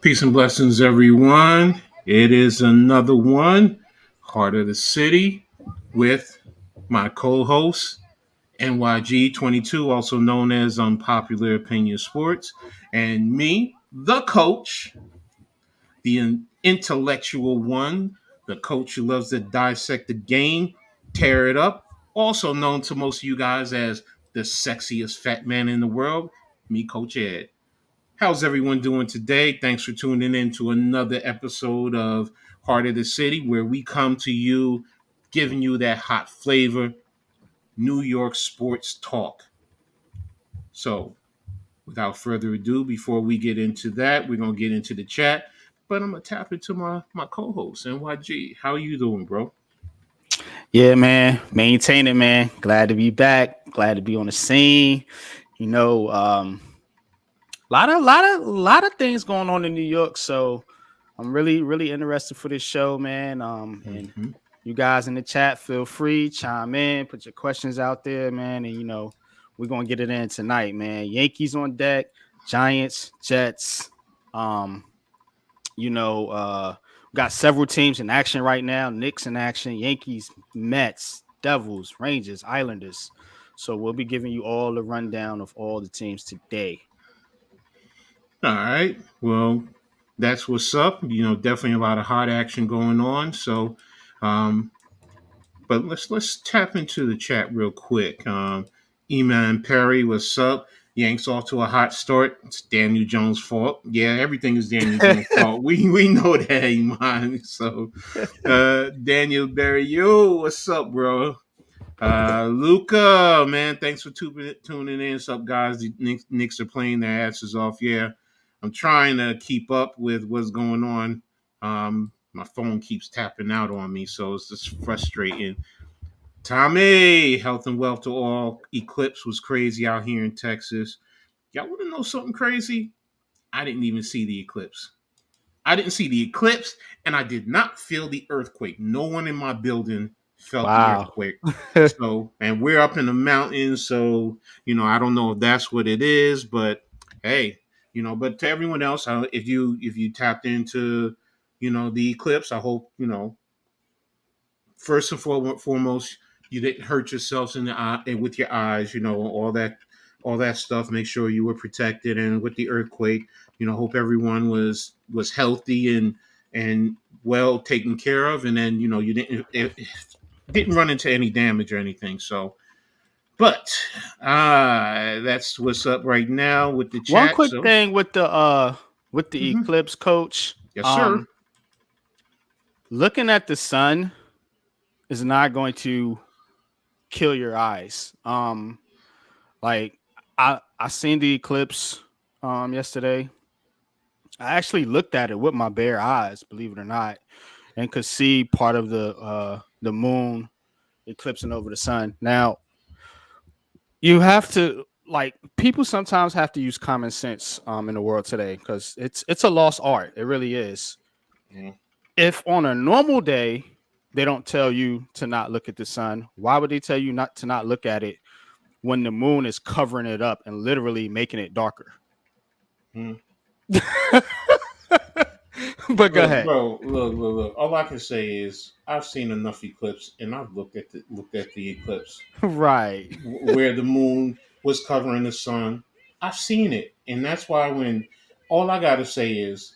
Peace and blessings, everyone. It is another one, Heart of the City, with my co host, NYG22, also known as Unpopular Opinion Sports, and me, the coach, the intellectual one, the coach who loves to dissect the game, tear it up, also known to most of you guys as the sexiest fat man in the world, me, Coach Ed. How's everyone doing today? Thanks for tuning in to another episode of Heart of the City, where we come to you giving you that hot flavor, New York sports talk. So, without further ado, before we get into that, we're going to get into the chat. But I'm going to tap into my co host, NYG. How you doing, bro? Yeah, man. Maintain it, man. Glad to be back. Glad to be on the scene. You know, lot of things going on in New York. So I'm really interested for this show, man. And Mm-hmm. you guys in the chat, feel free, chime in, put your questions out there, man. And we're gonna get it in tonight, man. Yankees on deck, Giants, Jets. Um, got several teams in action right now. Knicks in action, Yankees, Mets, Devils, Rangers, Islanders. So we'll be giving you all the rundown of all the teams today. All right. Well, that's what's up. Definitely a lot of hot action going on. So, um, but let's tap into the chat real quick. Eman Perry, what's up? Yanks off to a hot start. It's Daniel Jones' fault. Yeah, everything is Daniel Jones' fault. We know that, Eman. So, Daniel Berry, yo, what's up, bro? Luca, man, thanks for tuning in. What's up, guys? The Knicks are playing their asses off. Yeah, I'm trying to keep up with what's going on. My phone keeps tapping out on me, so it's just frustrating. Tommy, health and wealth to all. Eclipse was crazy out here in Texas. Y'all want to know something crazy? I didn't even see the eclipse. I didn't see the eclipse, and I did not feel the earthquake. No one in my building felt the Wow. earthquake. So, and we're up in the mountains, so I don't know if that's what it is, but hey, but to everyone else, if you tapped into the eclipse, I hope first and foremost you didn't hurt yourselves in the eye and with your eyes, all that stuff. Make sure you were protected, and with the earthquake, hope everyone was healthy and well taken care of, and then you didn't run into any damage or anything. So, but that's what's up right now with the One chat. quick So, thing with the mhm. eclipse, coach. Yes, sir. Um, looking at the sun is not going to kill your eyes. Like I seen the eclipse yesterday. I actually looked at it with my bare eyes, believe it or not, and could see part of the moon eclipsing over the sun. Now, you have to like people sometimes have to use common sense in the world today because it's a lost art. It really is. Yeah. If on a normal day they don't tell you to not look at the sun, why would they tell you not to not look at it when the moon is covering it up and literally making it darker? Hmm. But go Look, ahead. bro, look. All I can say is I've seen enough eclipse, and I've looked at the eclipse Right. where the moon was covering the sun. I've seen it, and that's why when all I gotta say is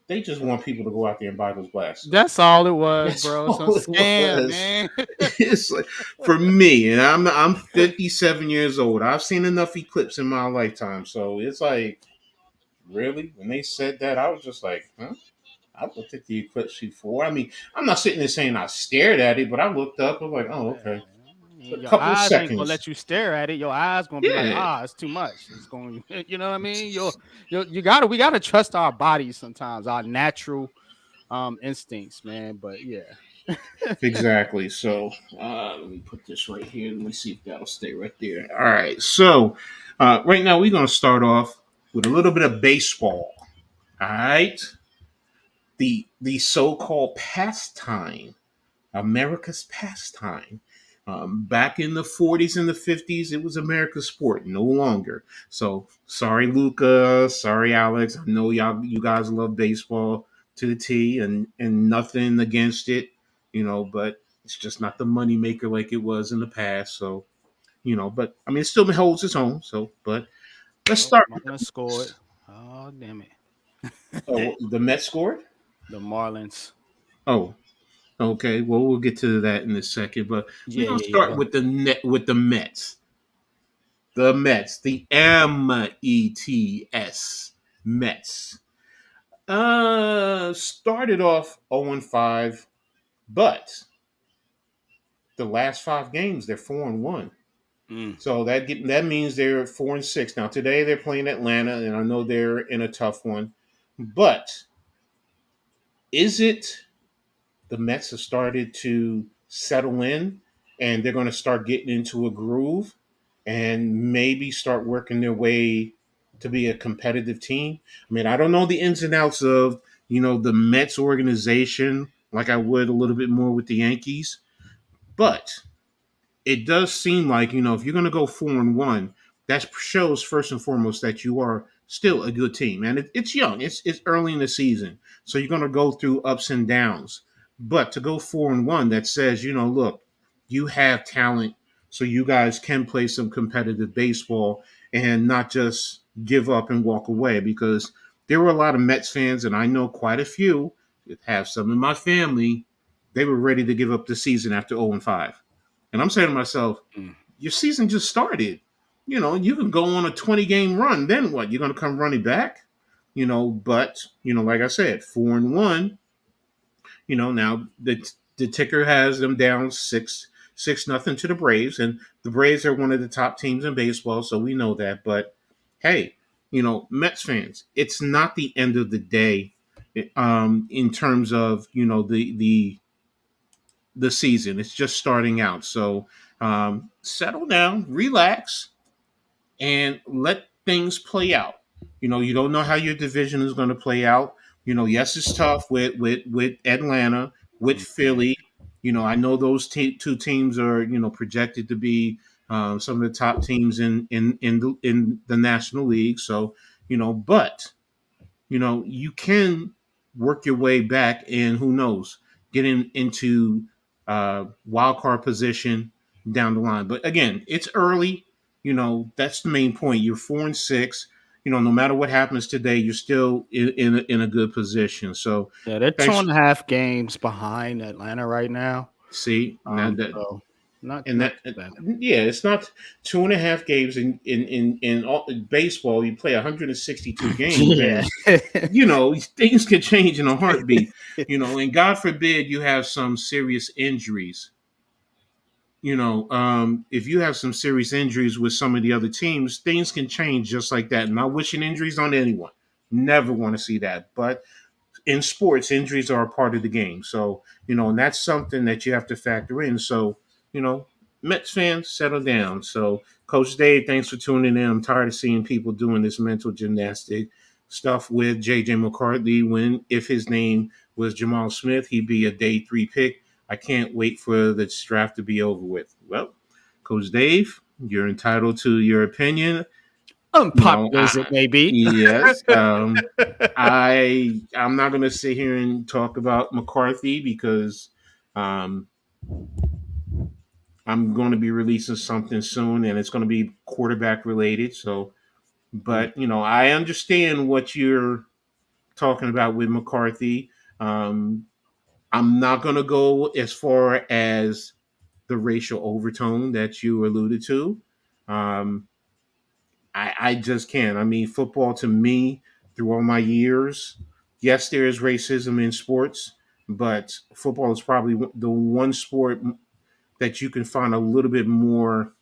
they just want people to go out there and buy those glasses. That's all it was, That's bro. Some all it scam, was. man. It's like for me, and I'm 57 years old. I've seen enough eclipse in my lifetime, so it's like really when they said that, I was just like, huh? I looked at the eclipse before. I mean, I'm not sitting there saying I stared at it, but I looked up. I'm like, oh, okay. A Your couple of eyes ain't gonna seconds. let you stare at it. Your eyes gonna be like, Yeah. it's too much. It's going, you know what I mean? You gotta we gotta trust our bodies sometimes, our natural instincts, man. But yeah. Exactly. So let me put this right here. Let me see if that'll stay right there. All right. So right now we're going to start off with a little bit of baseball. All right. The so-called pastime, America's pastime. Back in the 40s and the 50s, it was America's sport, no longer. So sorry, Luca. Sorry, Alex. I know you guys love baseball to the T, and nothing against it, but it's just not the money maker like it was in the past. So, but I mean, it still holds its own. So, but let's Oh, start with the Marlins scored. Mets. Oh, damn Oh, it. the Mets scored. The Marlins. Oh, okay. Well, we'll get to that in a second, but we're Yeah, gonna yeah, yeah. start Go with the Mets. The Mets, the Mets, Mets. Started off 0-5, but the last 5 games they're 4-1. ahead. So that means they're 4-6. Now today they're playing Atlanta, and I know they're in a tough one. But is it the Mets have started to settle in and they're going to start getting into a groove and maybe start working their way to be a competitive team? I mean, I don't know the ins and outs of, the Mets organization like I would a little bit more with the Yankees, but it does seem like, if you're going to go 4-1, that shows first and foremost that you are still a good team. And it's young, it's early in the season, so you're going to go through ups and downs. But to go 4-1, that says, look, you have talent, so you guys can play some competitive baseball and not just give up and walk away. Because there were a lot of Mets fans, and I know quite a few, have some in my family, they were ready to give up the season after 0-5. And I'm saying to myself, Mm. your season just started. You can go on a 20-game run. Then what? You're going to come running back? But, like I said, 4-1, now the ticker has them down 6-0 to the Braves. And the Braves are one of the top teams in baseball, so we know that. But hey, Mets fans, it's not the end of the day in terms of, the season. It's just starting out. So settle down, relax, and let things play out. You don't know how your division is going to play out. Yes, it's tough with Atlanta, with Mhm. Philly. I know those two teams are projected to be some of the top teams in the National League. So but you can work your way back and who knows, getting into wild card position down the line. But again, it's early. That's the main point. You're 4-6. No matter what happens today, you're still in a good position. So Yeah, they're two thanks. and a half games behind Atlanta right now. See, now that So not and not that too bad. yeah, it's not 2.5 games in baseball. You play 162 games, Yeah. and things can change in a heartbeat. And God forbid you have some serious injuries. If you have some serious injuries with some of the other teams, things can change just like that. Not wishing injuries on anyone. Never want to see that. But in sports, injuries are a part of the game. So, and that's something that you have to factor in. So, you know, Mets fans, settle down. So, Coach Dave, thanks for tuning in. I'm tired of seeing people doing this mental gymnastic stuff with JJ McCarthy when if his name was Jamal Smith, he'd be a day 3 pick. I can't wait for the draft to be over with. Well, Coach Dave, you're entitled to your opinion. Unpopular as it may be. Yes. I'm not going to sit here and talk about McCarthy because um, I'm going to be releasing something soon, and it's going to be quarterback related. So, Mm. but I understand what you're talking about with McCarthy. Um, I'm not going to go as far as the racial overtone that you alluded to. Um, I just can't. I mean, football to me, through all my years, yes, there is racism in sports, but football is probably the one sport that you can find a little bit more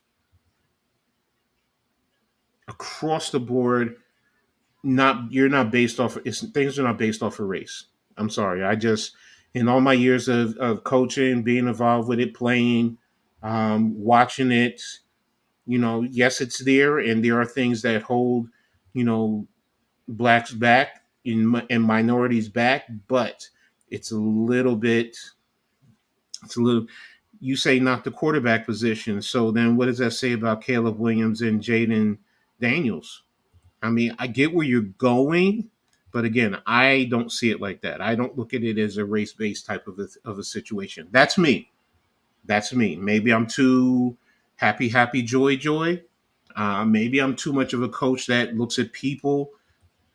across the board. Not you're not based off. Things are not based off of race. I'm sorry. I just in all my years of coaching, being involved with it, playing, watching it. Yes, it's there, and there are things that hold, you know, blacks back and minorities back, but it's a little bit. It's a little. you say not the quarterback position. So then what does that say about Caleb Williams and Jaden Daniels? I mean, I get where you're going, but again, I don't see it like that. I don't look at it as a race based type of a situation. That's me. That's me. Maybe I'm too happy, happy, joy, joy. Maybe I'm too much of a coach that looks at people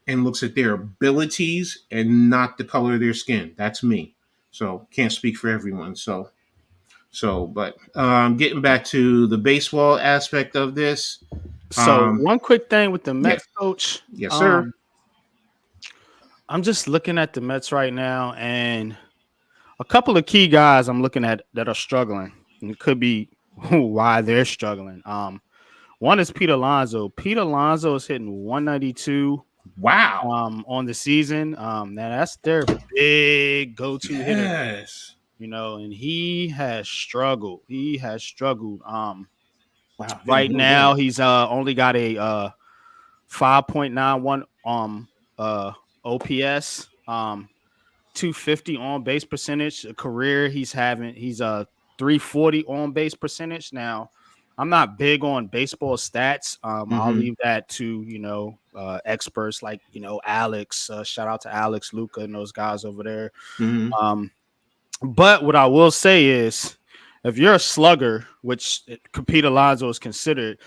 and looks at their abilities and not the color of their skin. That's me. So can't speak for everyone. But getting back to the baseball aspect of this, So um, one quick thing with the yeah, Mets coach. yes, sir. I'm just looking at the Mets right now, and a couple of key guys I'm looking at that are struggling. And it could be why they're struggling. One is Pete Alonso. Pete Alonso is hitting 192 Wow. on the season. Now that's their big go-to hitter, Yes. and he has struggled. He has struggled. Wow. Didn't Right know now that. he's only got a 5.91 OPS, 250 on base percentage. A career he's a 340 on base percentage. Now, I'm not big on baseball stats. I'll Mm-hmm. leave that to experts like Alex. Shout out to Alex, Luca, and those guys over there. Mm-hmm. Um, but what I will say is, if you're a slugger, which Pete Alonso is considered,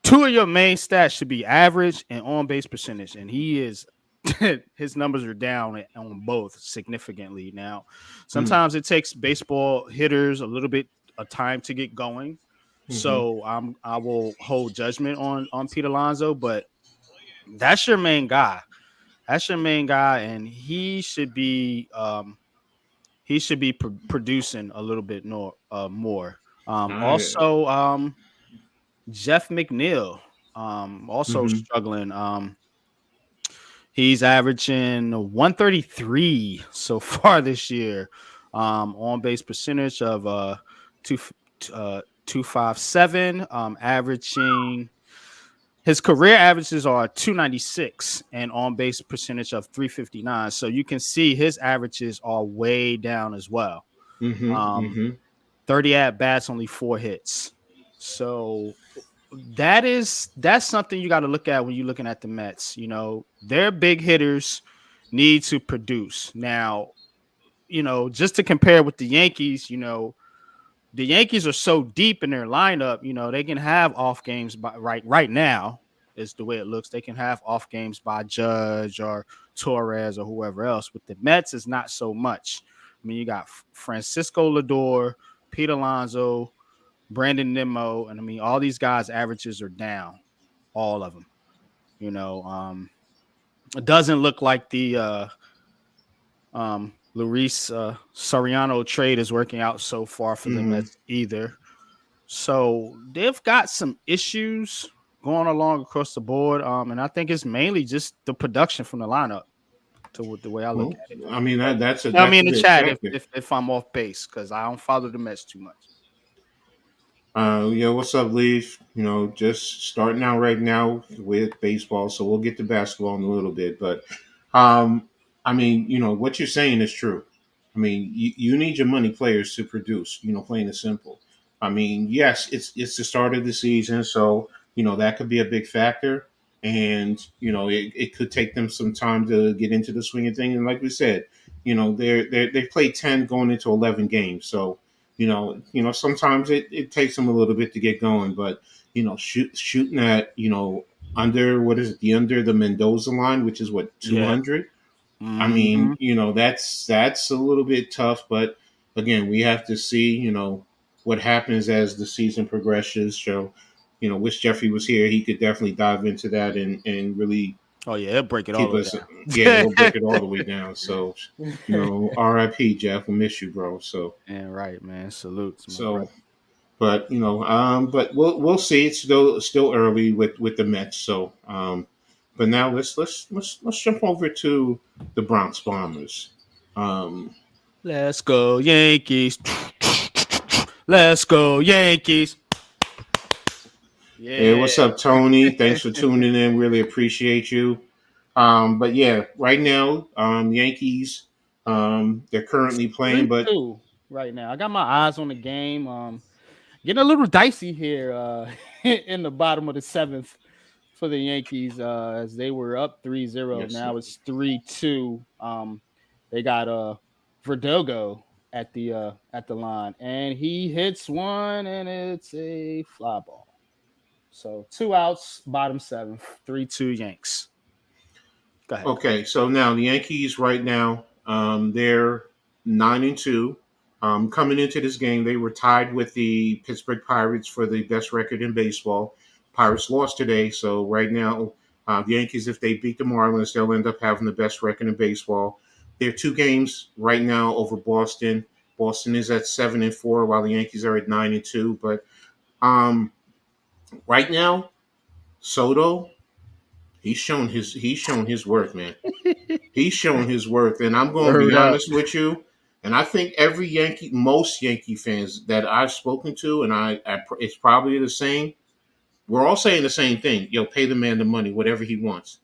two of your main stats should be average and on base percentage, and he is his numbers are down on both significantly. Now, sometimes it takes baseball hitters a little bit of time to get going, Mm-hmm. so I will hold judgment on Pete Alonso, but that's your main guy. That's your main guy, and he should be producing a little bit more. I, Also, Jeff McNeil, also mm-hmm. struggling. He's averaging 133 so far this year. On base percentage of two 257. Averaging his career averages are 296 and on base percentage of 359. So you can see his averages are way down as well. Mm-hmm. Um, Mm-hmm. 30 at bats, only 4 hits. So that's something you got to look at when you're looking at the Mets. Their big hitters need to produce. Now, just to compare with the Yankees, the Yankees are so deep in their lineup, they can have off games by right now is the way it looks. They can have off games by Judge or Torres or whoever else. With the Mets, is not so much. I mean, you got Francisco Lindor, Pete Alonso, Brandon Nimmo, and I mean, all these guys' averages are down, all of them. It doesn't look like the Luis Soriano trade is working out so far for the Mm-hmm. Mets either. So they've got some issues going along across the board, and I think it's mainly just the production from the lineup. To the way I look Well, at it. I mean But tell me that's in a the big chat if factor. if, if I'm off base because I don't follow the Mets too much. Yeah, what's up, Leaf? Just starting out right now with baseball, so we'll get to basketball in a little bit. But, I mean, what you're saying is true. I mean, you need your money players to produce. Plain and simple. I mean, yes, it's the start of the season, so that could be a big factor, and it could take them some time to get into the swing of things. And like we said, they played 10 going into 11 games, so sometimes it takes them a little bit to get going, but shooting at under what is it, the under the Mendoza line, which is what, Yeah. 200. I Mm-hmm. mean, that's a little bit tough, but again, we have to see what happens as the season progresses. So, wish Jeffrey was here; he could definitely dive into that and really Oh yeah, it'll break it all keep the way us. Yeah, he'll break down. it all the way down. So, R.I.P. Jeff, we miss you, bro. So. And right, man. Salute to my brother. So, but but we'll see. It's still early with the Mets. So, but now let's jump over to the Bronx Bombers. Um, Let's go Yankees. Let's go Yankees. hey, Yeah. what's up, Tony? Thanks for tuning in. Really appreciate you. But yeah, right now, Yankees, they're currently playing, Three but two. right now. I got my eyes on the game. Getting a little dicey here in the bottom of the seventh for the Yankees as they were up 3-0. Yes, sir. Now it's 3-2. They got Verdugo at the line, and he hits one, and it's a fly ball. So 2 outs, bottom seventh, 3-2 Yanks. Go ahead. Okay, so now the Yankees right now, they're 9-2. Coming into this game, they were tied with the Pittsburgh Pirates for the best record in baseball. Pirates lost today, so right now, the Yankees, if they beat the Marlins, they'll end up having the best record in baseball. They're 2 games right now over Boston. Boston is at 7-4, while the Yankees are at 9-2. But um, right now, Soto, he's shown his worth, man. He's shown his worth, and I'm going to be Word up. honest with you. And I think most Yankee fans that I've spoken to, and it's probably the same. We're all saying the same thing. Yo, pay the man the money, whatever he wants.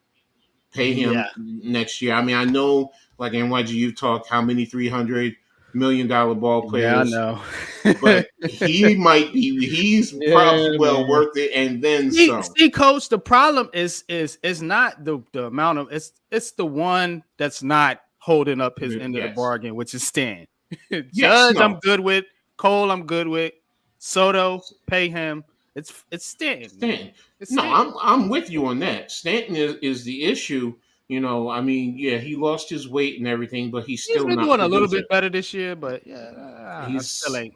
Pay Yeah. him next year. I mean, I know, like NYG, you've talked how many $300 million ball Yeah, I players, know. but he's probably Yeah, well man. worth it, and then See, some. see, coach, the problem is not the amount of it's the one that's not holding up his end of the Yes, bargain, which is Stan. yes, Judge, I'm no. good with. Cole, I'm good with. Soto, pay him. It's Stanton, man. Stanton. It's No, Stanton. I'm with you on that. Stanton is the issue. I mean, yeah, he lost his weight and everything, but he's He's still been not doing a little producing. bit better this year, but yeah, I He's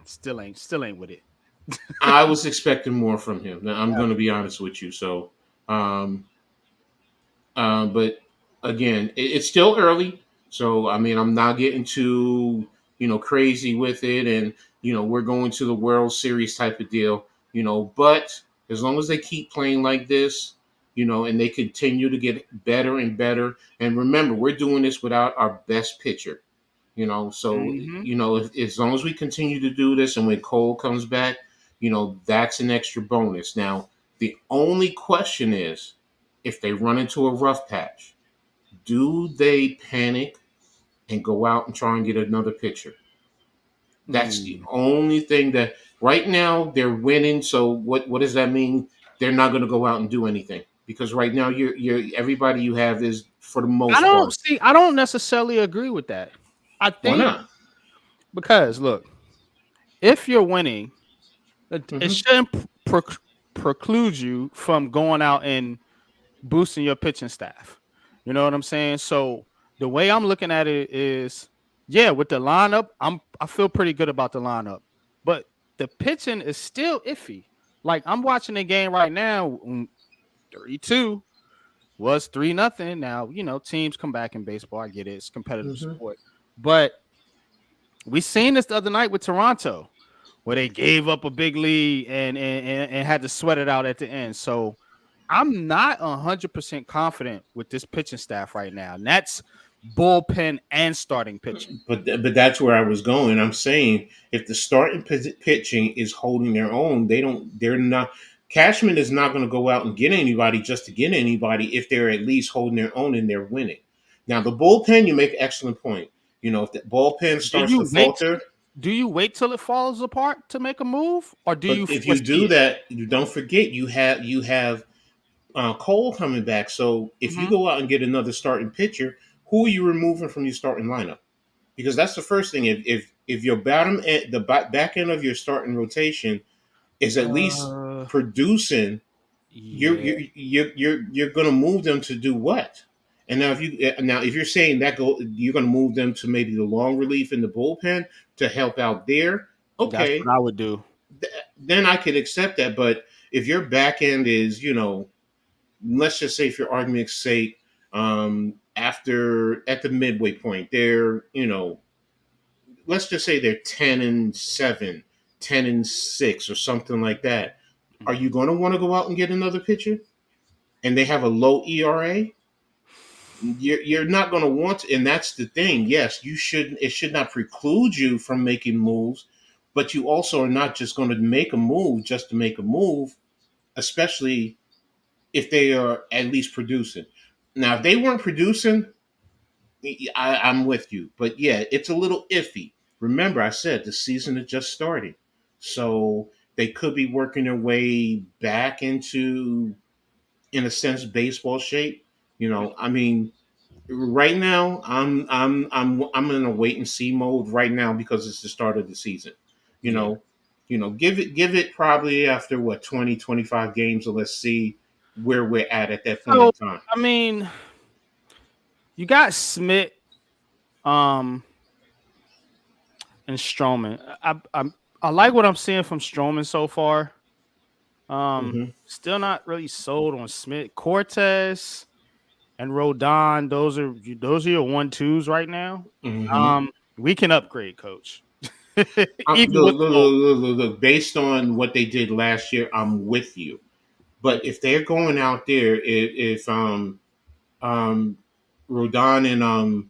still ain't with it. I was expecting more from him. Now, I'm Yeah. going to be honest with you. So, um, but again, it's still early. So, I mean, I'm not getting too, crazy with it. And, we're going to the World Series type of deal, but as long as they keep playing like this, and they continue to get better and better. And remember, we're doing this without our best pitcher, so, Mm-hmm. if, as long as we continue to do this and when Cole comes back, that's an extra bonus. Now, the only question is if they run into a rough patch, do they panic and go out and try and get another pitcher? That's the Mm. only thing that right now they're winning. So what does that mean? They're not going to go out and do anything because right now you're everybody you have is for the most part. I don't necessarily agree with that. I Why think not? because look, if you're winning, it Hmm. shouldn't preclude you from going out and boosting your pitching staff. You know what I'm saying? So the way I'm looking at it is, yeah, with the lineup, I feel pretty good about the lineup, but the pitching is still iffy. Like I'm watching the game right now, 32 was 3-0. Now teams come back in baseball. I get it; it's competitive Hmm. sport, but we seen this the other night with Toronto, where they gave up a big lead and had to sweat it out at the end. So I'm not 100% confident with this pitching staff right now. And that's bullpen and starting pitching. But that's where I was going. I'm saying if the starting pitching is holding their own, they're not. Cashman is not going to go out and get anybody just to get anybody if they're at least holding their own and they're winning. Now the bullpen, you make an excellent point. If the bullpen Do starts to you wait? falter, Do you wait till it falls apart to make a move, or do but you if you foresee do it? that, you don't forget you have Cole coming back. So if you Mm-hmm. go out and get another starting pitcher, who are you removing from your starting lineup? Because that's the first thing. If your back end of your starting rotation is at least Uh, producing, you're yeah, you're you're going to move them to do what? And now if you're saying that you're going to move them to maybe the long relief in the bullpen to help out there. that's what Okay, I would do. then I could accept that. But if your back end is, let's just say for argument's sake, after at the midway point, they're let's just say they're 10-7, 10-6, or something like that. Are Mhm. you going to want to go out and get another pitcher? And they have a low ERA? You're not going to want to, and that's the thing. Yes, you should. It should not preclude you from making moves, but you also are not just going to make a move just to make a move, especially if they are at least producing. Now, if they weren't producing, I'm with you. But yeah, it's a little iffy. remember, I said the season is just starting, so they could be working their way back into, in a sense, baseball shape. I mean, right now, I'm in a wait and see mode right now because it's the start of the season. You Yeah. know, give it probably after what 20, 25 games, and let's see where we're at that point So in time. I mean, you got Smith, um, and Stroman. I like what I'm seeing from Stroman so far. Hmm. Still not really sold on Smith, Cortez, and Rodon. Those are your 1-2s right now. Hmm. We can upgrade, coach. Look, Even with look, Cole. look, look, look, based on what they did last year, I'm with you. But if they're going out there, if um Rodon and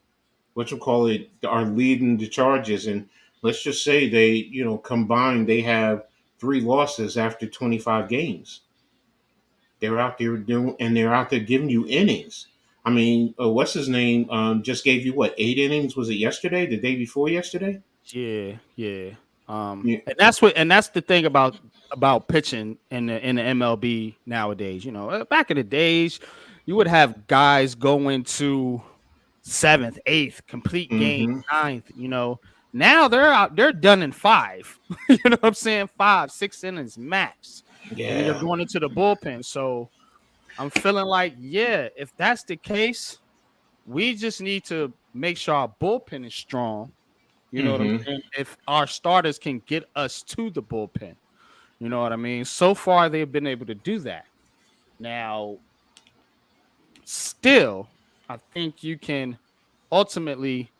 what you call it are leading the charges, and let's just say they combined they have 3 losses after 25 games. They're out there doing, and they're out there giving you innings. I mean, what's his name? Just gave you what, 8 innings? Was it yesterday? The day before yesterday? Yeah, yeah. Yeah. And that's the thing about pitching in the MLB nowadays. Back in the days, you would have guys go into seventh, eighth, complete game, Mm-hmm. ninth. Now they're done in five. You know what I'm saying? 5, 6 innings max, and then they're Yeah. going into the bullpen. So I'm feeling like, yeah, if that's the case, we just need to make sure our bullpen is strong. You know what I'm Mm-hmm. saying? If our starters can get us to the bullpen, you know what I mean? So far, they've been able to do that. Now, still, I think you can ultimately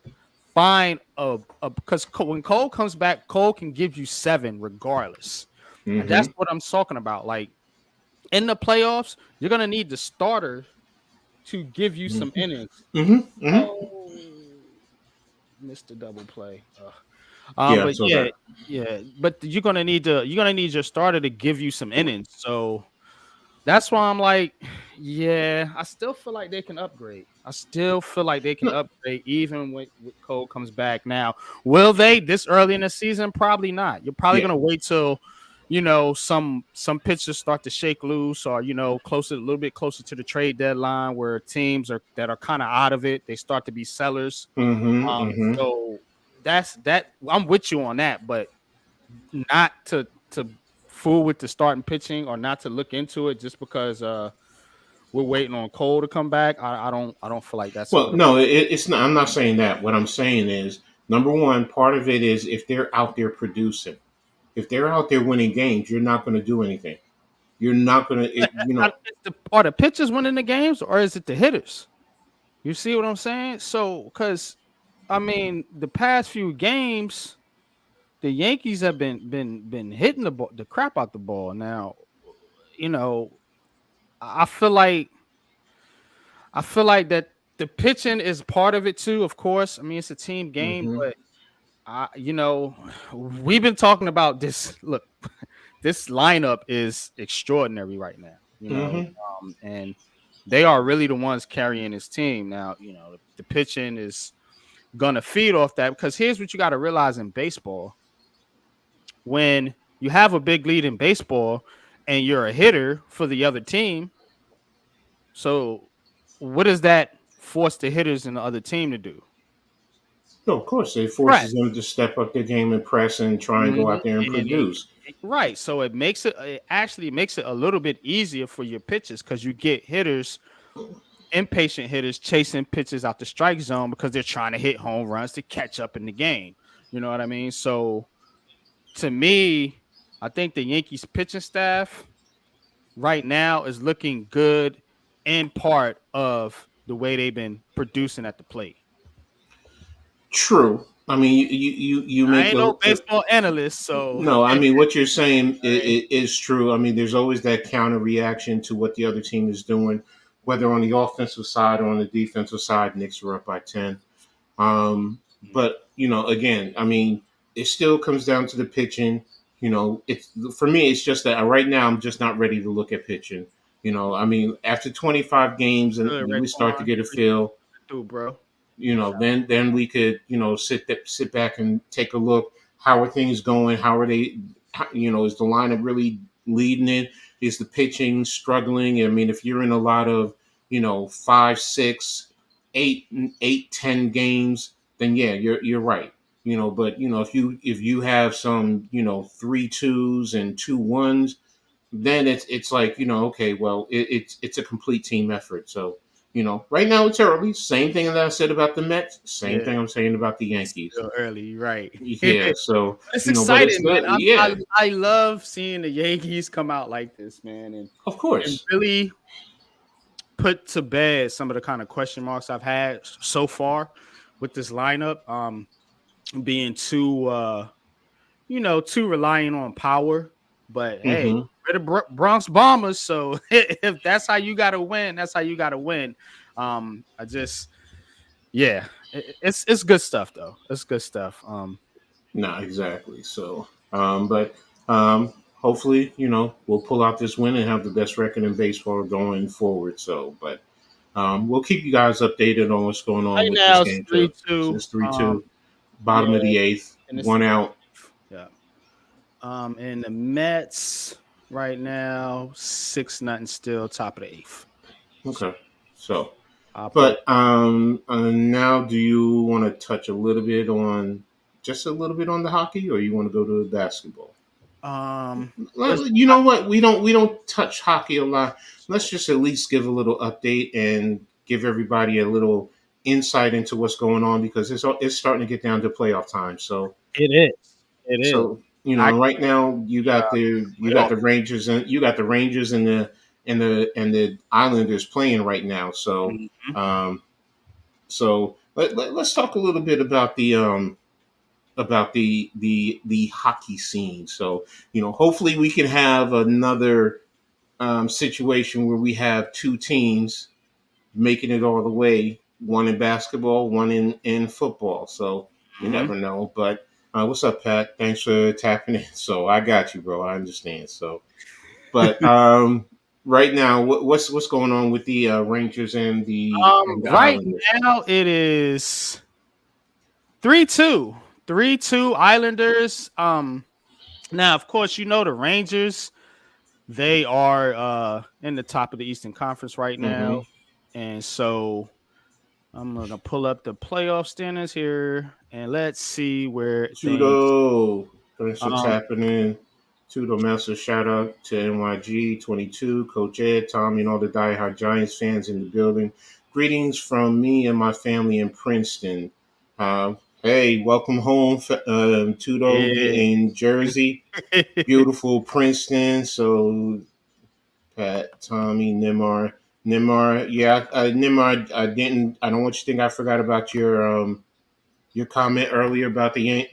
find because when Cole comes back, Cole can give you 7 regardless. And that's Mm-hmm. what I'm talking about. Like in the playoffs, you're gonna need the starter to give you some Mm-hmm. innings. Mm-hmm. Mm-hmm. Oh, missed the double play. Ugh. Yeah. But So yeah, that. yeah. But you're gonna need your starter to give you some innings. So that's why I'm like, yeah, I still feel like they can upgrade. I still feel like they can No. upgrade even when Cole comes back. Now, will they this early in the season? Probably not. You're probably Yeah. gonna wait till some pitchers start to shake loose, or a little bit closer to the trade deadline, where teams that are kind of out of it, they start to be sellers. Mm-hmm. Mm-hmm. So that's that. I'm with you on that, but not to fool with the starting pitching, or not to look into it just because we're waiting on Cole to come back. I don't feel like that's a Well, good. no, it's not. I'm not saying that. What I'm saying is, number one, part of it is if they're out there producing, if they're out there winning games, you're not going to do anything. You're not going to, Are the pitchers winning the games, or is it the hitters? You see what I'm saying? So, because I mean, the past few games, the Yankees have been hitting the crap out the ball. Now, you know, I feel like that the pitching is part of it too. Of course, I mean it's a team game, hmm but we've been talking about this. Look, this lineup is extraordinary right now. hmm And they are really the ones carrying this team now. The pitching is gonna feed off that, because here's what you got to realize in baseball: when you have a big lead in baseball and you're a hitter for the other team, so what does that force the hitters in the other team to do? No, of course, it Press. forces them to step up their game and press and try and go Mhm, out there and and produce. right, so it actually makes it a little bit easier for your pitchers, because you get hitters, impatient hitters, chasing pitches out the strike zone because they're trying to hit home runs to catch up in the game. You know what I mean? So to me, I think the Yankees pitching staff right now is looking good, in part of the way they've been producing at the plate. True. I mean, you I make ain't no baseball analyst, so no. I mean, what you're saying right. is true. I mean, there's always that counter reaction to what the other team is doing, whether on the offensive side or on the defensive side. Knicks are up by 10. But again, I mean, it still comes down to the pitching. It's for me. It's just that right now I'm just not ready to look at pitching. I mean, after 25 games and Good, we start to Raekwon. get a feel. Do, bro. then we could sit back and take a look. How are things going? How are they? Is the lineup really leading it? Is the pitching struggling? I mean, if you're in a lot of 5, 6, 8, 8, 10 games, then yeah, you're right. But if you have some 3-2s and 2-1s, then it's like okay, well it's a complete team effort. So right now it's early. Same thing that I said about the Mets. Same Yeah, thing I'm saying about the Yankees. still early, right? Yeah. So It's but it's exciting, man. good. Yeah, I love seeing the Yankees come out like this, man, of and course. really put to bed some of the kind of question marks I've had so far with this lineup. Being too reliant on power. But hey, Hmm. we're the Bronx Bombers, so if that's how you got to win, that's how you got to win. I just, yeah, it's good stuff though. It's good stuff. No, exactly. So but hopefully we'll pull out this win and have the best record in baseball going forward. So but we'll keep you guys updated on what's going on Right with this now it's game. So 3-2. it's 3-2, Yeah, bottom of the eighth, and it's one out. yeah. And the Mets right now 6-0 still top of the eighth. Okay. So, I'll pull. but now do you want to touch a little bit on just a little bit on the hockey, or you want to go to the basketball? Let's You know what? We don't touch hockey a lot. Let's just at least give a little update and give everybody a little insight into what's going on because it's starting to get down to playoff time. So It is. It is. I right now you got playoff. the Rangers and the Islanders playing right now. So Mhm. um, let's talk a little bit about the hockey scene. So hopefully we can have another situation where we have two teams making it all the way, one in basketball, one in football. So you Mhm. never know. But what's up, Pat? Thanks for tapping in. So I got you, bro. I understand. So, but right now, what's going on with the Rangers and the Right Islanders? now it is 3-2. 3-2 Islanders. Now of course the Rangers, they are in the top of the Eastern Conference right now. Mm-hmm. And so I'm gonna pull up the playoff standings here and let's see where things Tudo, thanks for um tapping in. Tudo Master, shout out to NYG 22, Coach Ed, Tommy, and all the diehard Giants fans in the building. Greetings from me and my family in Princeton. Uh, hey, welcome home, Tudo yeah. in Jersey. Beautiful Princeton. So, Pat, Tommy, Nimar. Yeah, Nimar, I don't want you to think I forgot about your comment earlier about the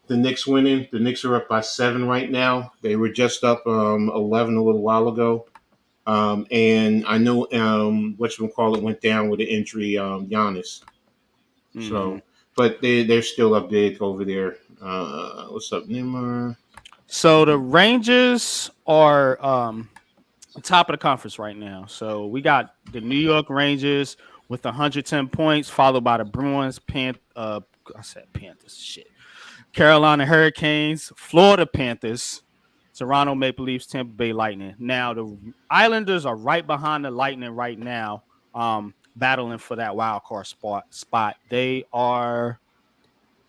the Knicks winning. The Knicks are up by 7 right now. They were just up 11 a little while ago. And I know whatchamacallit went down with the injury, Giannis. Mhm. So, but they're still up big over there. What's up, Neymar? So the Rangers are top of the conference right now. So we got the New York Rangers with 110 points, followed by the Bruins, I said Panthers, shit. Carolina Hurricanes, Florida Panthers, Toronto Maple Leafs, Tampa Bay Lightning. Now the Islanders are right behind the Lightning right now, battling for that wild card spot. They are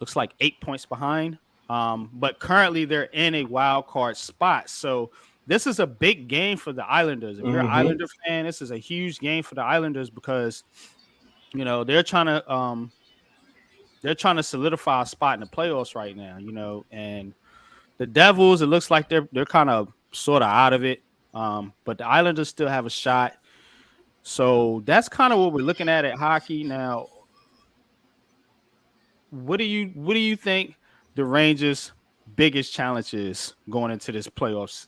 looks like 8 points behind. But currently they're in a wild card spot. So this is a big game for the Islanders. If you're an Mm-hmm. Islander fan, this is a huge game for the Islanders because they're trying to solidify a spot in the playoffs right now. And the Devils, it looks like they're kind of sort of out of it. But the Islanders still have a shot. So that's kind of what we're looking at hockey now. What do you think the Rangers' biggest challenge is going into this playoffs?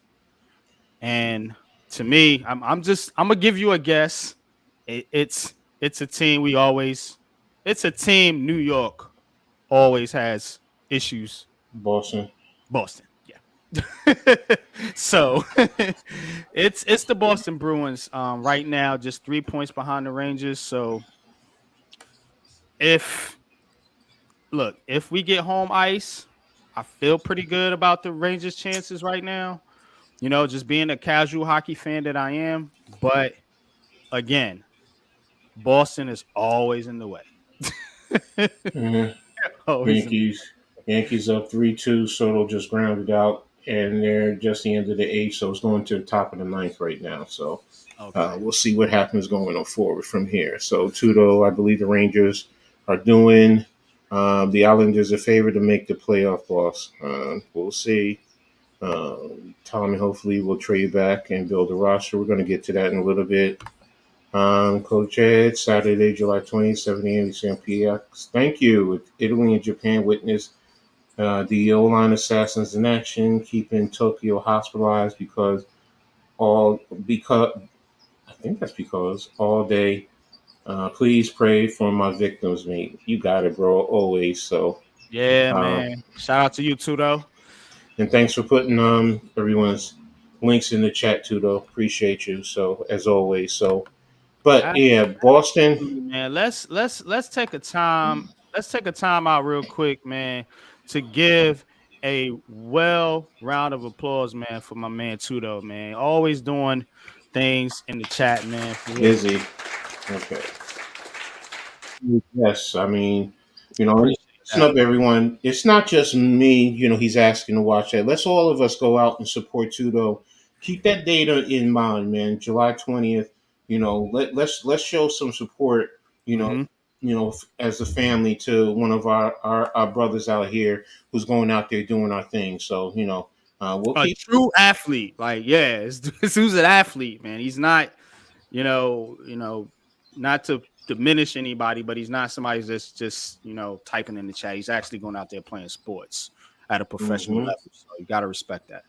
And to me, I'm gonna give you a guess. It's a team it's a team New York always has issues. Boston. Boston, yeah. So it's the Boston Bruins right now, just 3 points behind the Rangers. So if if we get home ice, I feel pretty good about the Rangers' chances right now. Just being a casual hockey fan that I am. But again, Boston is always in the way. Mhm. Always in Yankees up 3-2. Soto just grounded out, and they're just the end of the eighth, so it's going to the top of the ninth right now. So okay. we'll see what happens going on forward from here. So Tudo, I believe the Rangers are doing the Islanders a favor to make the playoff boss. We'll see. Tommy hopefully will trade back and build a roster. We're going to get to that in a little bit. Coach Ed, Saturday, July 20th, 7 a.m. St. PX. Thank you. Italy and Japan witnessed the O-line assassins in action, keeping Tokyo hospitalized because I think that's because all day. Please pray for my victims, mate. You got it, bro. Always. So, Yeah, uh, man. Shout out to you too, though. and thanks for putting everyone's links in the chat too, though. Appreciate you. So, as always. So, but yeah, Boston Man, let's take a time. Let's take a time out real quick, man, to give a well round of applause, man, for my man Tudo, man. Always doing things in the chat, man. For real. busy. Okay. Yes, I mean, Appreciate listen that. up, everyone. It's not just me. He's asking to watch that. Let's all of us go out and support Tudo. Keep that data in mind, man. July 20th. Let's show some support. You know, Mm-hmm. as a family to one of our brothers out here who's going out there doing our thing. So we'll A keep. true athlete, like yeah, it's who's an athlete, man. He's not, not to diminish anybody, but he's not somebody that's just typing in the chat. He's actually going out there playing sports at a professional Hmm. level. So you got to respect that.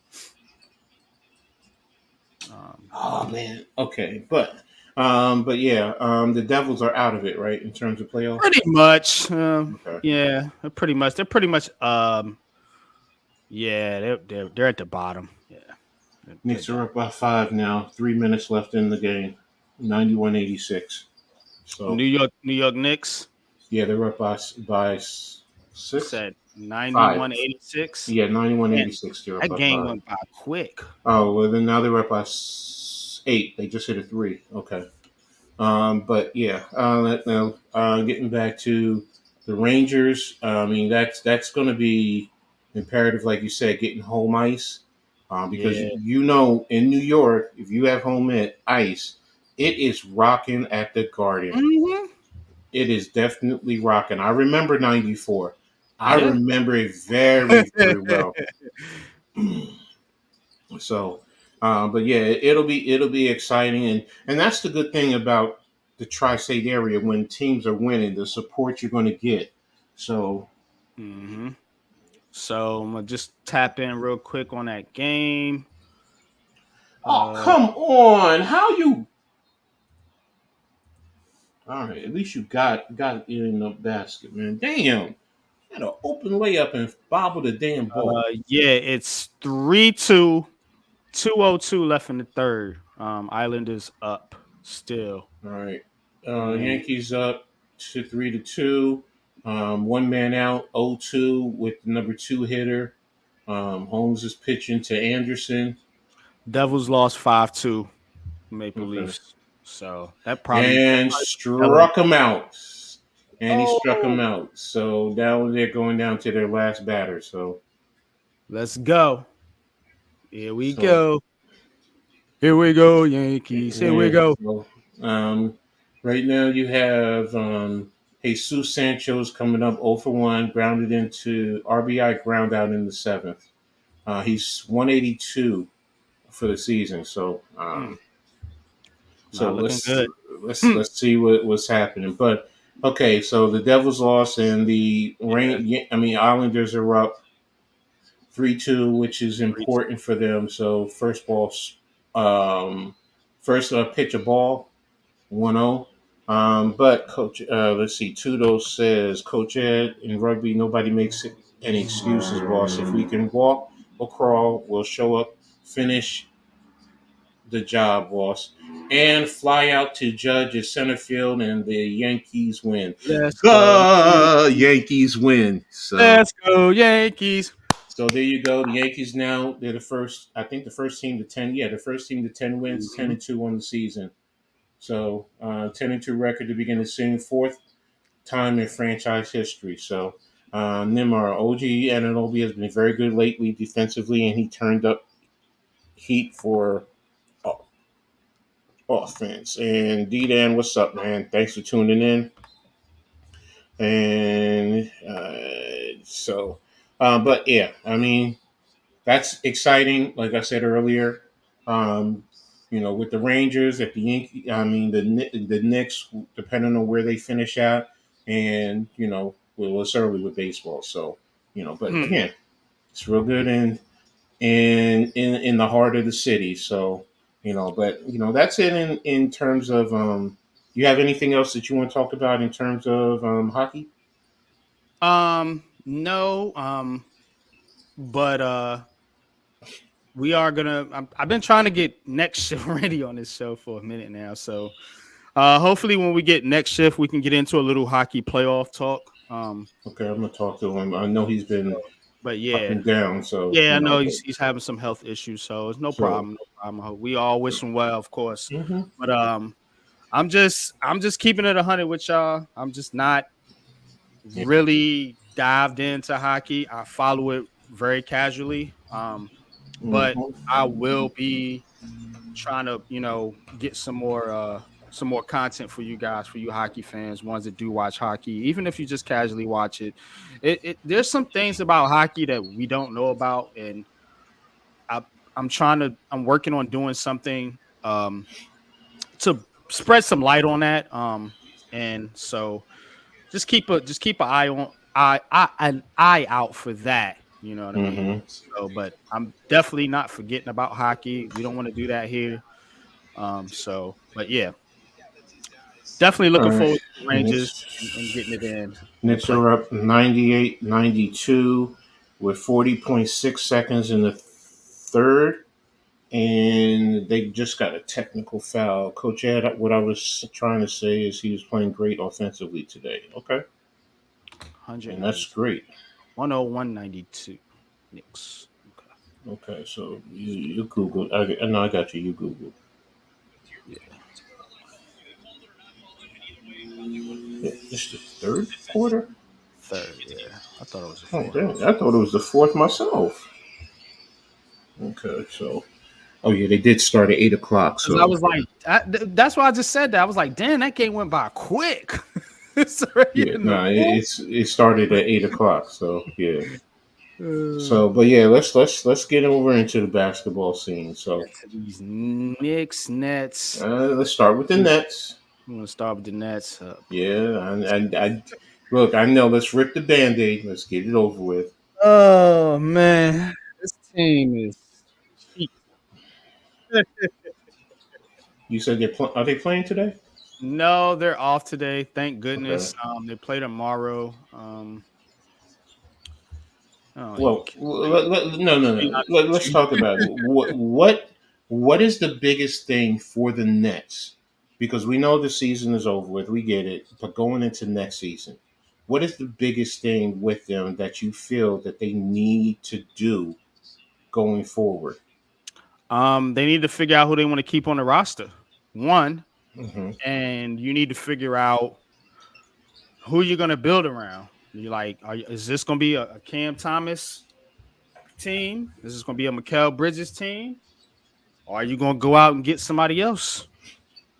Um, Oh man. Okay, but yeah, the Devils are out of it, right? In terms of playoffs. Pretty much, Okay. yeah, pretty much. They're pretty much, yeah, they're at the bottom. Yeah, they're Knicks are done. up by 5 now. 3 minutes left in the game. 91-86. So New York Knicks yeah, they're up by six, said five. 91-86. Yeah, ninety-one Man, eighty-six. They're up that by game 5. went by quick. Oh well, then now they're up by 8. They just hit a 3. Okay. But yeah, now getting back to the Rangers. I mean, that's going to be imperative, like you said, getting home ice, because Yeah. in New York, if you have ice, it is rocking at the Garden. Hmm. It is definitely rocking. I remember '94. I Yeah. remember it very very well. So, but yeah, it'll be exciting, and that's the good thing about the tri-state area when teams are winning, the support you're going to get. So, Hmm. So I'm gonna just tap in real quick on that game. oh Uh, come on, how you? All right, at least you got it in the basket, man. Damn, had an open layup and bobbled the damn ball. yeah, it's 3-2, 2:02 left in the third. Islanders up still. All right, And Yankees up to 3-2. One man out, 0-2 with the number 2 hitter. Holmes is pitching to Anderson. Devils lost 5-2 Maple Okay. Leafs. So that And probably tell it. struck him out. And he struck him Oh, out. So now they're going down to their last batter. let's go. Here we So go. Here we go, Yankees. Here we yeah. go. So um, right now you have Jesus Sanchez coming up 0 for 1, grounded into RBI ground out in the seventh. He's 182 for the season. So Mm, so not looking let's good. let's let's see what's happening. But okay, so the Devils lost and the Yeah, rain. I mean, Islanders are up 3-2, which is 3-2. important for them. So um, first pitch a ball 1-0. But coach, let's see. Tudo says, Coach Ed, in rugby, nobody makes any excuses, boss. If we can walk or crawl, we'll show up, finish the job, boss, and fly out to judge at center field, and the Yankees win. Let's go. The Yankees. Yankees win. So Let's go, Yankees. there you go. The Yankees now they're the first. I think the first team to 10. Yeah, the first team to 10 wins, ten Mhm. and two on the season. So 10-2 record to begin the season, fourth time in franchise history. So Nimar OG Ananobi has been very good lately defensively, and he turned up heat for offense. And D Dan, what's up, man? Thanks for tuning in. And but yeah, I mean, that's exciting. Like I said earlier, um, with the Rangers at the Yankee, I mean the Knicks, depending on where they finish out, and well, it's early with baseball, so but Hmm. again, it's real good in the heart of the city. So but that's it in terms of You have anything else that you want to talk about in terms of hockey? No. But we are gonna. I've been trying to get next shift ready on this show for a minute now. So hopefully, when we get next shift, we can get into a little hockey playoff talk. Okay, I'm gonna talk to him. I know he's So, been but up yeah, and down, so yeah, I know he's having some health issues, so it's no so. problem. No problem. We all wish him well, of course. Hmm. But I'm just keeping it 100 with y'all. I'm just not really dived into hockey. I follow it very casually. But Hmm. I will be trying to, get some more content for you guys, for you hockey fans, ones that do watch hockey, even if you just casually watch it. There's some things about hockey that we don't know about, and I I'm working on doing something to spread some light on that. And so just keep an eye out for that. You know what I mean? Hmm. So, but I'm definitely not forgetting about hockey. We don't want to do that here. But yeah, definitely All looking right. forward to the Rangers and getting it in the Knicks play. are up 98-92 with 40.6 seconds in the third, and they just got a technical foul. Coach Ed, what I was trying to say is he was playing great offensively today. Okay, and that's 192, great. 101.92 Knicks. Okay. Okay, so you Google. I know I got you. You Google. Yeah. Yeah, it's the third quarter. Third. Yeah. I thought it was a Oh, fourth. dang, I thought it was the fourth myself. Okay, so yeah, they did start at 8 o'clock. Because I So was like, that's why I just said that. I was like, damn, that game went by quick. It's already yeah, in the no, fourth. it started at 8 o'clock. So yeah, Uh, so but yeah, let's get over into the basketball scene. So to these Knicks, Nets. let's start with the I'm Nets. gonna start with the Nets. Yeah, I look, I know. Let's rip the band-aid. Let's get it over with. Oh man, this team is cheap. You said are they playing today? No, they're off today. Thank Okay. goodness. They play tomorrow. I don't even Well, care. no, no, To be no. honest with Let's you. talk about it. What is the biggest thing for the Nets? Because we know the season is over with, we get it. But going into next season, what is the biggest thing with them that you feel that they need to do going forward? They need to figure out who they want to keep on the roster. One, Hmm. and you need to figure out who you're gonna build around. You like, is this gonna be a Cam Thomas team? Is this gonna be a Mikal Bridges team? Or are you gonna go out and get somebody else?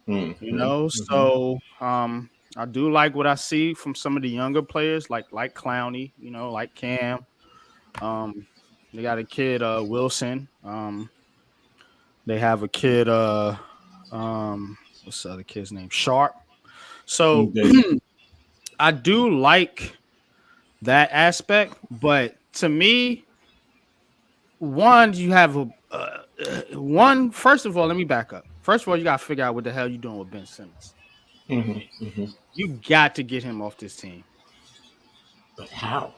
Hmm. Hmm. So I do like what I see from some of the younger players, like Clowney, like Cam. Um, they got a kid, Wilson. They have a kid, what's the other kid's name? Sharp. So I do like that aspect, but to me, one, you have one. First of all, let me back up. First of all, you got to figure out what the hell you're doing with Ben Simmons. Hmm. Hmm. You got to get him off this team. But how?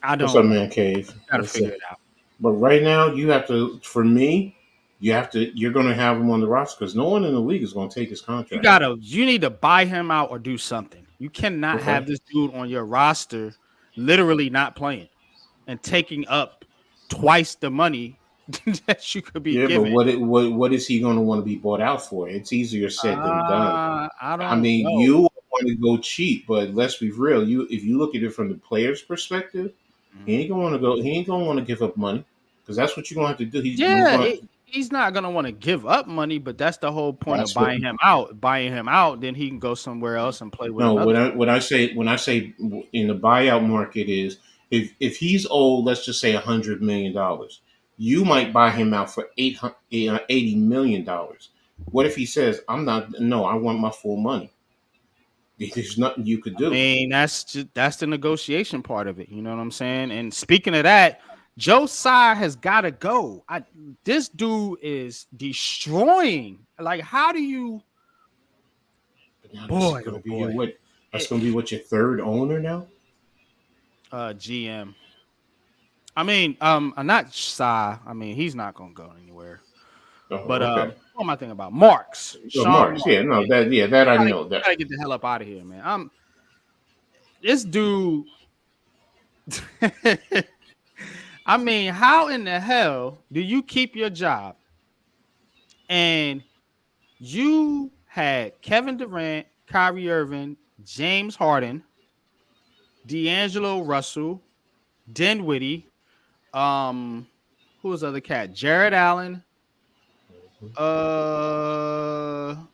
I What's up, don't know. man? Cave. Got to figure it out. But right now, you have to. For me, You're going to have him on the roster because no one in the league is going to take his contract. You need to buy him out or do something. You cannot Okay. have this dude on your roster literally not playing and taking up twice the money that you could be Yeah, but given. what is he going to want to be bought out for? It's easier said than done. I I don't mean, know. you want to go cheap, but let's be real. If you look at it from the player's perspective, he Mhm. ain't gonna want to go. He ain't gonna want to give up money because that's what you're gonna have to do. You're Yeah, going. he's not gonna want to give up money, but that's the whole point of That's what. buying him out. Buying him out, then he can go somewhere else and play with No, another. when I say in the buyout market is if he's owed, let's just say $100 million, you might buy him out for $80 million. What if he says, "I'm not. No, I want my full money." There's nothing you could I do. mean, that's the negotiation part of it. You know what I'm saying? And speaking of that, Joe Tsai has got to go. This dude is destroying. Like, how do you, But now this is boy, going oh to be your boy, what? That's it, going to be what your third owner now. GM. I mean, not Tsai. I mean, he's not gonna go anywhere. Oh, But okay. what am I thinking about? Marks, Oh, Sean Marks. Marks. Yeah, no, that I know You that. gotta get the hell up out of here, man. This dude. I mean, how in the hell do you keep your job and you had Kevin Durant, Kyrie Irving, James Harden, D'Angelo Russell, Dinwiddie, who was the other cat? Jared Allen.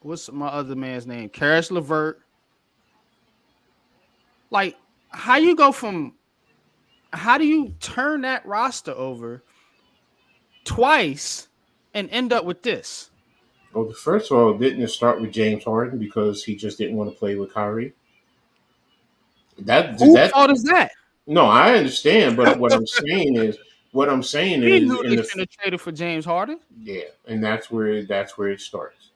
What's my other man's name? Karis LeVert. Like, how you go from? How do you turn that roster over twice and end up with this? Well, first of all, didn't it start with James Harden because he just didn't want to play with Kyrie? That did Whose that. fault is that? No, I understand, but what I'm saying He is, knew in they the shouldn't have traded for James Harden. yeah, and that's where it starts.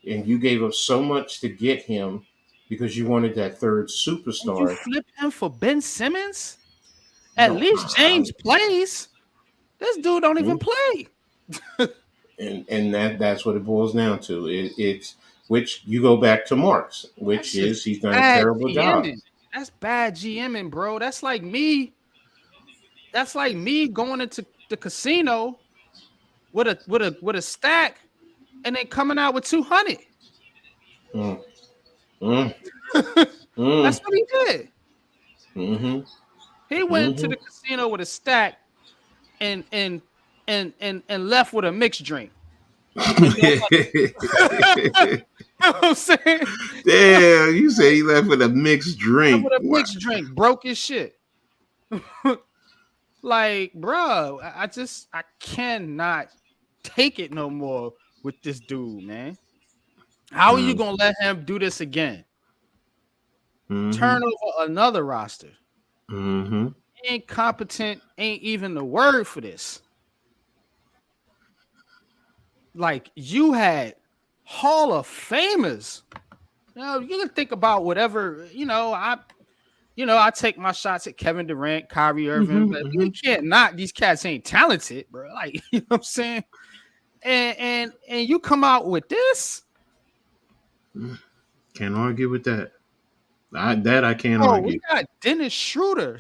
And you gave up so much to get him because you wanted that third And you superstar. flip him for Ben Simmons? At No, least James plays. This dude don't even play. and that's what it boils down to. It's which you go back to Marks, which That's just is he's done a bad terrible job. GMing. That's bad GMing, bro. That's like me. That's like me going into the casino with a stack and then coming out with 200. Mm, mm, That's mm, what he did. mm-hmm, He went to mm-hmm. the casino with a stack and left with a mixed drink. And nobody, you know what I'm saying? Damn, you say he left with a mixed Left drink. with a Wow. mixed drink, broke his shit. Like, bro, I cannot take it no more with this dude, man. How are you Mm, gonna let him do this again? mm-hmm, Turn over another roster. mm-hmm. Incompetent ain't even the word for this. Like, you had Hall of Famers. You can think about whatever, I take my shots at Kevin Durant, Kyrie Irving, Mm-hmm, but mm-hmm. you can't not these cats ain't talented, bro. Like, you know what I'm saying? And you come out with this, Can't argue with that. I can't bro. We argue. got Dennis Schroeder.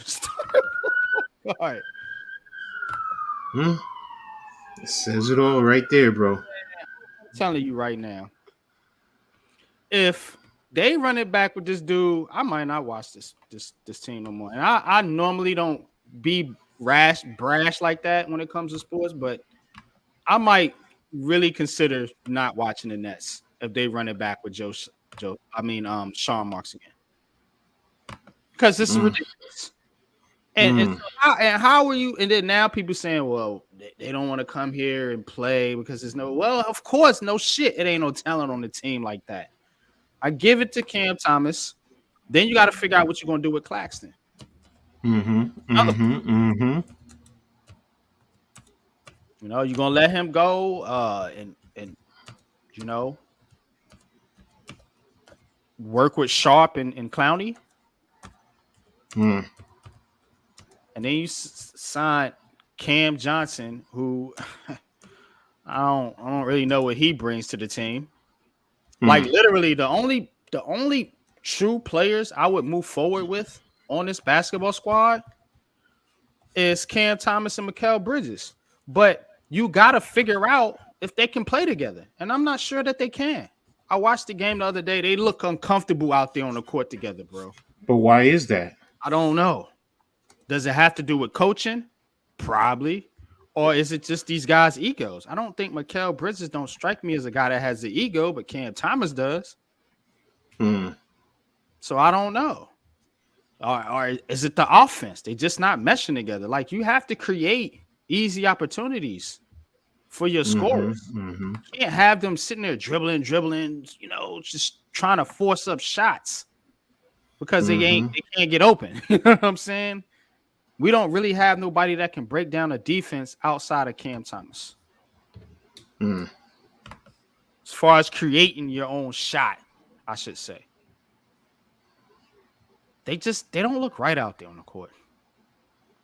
All right. Hmm? It says it all right there, bro. I'm telling you right now, if they run it back with this dude, I might not watch this team no more. And I normally don't be brash like that when it comes to sports, but I might really consider not watching the Nets if they run it back with Sean Marks again. Because this is Mm, ridiculous. mm, How are you? And then now people saying, well, they don't want to come here and play because there's no. Well, of course, no shit. It ain't no talent on the team like that. I give it to Cam Thomas. Then you got to figure out what you're gonna do with Claxton. mm-hmm, Another, mm-hmm, mm-hmm. you're gonna let him go, and you know work with Sharp and Clowney, Mm. and then you sign Cam Johnson, who I don't really know what he brings to the team. Like Hmm. literally, the only true players I would move forward with on this basketball squad is Cam Thomas and Mikal Bridges. But you got to figure out if they can play together, and I'm not sure that they can. I watched the game the other day. They look uncomfortable out there on the court together, bro. But why is that? I don't know. Does it have to do with coaching? Probably. Or is it just these guys' egos? I don't think Mikal Bridges don't strike me as a guy that has the ego, but Cam Thomas does. Hmm. So I don't know. Or is it the offense? They just not meshing together. Like you have to create easy opportunities for your Mm-hmm. scorers. Mm-hmm. You can't have them sitting there dribbling, just trying to force up shots because Mm-hmm. they can't get open. You know what I'm saying? We don't really have nobody that can break down a defense outside of Cam Thomas. Mm. As far as creating your own shot, I should say. They don't look right out there on the court.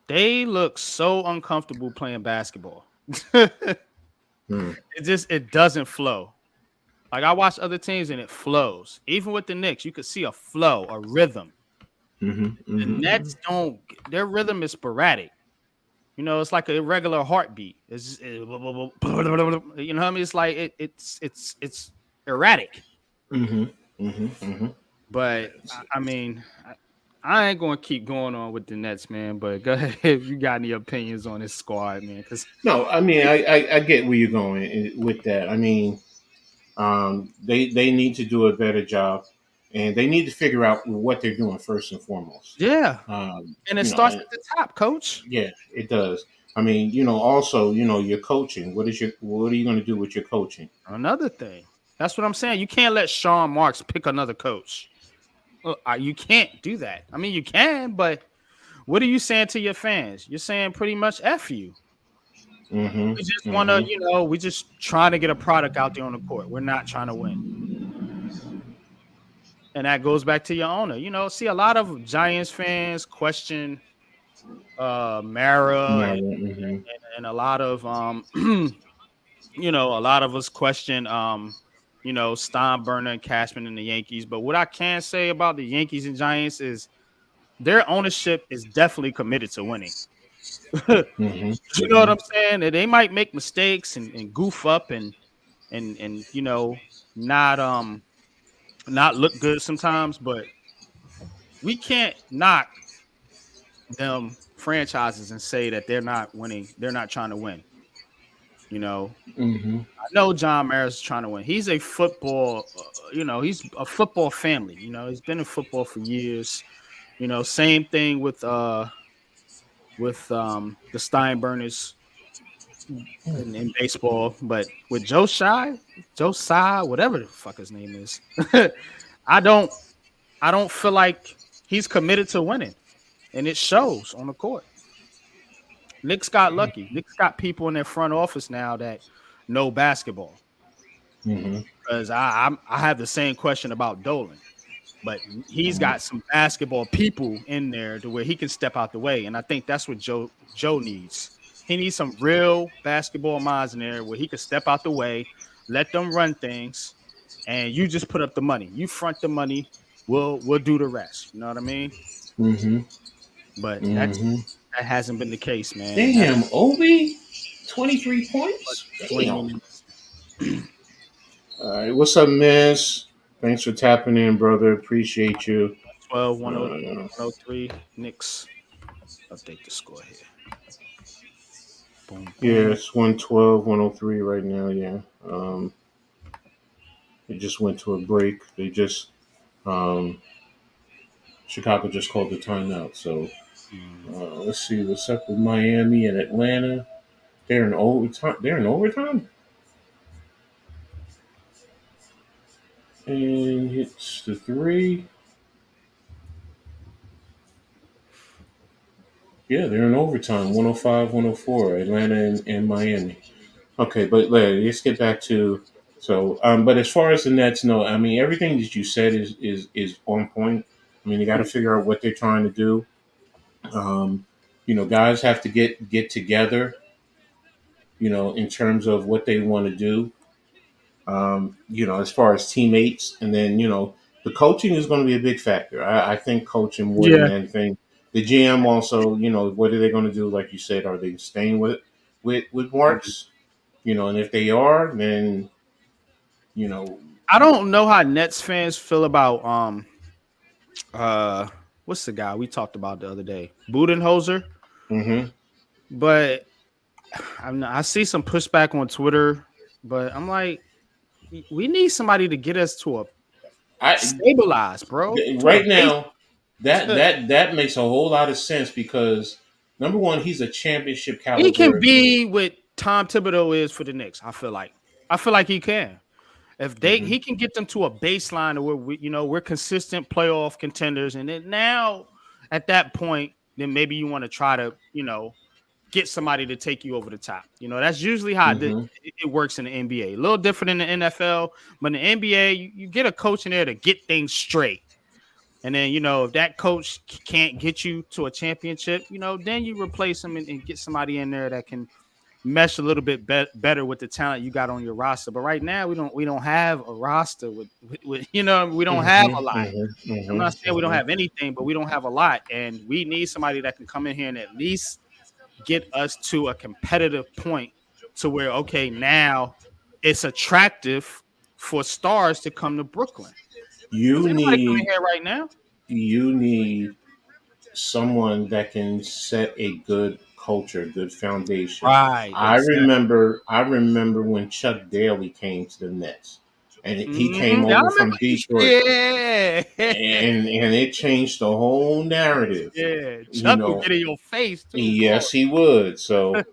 They look so uncomfortable playing basketball. Mm. It doesn't flow. Like I watch other teams and it flows. Even with the Knicks, you could see a flow, a rhythm. Mm-hmm. The Mm-hmm. Nets don't. Their rhythm is sporadic. It's like a irregular heartbeat. You know what I mean? It's like it's erratic. Mm-hmm. Mm-hmm. Mm-hmm. But I mean, I ain't gonna keep going on with the Nets, man. But go ahead if you got any opinions on this squad, man. Because No, I mean I get where you're going with that. I mean, they need to do a better job, and they need to figure out what they're doing first and foremost. yeah, Um, and it you know, starts at the top, coach. yeah, it does. I mean, also, your coaching. What are you going to do with your coaching? Another thing. That's what I'm saying. You can't let Sean Marks pick another coach. You can't do that. I mean, you can, but what are you saying to your fans? You're saying pretty much F you. Mm-hmm. We just want to, Mm-hmm. we just trying to get a product out there on the court. We're not trying to win. And that goes back to your owner. See a lot of Giants fans question Mara No, and, mm-hmm. and a lot of a lot of us question Steinbrenner and Cashman and the Yankees. But what I can say about the Yankees and Giants is their ownership is definitely committed to winning. You Mm-hmm. know what Mm-hmm. I'm saying? They might make mistakes and goof up and not look good sometimes, but we can't knock them franchises and say that they're not winning. They're not trying to win. You know, Mm-hmm. I know John Maris is trying to win. He's a football, he's a football family. He's been in football for years. Same thing with the Steinburners in baseball, but with Joe Tsai, whatever the fuck his name is, I don't I don't feel like he's committed to winning, and it shows on the court. Knicks got lucky. Knicks got people in their front office now that know basketball. Mm-hmm. Because I have the same question about Dolan, but he's got some basketball people in there to where he can step out the way, and I think that's what Joe needs. He needs some real basketball minds in there where he can step out the way, let them run things, and you just put up the money. You front the money. We'll do the rest. You know what I mean? Mm-hmm. But Mm-hmm. that hasn't been the case, man. It hasn't Damn, Obi, but 23 points. Damn. swinging All right, what's up, Miss? Thanks for tapping in, brother. Appreciate you. 12, Uh, 103. Knicks. Update the score here. Boom, yeah, boom. it's 112, 103 right now. Yeah. It just went to a break. Um, Chicago just called the timeout. So Mm. let's see what's up with Miami and Atlanta. They're in overtime. They're in overtime, and hits the three. Yeah, they're in overtime. 105, 104. Atlanta and Miami. Okay, but let's get back to But as far as the Nets, no, I mean everything that you said is on point. I mean, you got to figure out what they're trying to do. Guys have to get together. in terms of what they want to do, as far as teammates. And then, the coaching is going to be a big factor. I think coaching more than Yeah. anything. The GM also, what are they going to do? Like you said, are they staying with Marks? And if they are, then, you know, I don't know how Nets fans feel about uh what's the guy we talked about the other day, Budenholzer, hmm but I see some pushback on Twitter, but I'm like, we need somebody to get us to a I stabilize, bro, to a right base. now that makes a whole lot of sense because number one, he's a championship He can caliber. be what Tom Thibodeau is for the Knicks. I feel like he can. If hmm he can get them to a baseline where we're consistent playoff contenders, and then now at that point, then maybe you want to try to get somebody to take you over the top. That's usually how hmm it works in the NBA. A little different in the NFL, but in the NBA, you get a coach in there to get things straight. And then, if that coach can't get you to a championship, then you replace him and get somebody in there that can mesh a little bit better with the talent you got on your roster. But right now, we don't have a roster with we don't have hmm a lot. hmm I'm hmm not saying we don't have anything, but we don't have a lot, and we need somebody that can come in here and at least get us to a competitive point to where okay, now it's attractive for stars to come to Brooklyn. Because You ain't nobody coming need here right now. you need someone that can set a good culture, good foundation. Right, I exactly. remember I remember when Chuck Daly came to the Nets, and he came I over from remember. Detroit, Yeah, and it changed the whole narrative. yeah. You Chuck will know, get in your face too. yes, Pause. he would. So,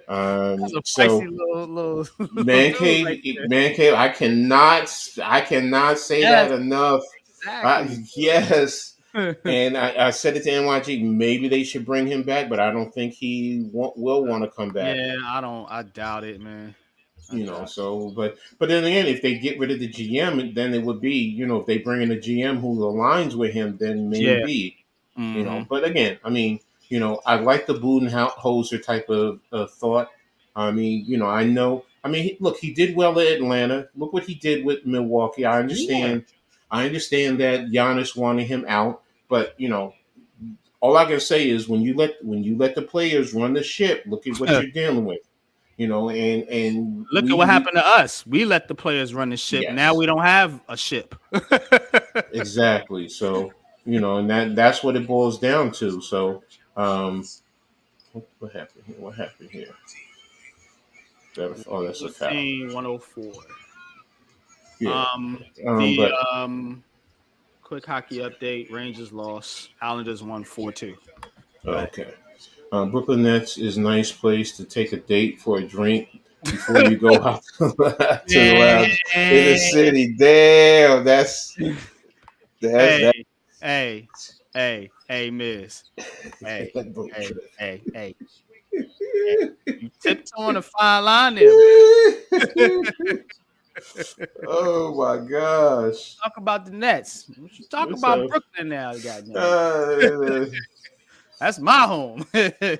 That's a feisty so little little man dude right cave, there. man cave. I cannot say Yes, that enough. exactly. Yes. And I said it to NYG. Maybe they should bring him back, but I don't think he will want to come back. Yeah, I don't. I doubt it, man. I doubt it. So but then again, if they get rid of the GM, then it would be if they bring in a GM who aligns with him, then Yeah. maybe Mm-hmm. But again, I mean, I like the Budenholzer type of thought. I mean, I know. I mean, look, he did well at Atlanta. Look what he did with Milwaukee. I Yeah. understand. I understand that Giannis wanted him out, but all I can say is when you let the players run the ship, look at what you're dealing with. And Look at what we happened to us. We let the players run the ship. Now yes, we don't have a ship. exactly. So and that's what it boils down to. So what happened here? What happened here? That's a foul. 114-104. Yeah. The But quick hockey update: Rangers lost. Islanders won 4-2. Go ahead. okay. Brooklyn Nets is a nice place to take a date for a drink before you go out to the Man, lounge in the city. Damn, that's that. hey, hey, hey, Miss. Hey, boat hey, trip. hey, hey, hey. You tiptoeing a fine line there, man. Oh my gosh. Talk about the Nets. What you talk about So, Brooklyn now, goddamn uh, it. That's my home.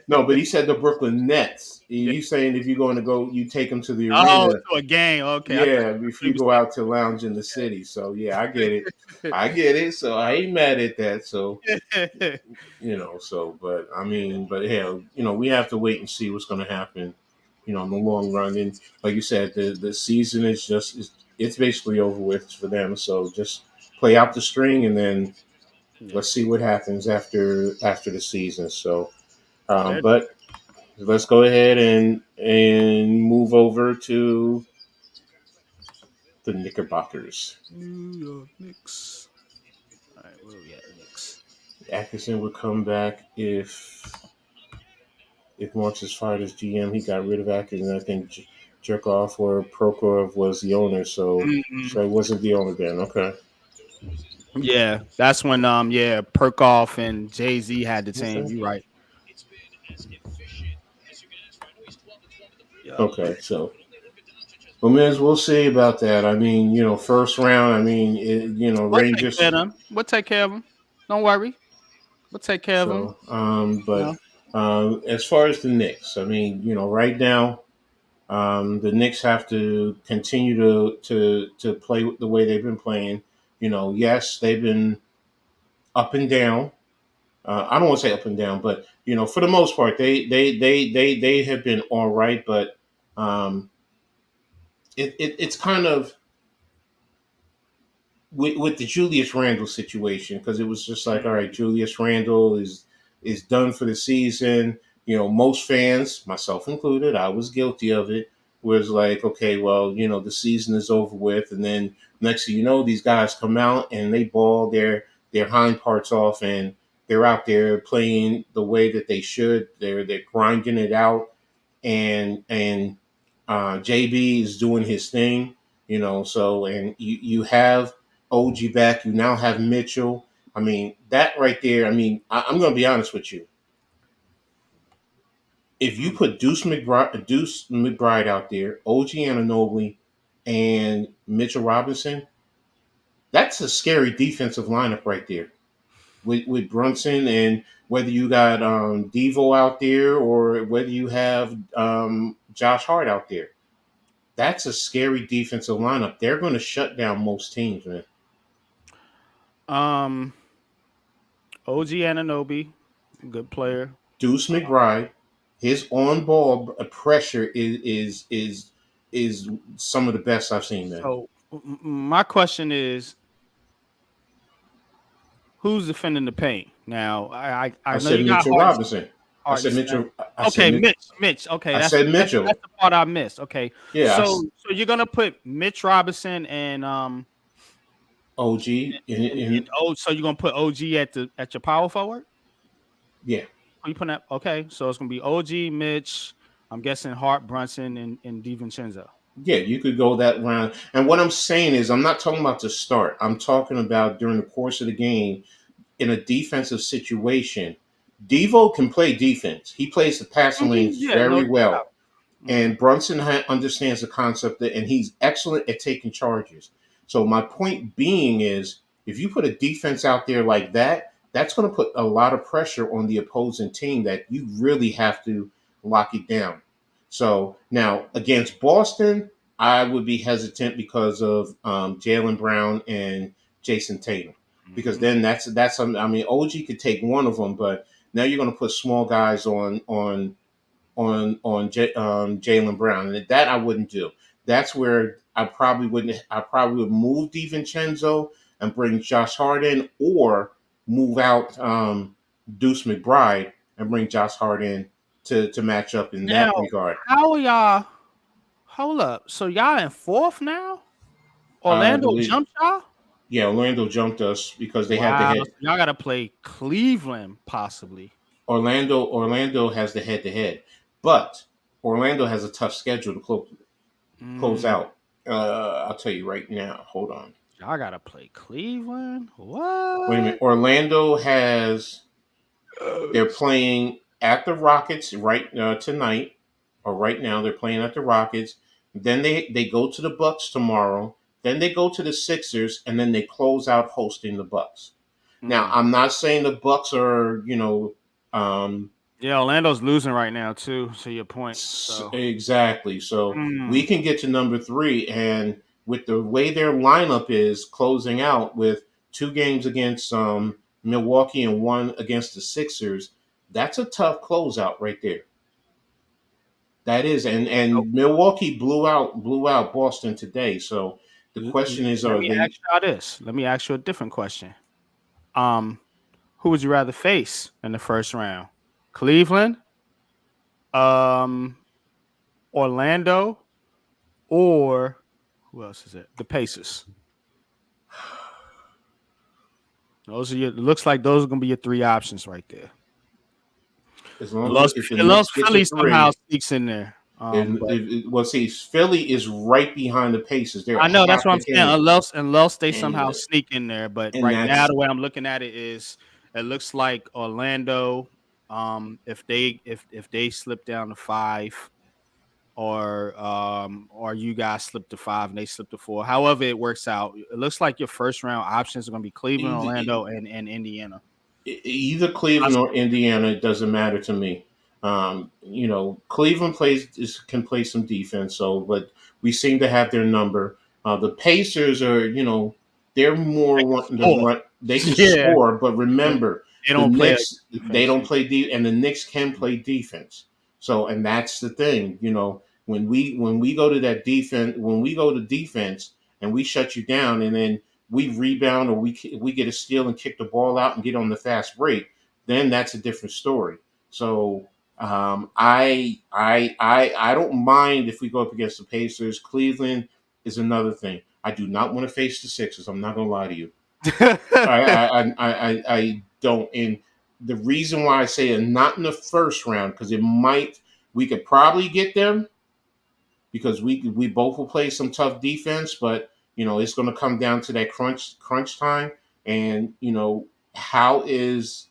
no, but he said the Brooklyn Nets. He's saying if you're going to go, you take them to the Oh, arena. to a game. Okay, I thought Yeah, if he you was go out to lounge in the city. So yeah, I get it. saying. I get it. So I ain't mad at that. So Okay. but I mean, but hell, we have to wait and see what's going to happen. In the long run, and like you said, the season is just it's basically over with for them. So just play out the string, and then Yeah, let's see what happens after the season. So, fair. but let's go ahead and move over to the Knickerbockers. New York Knicks. All right, where we at? Knicks. Atkinson would come back if Marks is fired as GM. He got rid of Atkinson. I think Jerkoff or Prokhorov was the owner, so Mhm. it wasn't the owner then. Okay. Yeah, that's when yeah, Perkoff and Jay-Z had the team. Okay. You right. Yep. Okay. So, well, Miz, we'll see about that. I mean, first round. I mean, We'll take care of Rangers. them. We'll take care of them. Don't worry. We'll take care of them. So, but No. as far as the Knicks, I mean, right now. The Knicks have to continue to play the way they've been playing. Yes, they've been up and down. I don't want to say up and down, but for the most part, they have been all right. But um, it's kind of with the Julius Randle situation, because it was just like, all right, Julius Randle is done for the season. Most fans, myself included, I was guilty of it. Was like, okay, well, the season is over with, and then next thing you know, these guys come out and they ball their hind parts off, and they're out there playing the way that they should. They're grinding it out, and JB is doing his thing. So and you have OG back. You now have Mitchell. I mean, that right there. I mean, I'm going to be honest with you. If you put Deuce McBride out there, OG Anunoby, and Mitchell Robinson, that's a scary defensive lineup right there. With Brunson, and whether you got Devo out there or whether you have Josh Hart out there, that's a scary defensive lineup. They're going to shut down most teams, man. Um, OG Ananobi, good player. Deuce McBride, his on ball pressure is some of the best I've seen, man. So my question is, who's defending the paint? Now, I I know said you got Mitchell Robinson. I said Harden. Mitchell. I said Okay, Mitch. Okay, I that's said that's Mitchell. that's the part I missed. Okay, Yeah, so you're gonna put Mitch Robinson and OG and so you're gonna put OG at your power forward? yeah. Are you putting that? Okay, so it's gonna be OG, Mitch. I'm guessing Hart, Brunson, and DiVincenzo. Yeah, you could go that round. And what I'm saying is, I'm not talking about the start. I'm talking about during the course of the game in a defensive situation. Devo can play defense. He plays the passing lanes Yeah, no very well. doubt. And Brunson understands the concept and he's excellent at taking charges. So my point being is, if you put a defense out there like that, that's going to put a lot of pressure on the opposing team that you really have to lock it down. So now against Boston, I would be hesitant because of Jalen Brown and Jason Tatum, because Mm-hmm. then I mean, OG could take one of them, but now you're going to put small guys on Jalen Brown, and that I wouldn't do. That's where I probably wouldn't. I probably would move DiVincenzo and bring Josh Hart in, or move out Deuce McBride and bring Josh Hart in to match up in Now, that regard. how are y'all? Hold up. So y'all in fourth now? I Orlando believe, jumped y'all? yeah, Orlando jumped us because they had the Wow. head. So y'all got to play Cleveland possibly. Orlando has the head to head, but Orlando has a tough schedule to close Mm, out. I'll tell you right now. Hold on. y'all got to play Cleveland? Wait a minute. What? Orlando has they're playing at the Rockets right tonight, or right now they're playing at the Rockets. Then they go to the Bucks tomorrow. Then they go to the Sixers, and then they close out hosting the Bucks. Now Mm. I'm not saying the Bucks are um, Yeah, Orlando's losing right now too. To your point. So, exactly. So we mm. can get to number three, and with the way their lineup is closing out with two games against Milwaukee and one against the Sixers, that's a tough closeout right there. That is, So, and Milwaukee blew out Boston today. So the question is, let are me they ask y'all this. Let me ask you a different question. Um, who would you rather face in the first round? Cleveland, um, Orlando, or who else is it? The Pacers. Those are your. Looks like those are gonna be your three options right there. as long as Unless, if the unless Knicks get to Philly somehow three, sneaks in there. But well, see, Philly is right behind the Pacers. They're I a know that's half what a I'm saying. game, Unless they and somehow sneak in there. But and right now, that's the way I'm looking at it is, it looks like Orlando. If they slip down to five, or you guys slip to five and they slip to four. However, it works out. It looks like your first round options are going to be Cleveland, either, Orlando, and Indiana. either Cleveland or Indiana. It doesn't matter to me. Cleveland can play some defense, so but we seem to have their number. The Pacers are, they're more They can wanting to score. run. They can Yeah, score, but but remember, they the don't play a good Knicks, they defense. don't play and the Knicks can play defense. So, and that's the thing, when we go to that defense, when we go to defense and we shut you down, and then we rebound or we get a steal and kick the ball out and get on the fast break, then that's a different story. So I don't mind if we go up against the Pacers. Cleveland is another thing. I do not want to face the Sixers. I'm not gonna lie to you. I don't. And the reason why I say it not in the first round, because we could probably get them because we both will play some tough defense, but it's going to come down to that crunch time, and how is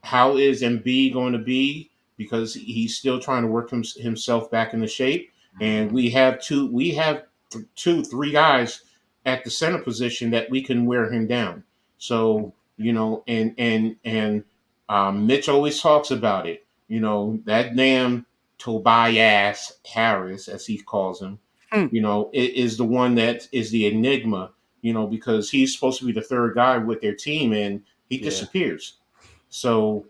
Embiid going to be, because he's still trying to work himself back into shape, and we have 3 guys at the center position that we can wear him down. So Mitch always talks about it. That damn Tobias Harris, as he calls him, is the one that is the enigma. Because he's supposed to be the third guy with their team, and he Yeah. disappears. So,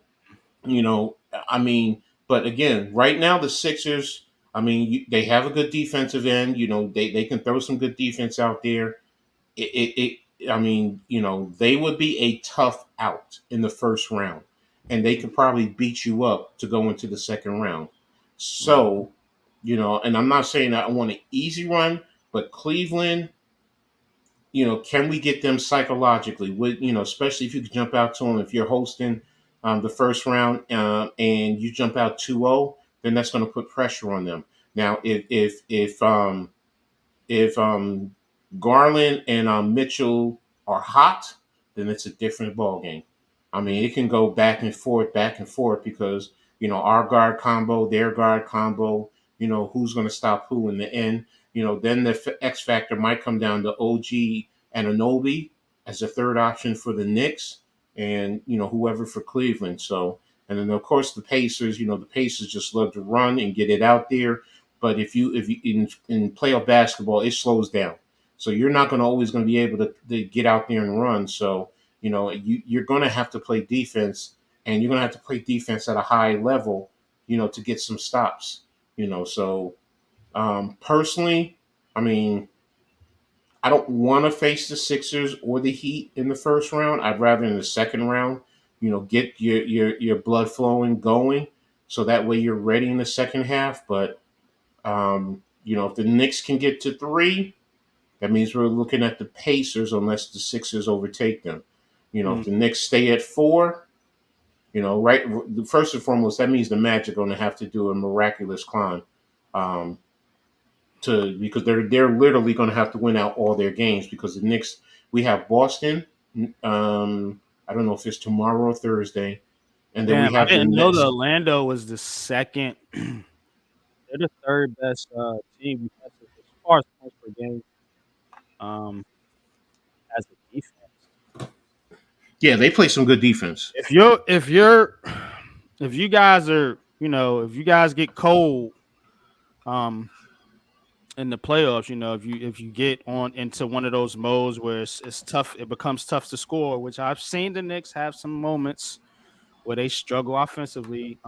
you know, I mean, but again, right now the Sixers, I mean, they have a good defensive end. They can throw some good defense out there. I mean, they would be a tough out in the first round, and they could probably beat you up to go into the second round. Mhm. So, and I'm not saying that I want an easy run, but Cleveland, can we get them psychologically? Especially if you could jump out to them if you're hosting the first round, and you jump out 2-0, then that's going to put pressure on them. Now, if Garland and Mitchell are hot, then it's a different ball game. I mean, it can go back and forth, because our guard combo, their guard combo. Who's going to stop who in the end. Then the X factor might come down to OG and Anobi as a third option for the Knicks, and whoever for Cleveland. So, and then of course the Pacers. The Pacers just love to run and get it out there, but if you in playoff basketball, it slows down. So you're not going to be able to get out there and run. So you're going to have to play defense, and you're going to have to play defense at a high level, to get some stops. So personally, I mean, I don't want to face the Sixers or the Heat in the first round. I'd rather in the second round, get your blood flowing, going, so that way you're ready in the second half. But if the Knicks can get to 3, that means we're looking at the Pacers unless the Sixers overtake them. If Mm. the Knicks stay at 4, right. First and foremost, that means the Magic are going to have to do a miraculous climb, um, because they're literally going to have to win out all their games, because the Knicks, we have Boston. I don't know if it's tomorrow or Thursday, and then we Damn, I have the didn't know the Nets. Orlando was the second. They're the third best team defensive as far as points per game. Um, as a defense. Yeah, they play some good defense. If you guys are, if you guys get cold, um, in the playoffs, if you get on into one of those modes where it's tough, it becomes tough to score. Which I've seen the Knicks have some moments where they struggle offensively.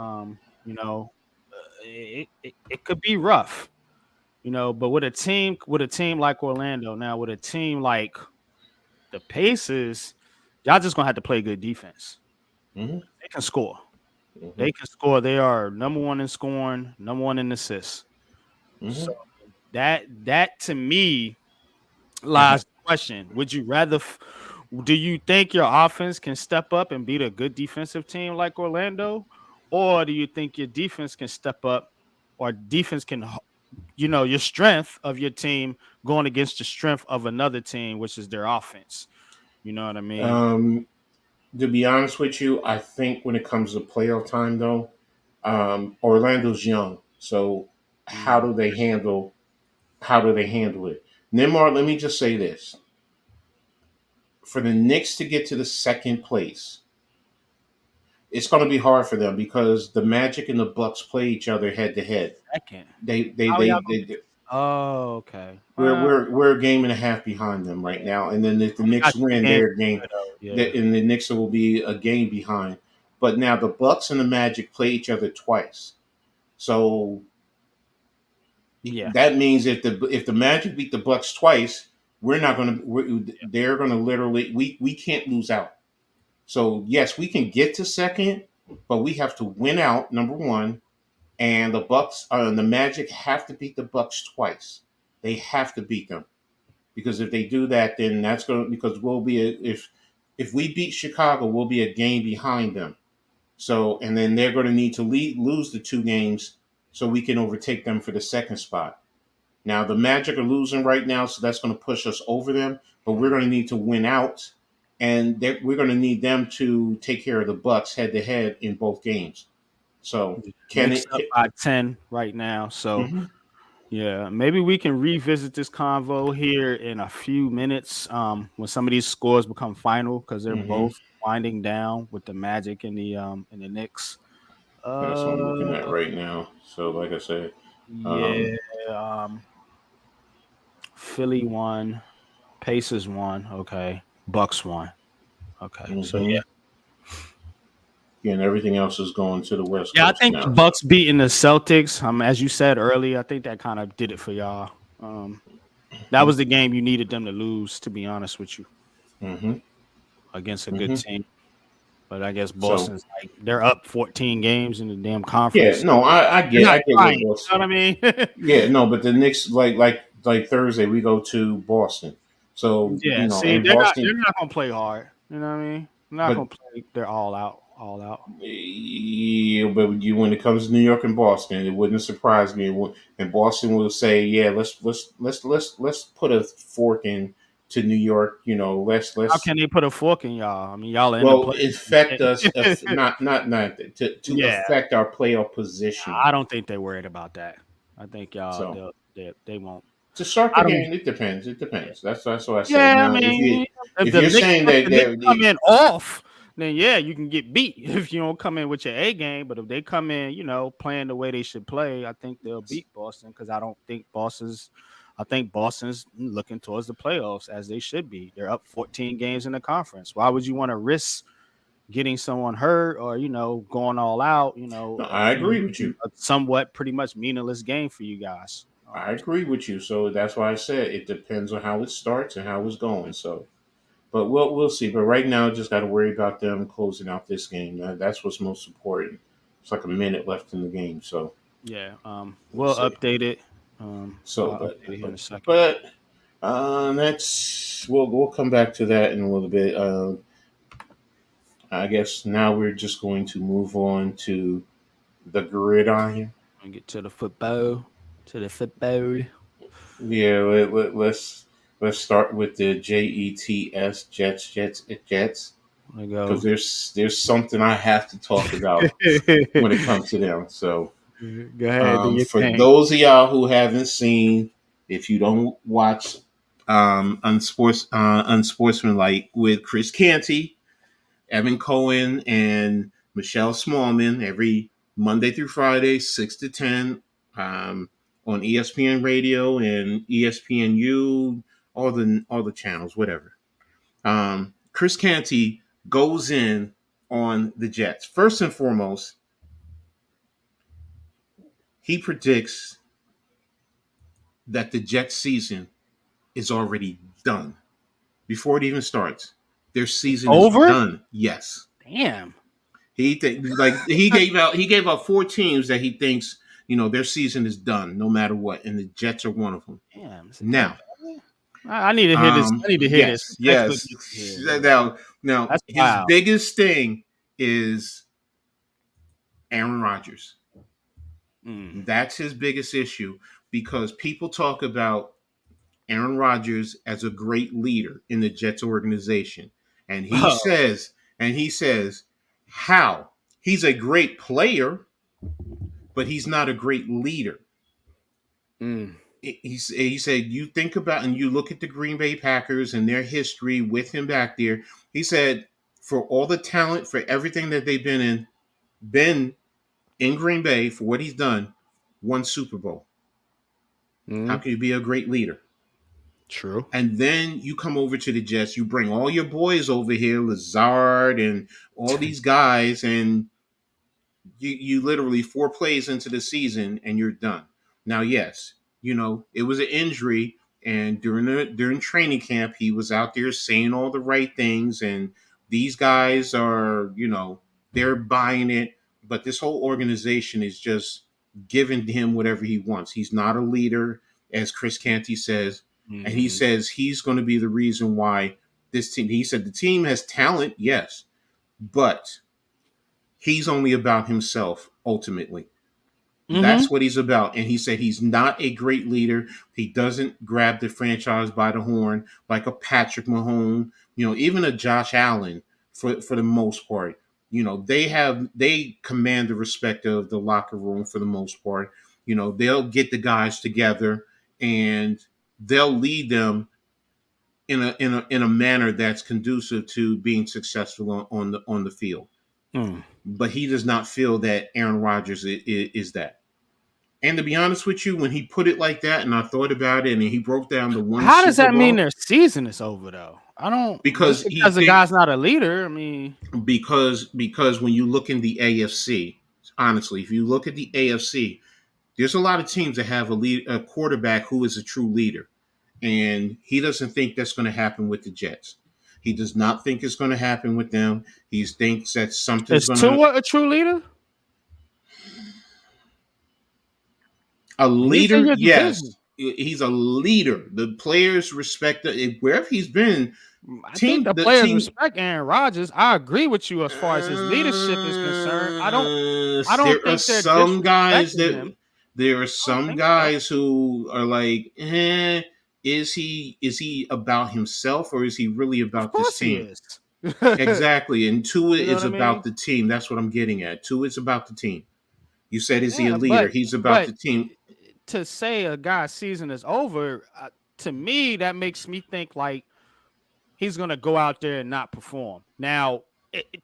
It could be rough. But with a team like Orlando, now with a team like the Pacers, y'all just gonna have to play good defense. Hmm. They can score. Hmm. They can score. They are number one in scoring, number one in assists. So Hmm. that to me Uh-huh. lies the question. Do you think your offense can step up and beat a good defensive team like Orlando? Or do you think your defense can step up, or defense can your strength of your team going against the strength of another team, which is their offense. You know what I mean? Um, to be honest with you, I think when it comes to playoff time, though, Orlando's young, so how Mm, do they handle how do they handle it? Nimar, let me just say this: for the Knicks to get to the second place, it's going to be hard for them because the Magic and the Bucks play each other head to head. Second. How y'all gonna They get? Oh, okay. we're a game and a half behind them right Yeah. now, and then if the We got Knicks two win, games they're a game, together, though. Yeah. and the Knicks will be a game behind. But now the Bucks and the Magic play each other twice, so Yeah. that means if the Magic beat the Bucks twice, we're not going to. They're going to literally we can't lose out. So yes, we can get to second, but we have to win out number one, and the Bucks and the Magic have to beat the Bucks twice. They have to beat them because if they do that, then that's going to because we'll be if we beat Chicago, we'll be a game behind them. So and then they're going to need to lose the two games so we can overtake them for the second spot. Now the Magic are losing right now, so that's going to push us over them. But we're going to need to win out, and we're going to need them to take care of the Bucks head to head in both games. So can Knicks up it? by 10 right now. So Mm-hmm, yeah, maybe we can revisit this convo here in a few minutes when some of these scores become final because they're mm-hmm. both winding down with the Magic and the Knicks. That's what I'm looking Uh at right now. So like I said, yeah, um, um Philly won, Pacers won, okay. Bucks won. Okay. So mm-hmm. And everything else is going to the West yeah, I Coast think the now. Bucks beating the Celtics, as you said earlier, I think that kind of did it for y'all. That was the game you needed them to lose, to be honest with you, Mm-hmm, against a good mm-hmm. team. But I guess So Boston's like they're up 14 games in the damn yeah, conference. no, They're not I get trying. what You Boston. know what I mean? Yeah, no, but the Knicks like Thursday we go to Boston. So Yeah. See, and Boston, they're not gonna play hard. You know what I mean? They're not but gonna play. They're all out, all out. yeah, but when it comes to New York and Boston, it wouldn't surprise me. And Boston will say, yeah, let's put a fork in to New York. How Let's can they put a fork in y'all? I mean, y'all are in the well play. affect us, not to Yeah, affect our playoff positioning. I don't think they're worried about that. I think y'all So they won't. to start the I don't. game, it depends. It Yeah, depends. That's what I said. yeah. I Now, mean, if you're saying if the Knicks that come in off, then yeah, you can get beat if you don't come in with your A game. But if they come in, playing the way they should play, I think they'll beat Boston because I don't think Boston's. I think Boston's looking towards the playoffs as they should be. They're up 14 games in the conference. Why would you want to risk getting someone hurt or going all out? no, I agree with you. A somewhat pretty much meaningless game for you guys. I agree with you. So that's why I said it depends on how it starts and how it's going. So, but we'll see. But right now, just got to worry about them closing out this game. That's what's most important. It's like a minute left in the game, so Yeah, we'll we'll see. update it. So, I'll update it here in a second. but that's we'll come back to that in a little bit. I guess now we're just going to move on to the gridiron. And get to the football. To the football. Yeah, let's start with the Jets, Jets, I because go. there's something I have to talk about when it comes to them. So, Go ahead, do your for thing. those of y'all who haven't seen, if you don't watch Unsportsmanlike with Chris Canty, Evan Cohen, and Michelle Smallman every Monday through Friday, 6 to 10, on ESPN Radio and ESPNU, all the channels, whatever. Chris Canty goes in on the Jets. First and foremost, he predicts that the Jets season is already done before it even starts. Their season is Over? done. Yes. Damn. He gave out four teams that he thinks their season is done no matter what, and the Jets are one of them. Damn. Is it that Now, bad? I need to hear this. I need to hear this. yes, Expert yes. needs to hear this. Now, That's his wild. biggest thing is Aaron Rodgers. Mm. That's his biggest issue because people talk about Aaron Rodgers as a great leader in the Jets organization. And he Oh. says, how? He's a great player, but he's not a great leader. Mm. He said, you think about and you look at the Green Bay Packers and their history with him back there. He said, for all the talent, for everything that they've been in Green Bay for what he's done, one Super Bowl. How Mm, can you be a great leader? true. And then you come over to the Jets, you bring all your boys over here, Lazard and all these guys, and you literally 4 plays into the season and you're done. Now, yes, it was an injury, and during training camp, he was out there saying all the right things, and these guys are, they're buying it, but this whole organization is just giving him whatever he wants. He's not a leader, as Chris Canty says, and he Hmm. says he's going to be the reason why this team. He said the team has talent, yes, but he's only about himself ultimately. Hmm. That's what he's about. And he said he's not a great leader. He doesn't grab the franchise by the horn like a Patrick Mahomes, even a Josh Allen for the most part. They command the respect of the locker room for the most part. They'll get the guys together and they'll lead them in a manner that's conducive to being successful on the field. Mm. But he does not feel that Aaron Rodgers is that. And to be honest with you, when he put it like that, and I thought about it, and he broke down the one How does Super that mean Bowl their season is over though? I don't just because he because the think guy's not a leader. I mean, because when you look in the AFC, honestly, if you look at the AFC, there's a lot of teams that have a quarterback who is a true leader, and he doesn't think that's going to happen with the Jets. He does not think it's going to happen with them. He thinks that something's is going to Tua a true leader? A He's in leader, your division. yes. He's a leader. The players respect it. Wherever he's been, I think team the the players team respect Aaron Rodgers. I agree with you as far as his leadership is concerned. I don't there are think they're some guys disrespecting that him. there are I don't some think so. guys who are like, is he about himself or is he really Of about this course he team? is. Exactly. And Tua You know what is I about mean? the team. That's what I'm getting at. Tua is about the team. You said, is he a Yeah, leader? but He's about but the team. to say a guy's season is over, to me that makes me think like he's gonna go out there and not perform. Now,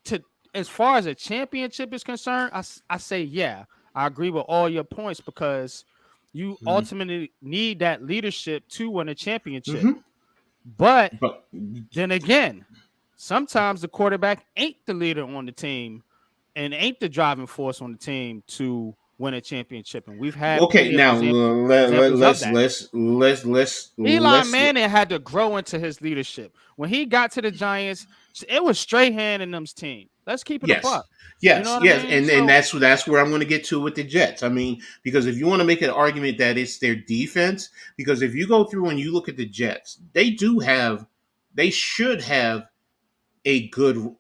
to as far as a championship is concerned, I say yeah, I agree with all your points because you ultimately need that leadership to win a championship. Mm-hmm. But But then again, sometimes the quarterback ain't the leader on the team and ain't the driving force on the team to win a championship. And we've had okay, plenty of now examples of let's that. let's let's let's Eli let's Manning had to grow into his leadership. When he got to the Giants, it was Strahan and them's team. Let's keep it a yes, buck. You know yes, what I yes, mean? and So, that's where I'm going to get to with the Jets. I mean, because if you want to make an argument that it's their defense, because if you go through and you look at the Jets, they should have a good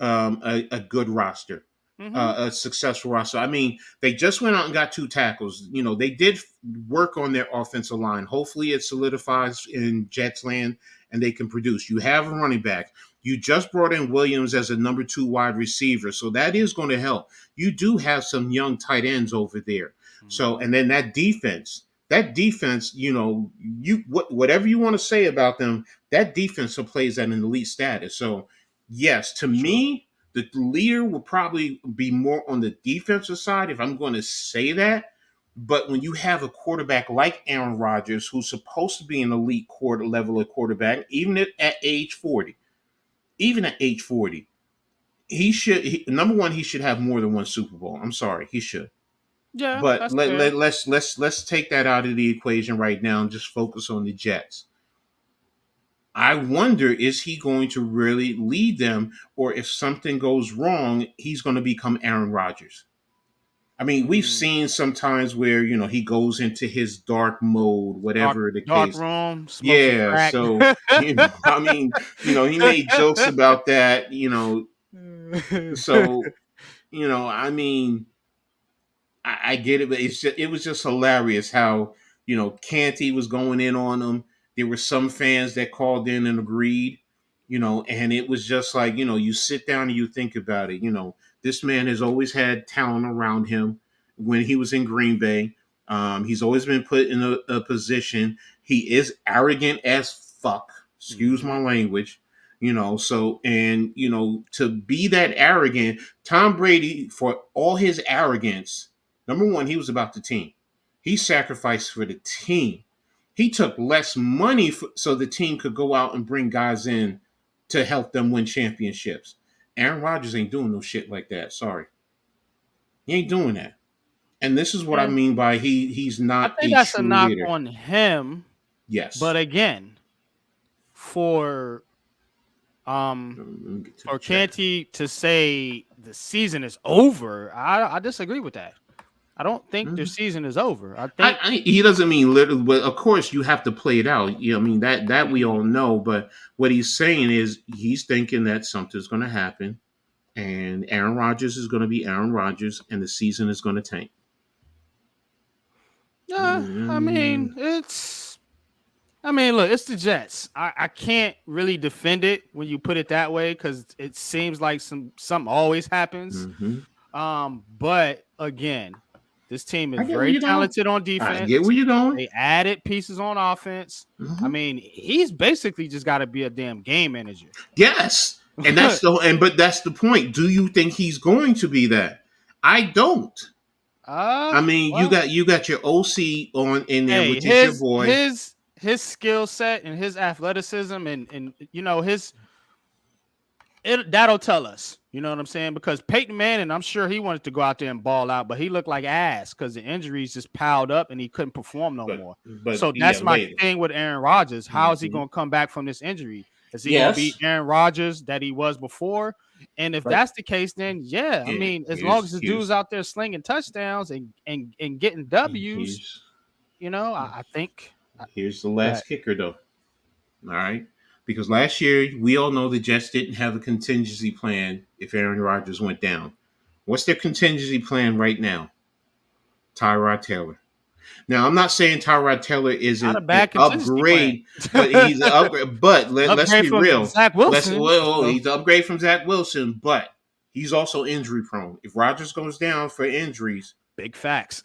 roster, mhm, a successful roster. I mean, they just went out and got 2 tackles. They did work on their offensive line. Hopefully, it solidifies in Jets land and they can produce. You have a running back. You just brought in Williams as a number 2 wide receiver, so that is going to help. You do have some young tight ends over there. So, mhm, and then that defense, whatever you want to say about them, that defense plays at an elite status. So, yes, to true. me, the leader will probably be more on the defensive side if I'm going to say that. But when you have a quarterback like Aaron Rodgers, who's supposed to be an elite quarter level of quarterback, at age 40, even at age 40, number one, he should have more than one Super Bowl. I'm sorry, he should. Yeah, But that's fair. let's take that out of the equation right now and just focus on the Jets. I wonder, is he going to really lead them, or if something goes wrong, he's going to become Aaron Rodgers? I mean, we've Mm. seen sometimes where he goes into his dark mode, Dark, whatever the dark case. room, smoke some Yeah, crack. so I mean, he made jokes about that. So I mean, I get it, but it was just hilarious how Canty was going in on them. There were some fans that called in and agreed, and it was just like you sit down and you think about it. This man has always had talent around him. When he was in Green Bay, he's always been put in a position. He is arrogant as fuck. Excuse Mhm. my language. So, and to be that arrogant, Tom Brady, for all his arrogance, number one, he was about the team. He sacrificed for the team. He took less money so the team could go out and bring guys in to help them win championships. Aaron Rodgers ain't doing no shit like that. Sorry, he ain't doing that. And this is what I And mean by he's I not think a that's a true knock leader. on him. Yes. But again, for Check. Canty to say the season is over, I disagree with that. I don't think their Mm-hmm. season is over. I think He doesn't mean literally, but of course you have to play it out. I mean that we all Mhm. know. But what he's saying is he's thinking that something's going to happen, and Aaron Rodgers is going to be Aaron Rodgers, and the season is going to tank. I mean, look, it's the Jets. I can't really defend it when you put it that way because it seems like something always happens. Mm-hmm. But again, this team I is get where very you're going. talented on I get defense. where you're going. They added pieces on offense. I Mm-hmm. mean, he's basically just got to be a damn game manager. Yes, and but that's the point. Do you think he's going to be that? I don't. I mean, Well, you got your OC on in there, hey, which is your boy. his skill set and his athleticism and his that'll tell us. You know what I'm saying? Because Peyton Manning, I'm sure he wanted to go out there and ball out, but he looked like ass because the injuries just piled up and he couldn't perform no more. But So yeah, that's my later. thing with Aaron Rodgers. How is he Mm-hmm. going to come back from this injury? Is he going to be Yes. Aaron Rodgers that he was before? And if Right. that's the case, then yeah, I Yeah. mean, as long as the dude's out there slinging touchdowns and getting W's, Here's I think here's the that last kicker though. All right. Because last year we all know the Jets didn't have a contingency plan if Aaron Rodgers went down. What's their contingency plan right now? Tyrod Taylor. Now, I'm not saying Tyrod Taylor not a isn't an bad contingency plan. upgrade, but he's an upgrade. But let's Upgrade be from real. Zach Wilson. He's an upgrade from Zach Wilson, but he's also injury prone. If Rodgers goes down for injuries, Big facts.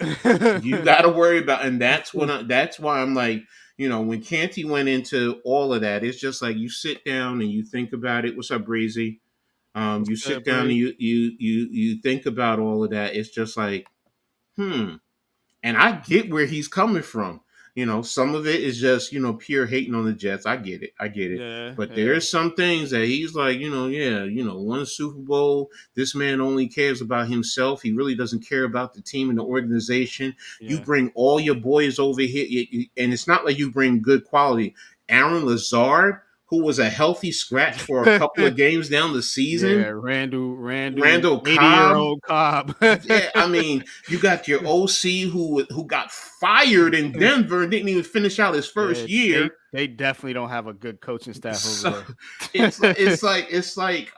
you got to worry about, and that's why I'm like, when Canty went into all of that, it's just like you sit down and you think about it. What's up, Breezy? You sit Good, down and Bree. you think about all of that. It's just like, hmm. And I get where he's coming from. Some of it is just, pure hating on the Jets. I get it. I get it. Yeah, But yeah, there's some things that he's like, one Super Bowl. This man only cares about himself. He really doesn't care about the team and the organization. You yeah. bring all your boys over here, and it's not like you bring good quality. Aaron Lazard, who was a healthy scratch for a couple of games down the Yeah, season. Randall, Randall Cobb. 80-year-old Cobb. Yeah, I mean, you got your OC who got fired in Denver and didn't even finish out his first Yeah, year. they definitely don't have a good coaching staff So over it's like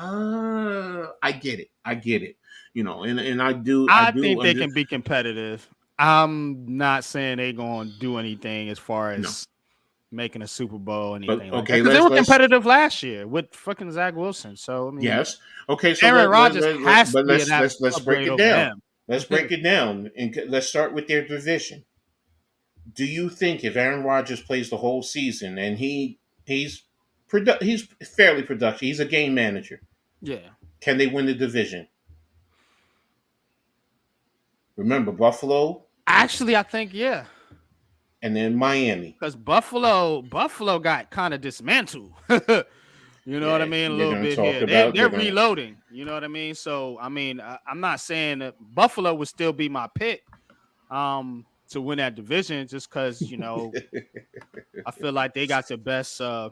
I get it. I get it. And I do I think they can be competitive. I'm not saying they're going to do anything as far no. as making a Super Bowl or But anything like that. okay, Because they were let's competitive last year with fucking Zach Wilson. So I mean, yes. Okay, so Aaron Rodgers has to but be an let's break upgrade it over down. him. Let's break it down and let's start with their division. Do you think if Aaron Rodgers plays the whole season and he's he's fairly productive, he's a game manager, Yeah. can they win the division? Remember Buffalo Actually, I think yeah. and then Miami. Because Buffalo got kind of dismantled. You know what I Yeah, mean? A you're little gonna bit talk here. about They're reloading. You know what I mean? So I mean, I'm not saying that Buffalo would still be my pick to win that division, just because I feel like they got the best. I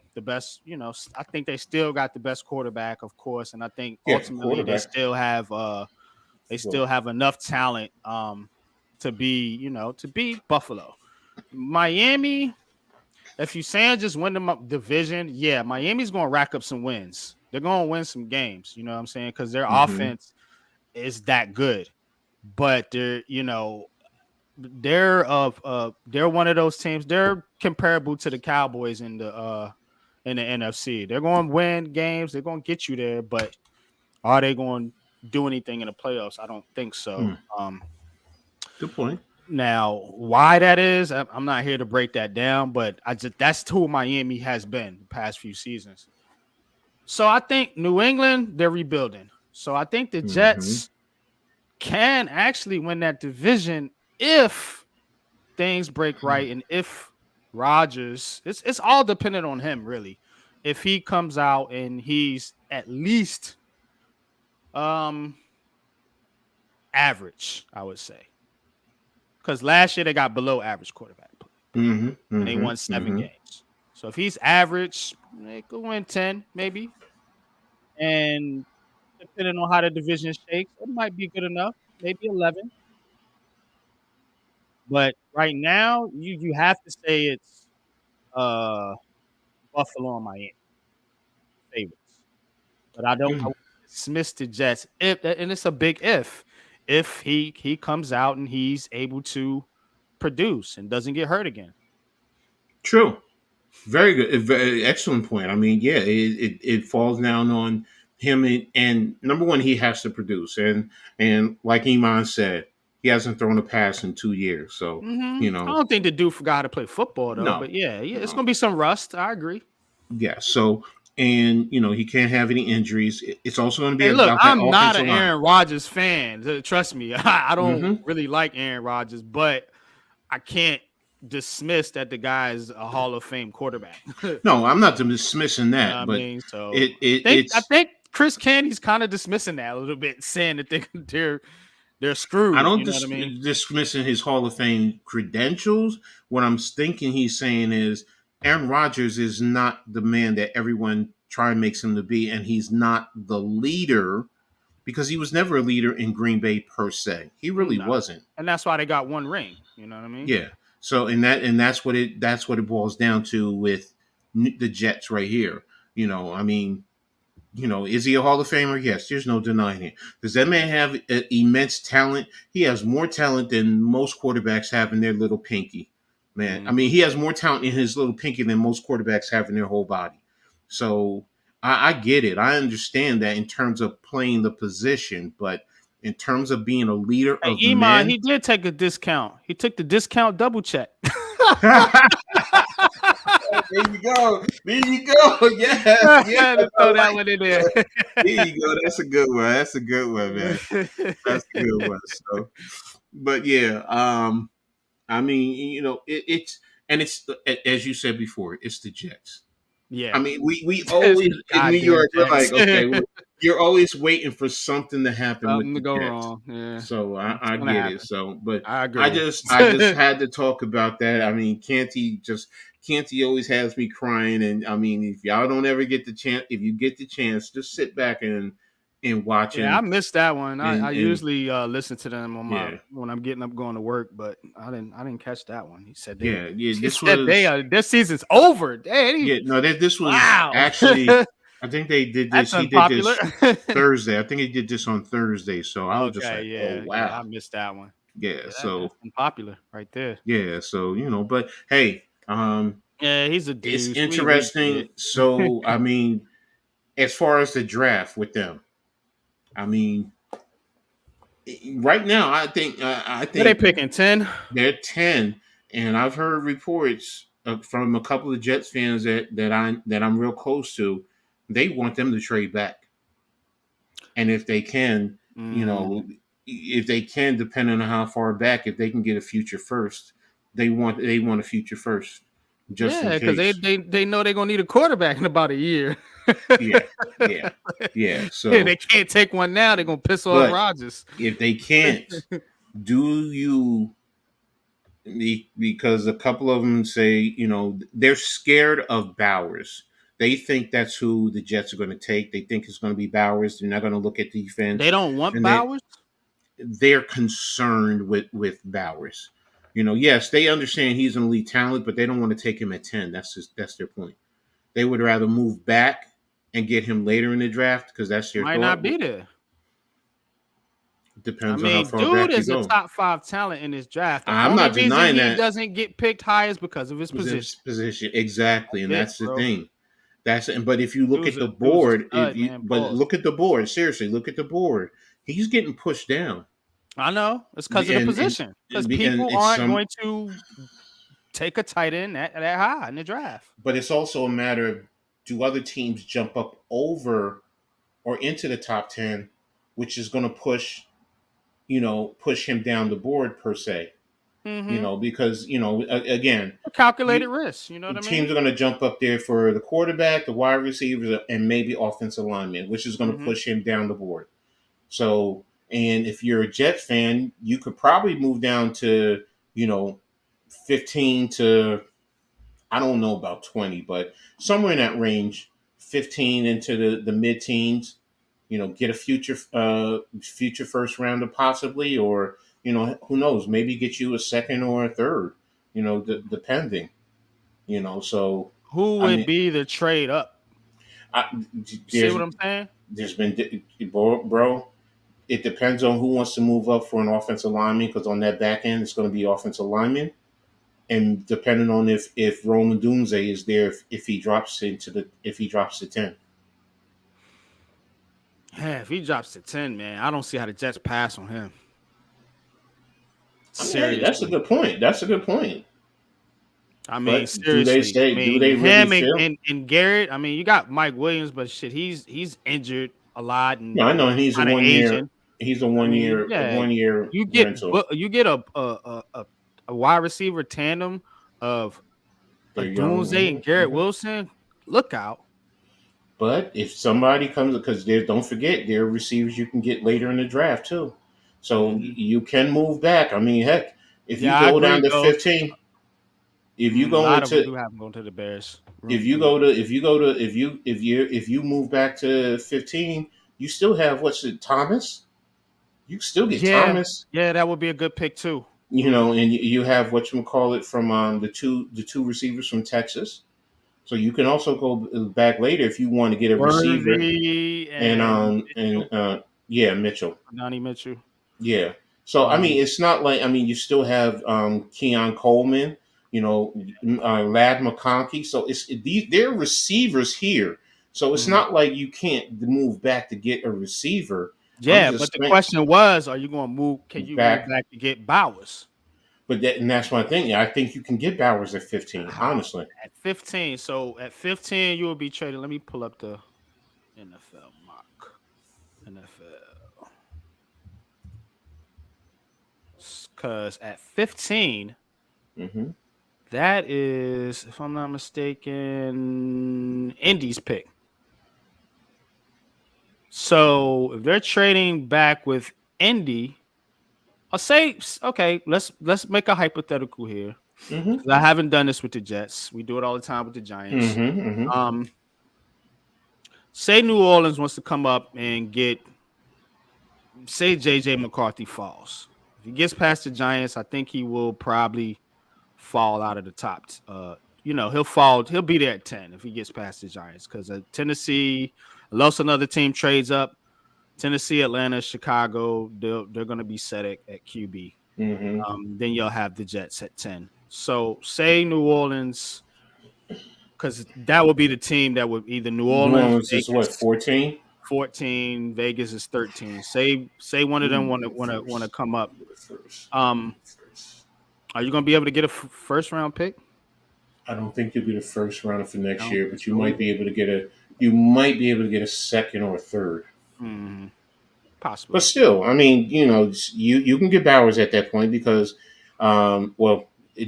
think they still got the best quarterback, of course, and I think ultimately they still have enough talent to beat Buffalo. Miami, if you saying just win the division, yeah, Miami's going to rack up some wins. They're going to win some games, you know what I'm saying? Because their offense is that good. But they're one of those teams. They're comparable to the Cowboys in the NFC. They're going to win games. They're going to get you there. But are they going to do anything in the playoffs? I don't think so. Good point. Now, why that is, I'm not here to break that down, but that's who Miami has been the past few seasons. So I think New England, they're rebuilding. So I think the Mm-hmm. Jets can actually win that division if things break right and if Rodgers, it's all dependent on him really. If he comes out and he's at least um average, I would say. Because last year they got below average quarterback play Mm-hmm. and they Mm-hmm. won 7 games. So if he's average, they could win 10, maybe. And depending on how the division shakes, it might be good enough, maybe 11. But right now, you have to say it's uh Buffalo and Miami favorites. But I Mm-hmm. wouldn't dismiss the Jets if, and it's a big if he comes out and he's able to produce and doesn't get hurt again. True. Very good. Very excellent point. I mean, yeah, it falls down on him, and number one, he has to produce, and like Iman said, he hasn't thrown a pass in 2 years. So I don't think the dude forgot how to play football though, no, but yeah, it's no, gonna be some rust. I agree. yeah. So and he can't have any injuries. It's also going to be Hey, look, about that I'm not offensive an line. Aaron Rodgers fan. Trust me, I don't Hmm. really like Aaron Rodgers, but I can't dismiss that the guy is a Hall of Fame quarterback. You No, I'm not dismissing know what I that, but mean? So I it's. think Chris Candy's kind of dismissing that a little bit, saying that they're I screwed. don't You know what I mean? dismissing his Hall of Fame credentials. What I'm thinking he's saying is Aaron Rodgers is not the man that everyone try and makes him to be, and he's not the leader because he was never a leader in Green Bay per se. He really No, wasn't. and that's why they got one ring. You know what I mean? Yeah. So that's what it boils down to with the Jets right here. I mean, is he a Hall of Famer? Yes, there's no denying it. Does that man have immense talent? He has more talent than most quarterbacks have in their little pinky. Man, I mean, Hmm. he has more talent in his little pinky than most quarterbacks have in their whole body. So I get it. I understand that in terms of playing the position, but in terms of being a leader Hey, of Iman, men, he did take a discount. He took the discount double check. there you go. There you go. Yes, I yes, had to I throw that like one in there. that. There you go. That's a good one. That's a good one, man. That's a good one. So, but yeah, I mean, it's and it's as you said before, it's the Jets. I Yeah, mean, we it's always the in New goddamn York we're like, Jets. okay, you're always waiting for something to happen with Something to the go Jets. wrong. Yeah, So it's I gonna get it. happen. So, but I I agree. just I just had to talk about that. I mean, Canty always has me crying, and I mean, if y'all don't ever get the chance, if you get the chance, just sit back and watch Yeah, I missed that one. I and usually listen to them on my yeah, when I'm getting up going to work, but I didn't catch that one. yeah. He This said they was their season's over. Dang, yeah. No, this was wow. actually. I think they did That's this. He did unpopular. this Thursday. I think he did this on Thursday. So I was just Okay, like, oh yeah, I wow, missed that one. yeah. Yeah, that's So unpopular right there. yeah. So but hey, Yeah, he's a it's douche. We get interesting. it. So I mean, as far as the draft with them, I mean, right now I What they think picking 10? they're 10, and I've heard reports from a couple of Jets fans that I'm real close to. They want them to trade back, and if they can, you Mm. know, if they can, depending on how far back, if they can get a future first, they want a future first, just in Yeah, because they, case. they they know they're gonna need a quarterback in about a year. Yeah, yeah, yeah. They So, can't take one now. They're gonna piss off but Rodgers. if they can't, do you? Because a couple of them say, they're scared of Bowers. They think that's who the Jets are going to take. They think it's going to be Bowers. They're not going to look at They defense, don't want and Bowers. they're concerned with Bowers. Yes, they understand he's an elite talent, but they don't want to take him at 10. That's their point. They would rather move back and get him later in the draft because that's their Might thought. not be there. I Depends on how mean, far dude back you is a go. top 5 talent in this draft. The I'm only not reason denying he that doesn't get picked high is because of his position. position exactly, and That's it, that's the bro. thing. But if you look at the Dude's a board, if stud, you man. but Pause. look at the board, seriously, look at the board. He's getting pushed down, I know it's because of the and and position. Because and people it's aren't some, going to take a tight end that high in the draft. but it's also a matter of do other teams jump up over or into the top 10, which is going to push him down the board per se. Mm-hmm. Because again, A calculated you risk. You know what I teams mean? are going to jump up there for the quarterback, the wide receivers, and maybe offensive linemen, which is going to Mm-hmm. push him down the board. So, and if you're a Jets fan, you could probably move down to, 15 to, I don't know about 20, but somewhere in that range, 15 into the mid teens, get a future first rounder possibly, or, who knows, maybe get you a second or a third, depending, so, Who I would mean, be the trade up? I, You see there's, what I'm saying? there's been, bro, it depends on who wants to move up for an offensive lineman, because on that back end, it's going to be offensive lineman. And depending on if Roman Doomsday is there, if he drops to 10. Yeah, if he drops to 10, man, I don't see how the Jets pass on him. I mean, hey, that's a Seriously. good point. That's a good point. I mean, But do they seriously. I say? Do mean, they really him and, feel? and, and Garrett, I mean, you got Mike Williams, but shit, he's injured a lot Yeah, and I know. And he's a kind of 1 year. Asian. He's a I one mean, year yeah, 1 year rental. you get a wide receiver tandem of a They're young. Doomsday and Garrett Wilson. Look out. But if somebody comes, because don't forget, there are receivers you can get later in the draft too. So Mm-hmm. you can move back. I mean, heck, if you Yeah, I go agree, down to though. 15, if you A go lot of them into do have them going to the Bears. if you go to if you go to if you move back to 15, you still have, what's it, Thomas? You still get Yeah, Thomas, yeah, that would be a good pick too. Mm. and you have what you call it from the two receivers from Texas. So you can also go back later if you want to get a receiver, Worthy and and Mitchell, yeah, Mitchell. Donnie Mitchell. Yeah. So I Um, mean, it's not like, I mean, you still have Keon Coleman, Lad McConkey. So these they're receivers here. So it's mhm. not like you can't move back to get a receiver. I'm Yeah, but just the saying question was, are you going to move? Can you move back, back to get Bowers? and that's my thing. I think you can get Bowers at 15. How Honestly, at 15? So at 15, you will be traded. Let me pull up the NFL mock. NFL, because at 15, hmm that is, if I'm not mistaken, Indy's pick. So if they're trading back with Indy, I'll say, okay, let's make a hypothetical here. hmm 'Cause I haven't done this with the Jets. We do it all the time with the Giants. hmm Um, say New Orleans wants to come up and get, say JJ McCarthy falls. If he gets past the Giants, I think he will probably fall out of the top. He'll fall. He'll be there at 10 if he gets past the Giants, because Tennessee, unless another team trades up, Tennessee, Atlanta, Chicago, they're going to be set at QB. hmm Then you'll have the Jets at 10. So say New Orleans, because that would be the team that would either New New Orleans, Orleans is what, Vegas, 14? 14, Vegas is 13. Say one of them Ooh, want to come up. the first. Um, are you going to be able to get a first round pick? I don't think you'll be the first rounder for I next don't year, think but you so might either. be able to get a second or a third. Mhm. But Possibly. still, I mean, you can get Bowers at that point because, well,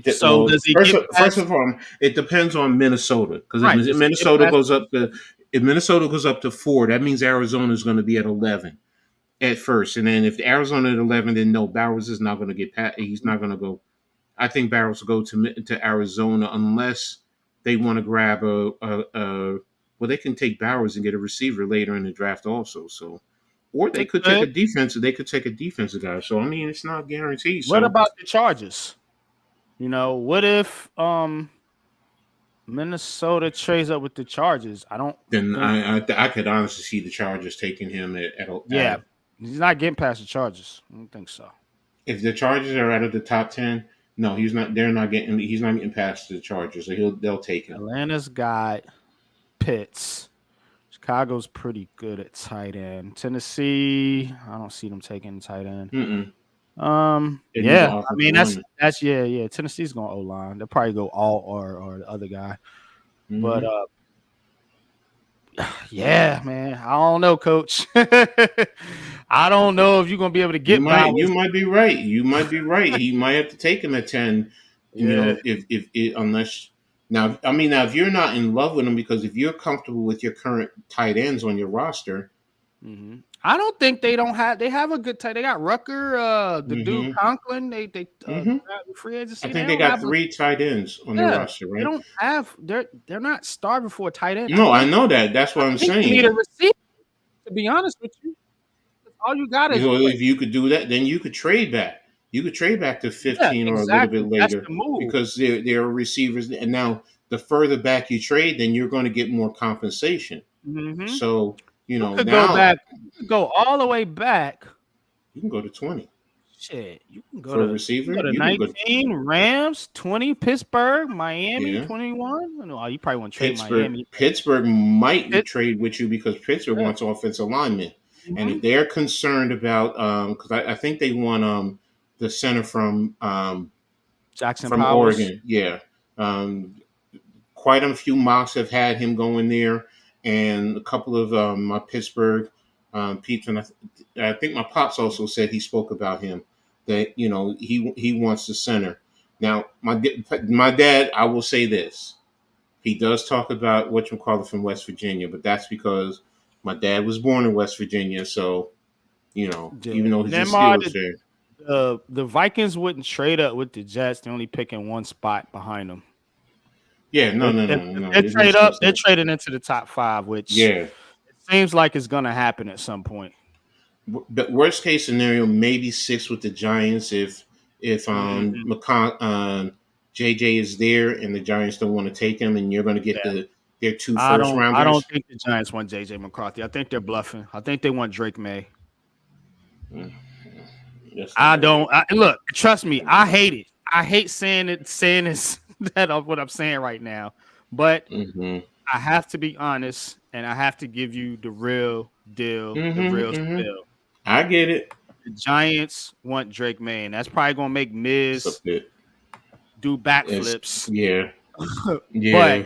So does he first get first past? of all, it depends on Minnesota, because Right. Does he get past? If Minnesota goes up to 4, that means Arizona is going to be at 11 at first, and then if Arizona at 11, then no, Bowers is not going to get past. He's not going to go. I think Bowers will go to Arizona unless they want to grab well, they can take Bowers and get a receiver later in the draft also. So, or they They could take a could. defensive. They could take a defensive guy. So I mean, it's not guaranteed. What So about the Chargers? What if Minnesota trades up with the Chargers? I don't then think. I could honestly see the Chargers taking him Yeah, he's not getting past the Chargers. I don't think so. if the Chargers are out of the top 10. No, he's not. They're not getting. He's not getting past the Chargers. So they'll take him. Atlanta's got Pitts. Chicago's pretty good at tight end. Tennessee, I don't see them taking tight end. Mm-mm. They need Yeah, the I offensive mean lineman. that's yeah. Tennessee's going O line. They'll probably go all or the other guy. But Mm-hmm. Yeah, man. I don't know, coach. I don't know if you're gonna be able to You get by might with. you might be right. You might be right. He might have to take him at 10. You Yeah. know, if it, unless now, I mean, now if you're not in love with him, because if you're comfortable with your current tight ends on your roster. I don't think they don't have. They have a good tight. They got Rucker, the dude Hmm. Conklin. They Hmm. free I agency. They think they don't have got a. 3 tight ends on their Yeah, roster, they right? don't have. They're not starving for a tight end. No, I know that. That's what I'm I think you need a saying. receiver. To be honest with you, all you got is You know, what? if you could do that, then you could trade back. You could trade back to Yeah, 15 or a little bit exactly. That's later the move. because there are receivers. And now, the further back you trade, then you're going to get more compensation. Hmm So, You could go now back. You could go all the way back. you can go to 20 Shit, you can go for a to receiver. 19 Rams, 20 Pittsburgh, Miami, Yeah. 21. No, you probably want to trade Pittsburgh. Miami. Pittsburgh might Pitt, trade with you because Pittsburgh yeah. wants offensive linemen, and if Mhm. they're concerned about, because I think they want the center Jackson from Powers. Oregon. Yeah. Um, Quite a few mocks have had him going there, and a couple of my Pittsburgh peeps, and I think my pops also said he spoke about him that he wants the center. Now my dad, I will say this, he does talk about what you call it from West Virginia, but that's because my dad was born in West Virginia, so Yeah. even though he's a Nemar, Steelers fan, the Vikings wouldn't trade up with the Jets. They're only picking one spot behind them. yeah, no, no, If no, no, they it trade makes no up, they're sense. trading into the top five, which Yeah. seems like it's going to happen at some point. But worst case scenario, maybe 6 with the Giants if Mhm. JJ is there and the Giants don't want to take him, and you're going to get Yeah. their two I first don't. I don't rounders. think the Giants want JJ McCarthy. I think they're bluffing. I think they want Drake May. Mm, that's not I going to don't. work. Look, trust me. I hate it. I hate saying it. Saying this. That of what I'm saying right now. But Hmm. I have to be honest, and I have to give you the real deal, the Hmm. real Hmm. spill. I get it. The Giants want Drake May, and that's probably gonna make It's a Miz bit. do It's backflips. yeah, But yeah.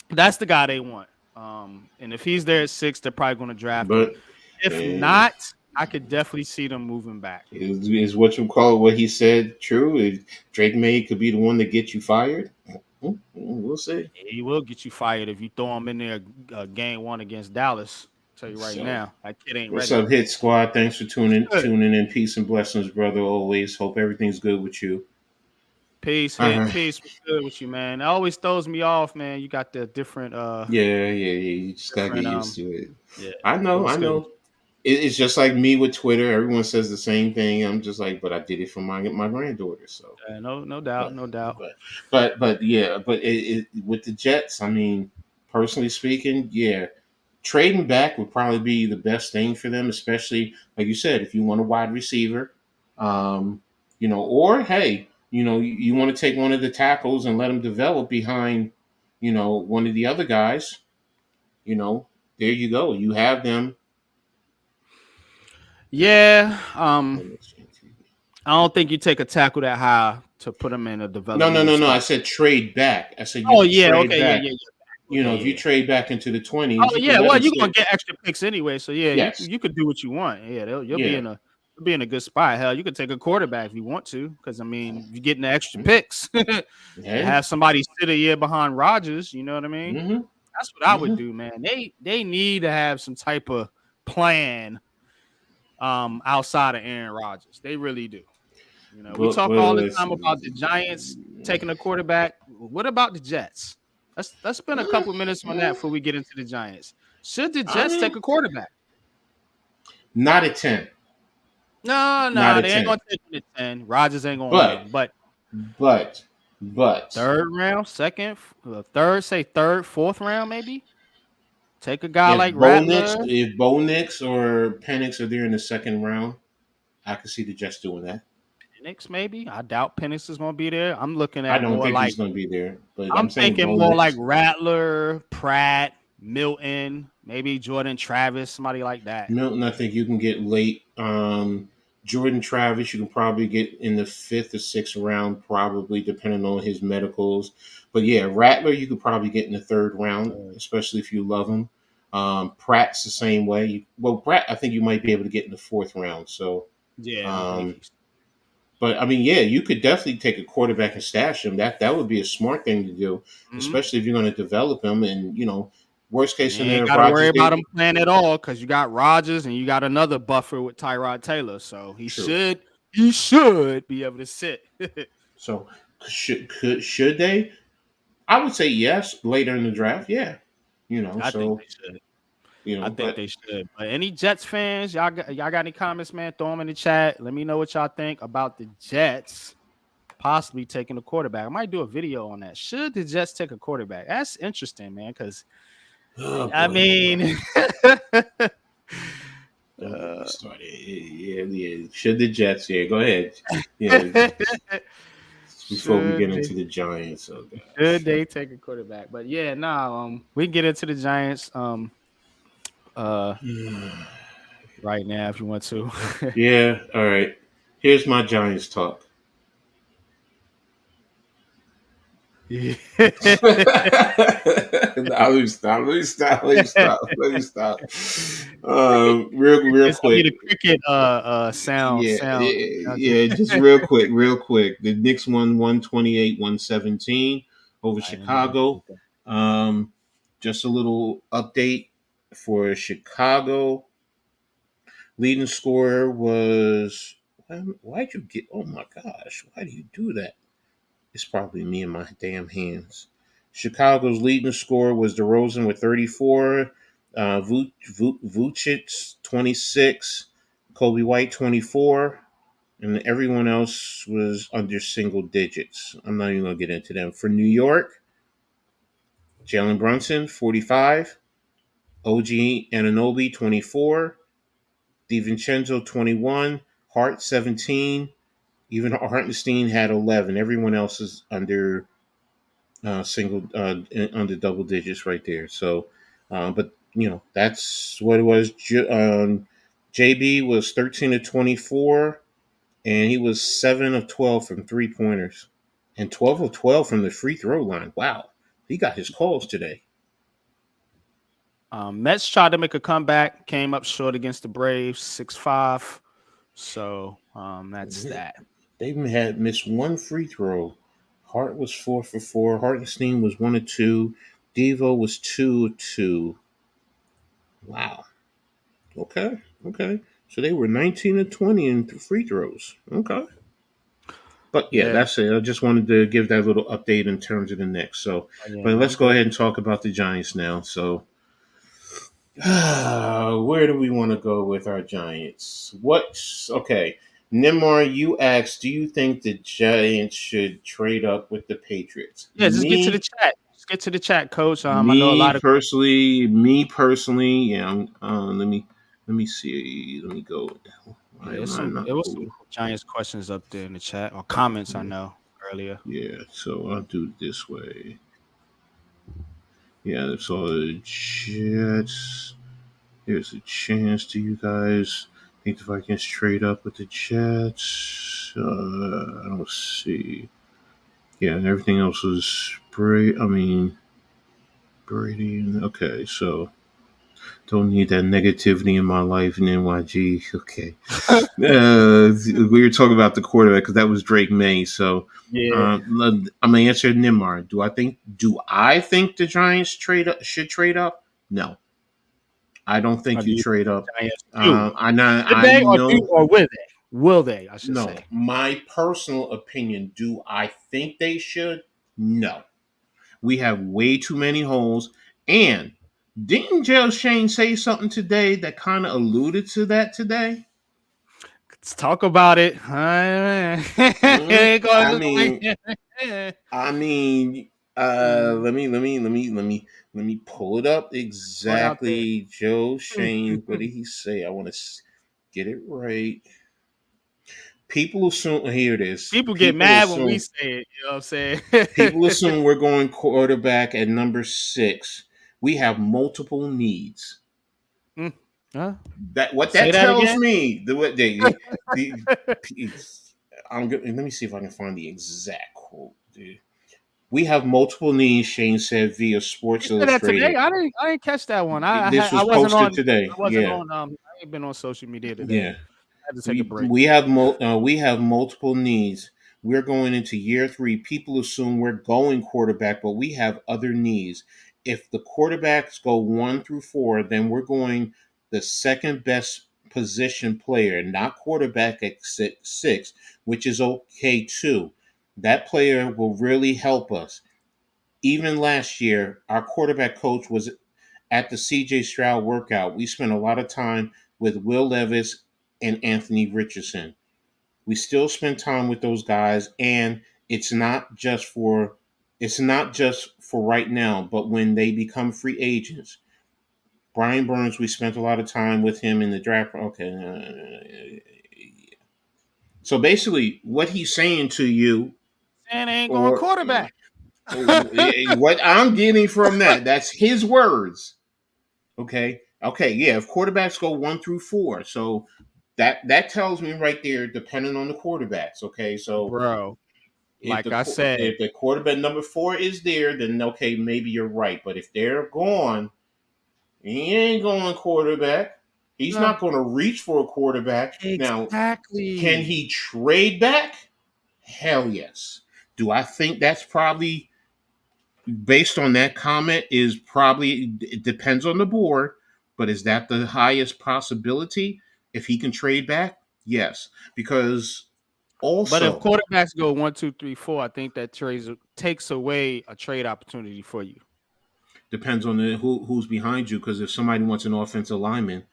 that's the guy they want. And if he's there at 6, they're probably gonna draft him. But If uh, not, I could definitely see them moving back. is what you call what he said true? If Drake May could be the one that gets you fired, we'll see. He will get you fired if you throw him in there game 1 against Dallas. I'll tell you right So. now, that kid ain't What's ready. up, Hit Squad? Thanks for tuning in. Peace and blessings, brother. Always hope everything's good with you. Peace, All hit, right. peace. What's good with you, man? It always throws me off, man. You got the different, Yeah. You just gotta get different, used to it. yeah. I know, What's I good with know. It's just like me with Twitter. Everyone says the same thing. I'm just like, but I did it for my granddaughter. So, you? No doubt, but no doubt. but yeah. But with the Jets, I mean, personally speaking, yeah, trading back would probably be the best thing for them, especially like you said, if you want a wide receiver, um, or hey, you want to take one of the tackles and let them develop behind, one of the other guys. There you go. You have them. Yeah, I don't think you take a tackle that high to put him in a No, no, developmental no, no. I spot. said trade back. I said you Oh could yeah, trade okay, yeah, back. yeah, yeah. Okay, If you yeah. trade back into the Oh 20s, you could yeah, let well them you're gonna sit. get extra picks anyway, so yeah, Yes. you could do what you want. Yeah, Yeah. you'll be in a good spot. Hell, you could take a quarterback if you want to, because I mean, you're getting the extra Mm-hmm. picks and Hey. have somebody sit a year behind Rodgers. You know what I mean? Mm-hmm. That's what I would Mm-hmm. do, man. They need to have some type of plan outside of Aaron Rodgers. They really do. We But talk all the time about the Giants listen. taking a quarterback. What about the Jets? Let's spend a couple minutes on that before we get into the Giants. Should the I Jets take mean, a quarterback? not at 10. Not No, at they ain't 10. gonna take him to 10. Rodgers ain't gonna want But, him. But but, but, third round, second, third, say third, fourth round, maybe. Take a guy like Rattler. If Bo Nix or Penix are there in the second round, I can see the Jets doing that. Penix, maybe. I doubt Penix is gonna be there. I'm looking I at don't more think like he's going to be there, but I'm I'm saying thinking Bo more like Nix. Rattler, Pratt, Milton, maybe Jordan Travis, somebody like that. Milton, I think you can get late. Jordan Travis, you can probably get in the fifth or sixth round, probably depending on his medicals. But yeah, Rattler, you could probably get in the third round, especially if you love him. Pratt's the same way. Well, Pratt, I think you might be able to get in the fourth round. So, Yeah, with the um, Yankees. but I mean, yeah, you could definitely take a quarterback and stash him. That would be a smart thing to do, Mm-hmm. especially if you're going to develop him. And worst And case you ain't scenario, if got to worry Rogers about get him playing at all because you got Rogers and you got another buffer with Tyrod Taylor, so he true. should be able to sit. So should they? I would say yes later in the draft. Yeah, I think so they should. I think but they should. But any Jets fans, y'all got any comments, man? Throw them in the chat. Let me know what y'all think about the Jets possibly taking a quarterback. I might do a video on that. Should the Jets take a quarterback? That's interesting, man. Because oh I boy, mean, don't get me uh, started. Yeah. Should the Jets? Yeah, go ahead. Yeah, before we should get they into the Giants. Oh should gosh. they take a quarterback? But yeah, we can get into the Giants uh right now if you want to. Yeah. All right. Here's my Giants talk. Yeah. Let me stop. Let me stop. Let me stop. Let me stop. Real I need quick. a cricket sound Yeah, sound. yeah. Just real quick, real quick. The Knicks won 128, 117 over I didn't hear Chicago. that. Um, just a little update for Chicago. Leading scorer was why'd you get? Oh my gosh, why do you do that? It's probably me and my damn hands. Chicago's leading scorer was DeRozan with 34, Vucic 26, Kobe White 24, and everyone else was under single digits. I'm not even gonna get into them. For New York, Jalen Brunson 45, OG Ananobi 24, DiVincenzo 21, Hart 17. Even Hartenstein had 11. Everyone else is under under double digits right there. So, but that's what it was. JB was 13 of 24, and he was 7 of 12 from 3 pointers, and 12 of 12 from the free throw line. Wow, he got his calls today. Mets tried to make a comeback, came up short against the Braves, 6-5. So that's that. They had missed one free throw. Hart was 4 for 4. Hartenstein was 1 of 2. Devo was 2 of 2. Wow. Okay. Okay. So they were 19 of 20 in free throws. Okay. But yeah, Yeah. that's it. I just wanted to give that little update in terms of the Knicks. So, Yeah, but no, let's I'm go good. ahead and talk about the Giants now. So, where do we want to go with our Giants? Okay? Nimar, you asked, do you think the Giants should trade up with the Patriots? Yeah, just get to the chat. Just get to the chat, coach. I know a lot of Me personally, yeah. Let me see. Let me go. Why yeah, am I not it was some cool? Giants questions up there in the chat or comments I know earlier. Yeah, so I'll do it this way. Yeah, that's all the Jets. Here's a chance to you guys. Think the Vikings trade up with the Jets. I don't see. Yeah, and everything else is Brady. I mean, Brady. Okay, so don't need that negativity in my life in NYG. Okay. We were talking about the quarterback because that was Drake May. So Yeah. I'm gonna answer Nimar. Do I think the Giants should trade up? No, I don't Or think do you you trade think up. the Giants do? Should I they know. or will they? Will they, I should No, say. my personal opinion. Do I think they should? No. We have way too many holes. And didn't Joe Shane say something today that kind of alluded to that today? Let's talk about it. Mm, Ain't I gonna mean, like- I mean, let me pull it up Throw it out there. exactly. Joe Shane, what did he say? I want to get it right. People assume here it is. People get mad when we say it, you know what I'm saying? People assume we're going quarterback at number 6. We have multiple needs. Mm. Huh? That what Say that that tells again. me. The I'm good. Let me see if I can find the exact quote. Dude. We have multiple needs, Shane said via You Sports said that today. Illustrated. I didn't catch that one. This I was wasn't on. posted today. I wasn't Yeah, on. I ain't been on social media today. yeah. I had to take a break. We have multiple needs. We're going into year three. People assume we're going quarterback, but we have other needs. If the quarterbacks go 1 through 4, then we're going the second best position player, not quarterback at six, which is okay too. That player will really help us. Even last year, our quarterback coach was at the CJ Stroud workout. We spent a lot of time with Will Levis and Anthony Richardson. We still spend time with those guys, and it's not just for right now, but when they become free agents. Brian Burns, we spent a lot of time with him in the draft. Okay. So basically, what he's saying to you, And they ain't going or quarterback. what I'm getting from that's his words. Okay. Okay. Yeah. If quarterbacks go 1 through 4, so that tells me right there, depending on the quarterbacks. Okay. So Bro, like I said, if the quarterback number 4 is there, then okay, maybe you're right. But if they're gone, he ain't going quarterback. He's no, not going to reach for a quarterback. Now, can exactly. he trade back? Hell yes. Do I think that's probably based on that comment is probably it depends on the board, but is that the highest possibility if he can trade back? Yes, because But if also quarterbacks go 1, 2, 3, 4, I think that trades takes away a trade opportunity for you. depends on who's behind you. Because if somebody wants an offensive lineman,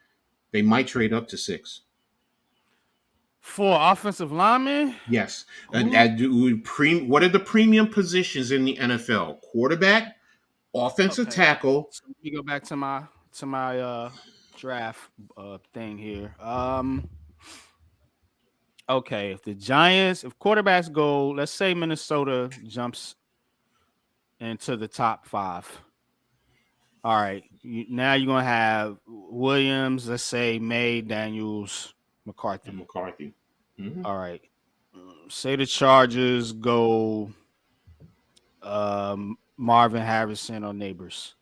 they might trade up to 6. For offensive lineman, Yes, who? what are the premium positions in the NFL? Quarterback, offensive Okay, tackle. so let me go back to my draft thing here. Okay, if quarterbacks go, let's say Minnesota jumps into the top 5. All right, now you're gonna have Williams, let's say May, Daniels, And McCarthy. McCarthy. Mm-hmm. All right, say the Chargers go Marvin Harrison or Neighbors.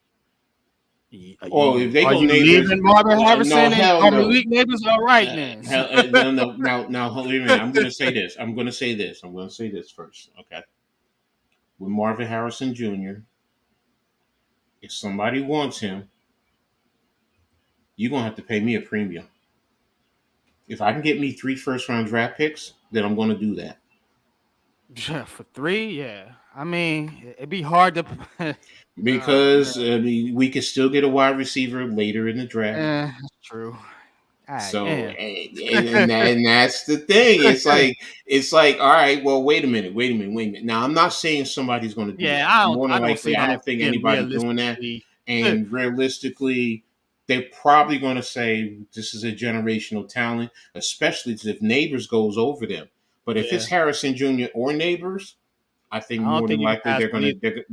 Oh, if they Are go you neighbors, leaving Marvin no, Harrison and hell are no. Malik Neighbors all right then? No, no, now, wait a minute. I'm going to say this. I'm going to say this. I'm going to say this first. Okay. With Marvin Harrison Jr., if somebody wants him, you're going to have to pay me a premium. If I can get me 3 first round draft picks, then I'm going to do that. Yeah, for 3, yeah. I mean, it'd be hard to. Man, Because I mean, we could still get a wide receiver later in the draft. that's true. God So damn. and that's the thing. It's like all right. Well, wait a minute. Now I'm not saying somebody's going to do Yeah, that. More I than don't likely, see I that don't think being anybody's doing that. realistically. And realistically, they're probably going to say this is a generational talent, especially if Neighbors goes over them. But if it's Yeah, Harrison Jr. or Neighbors, I think I don't more than think you can likely pass they're on gonna either.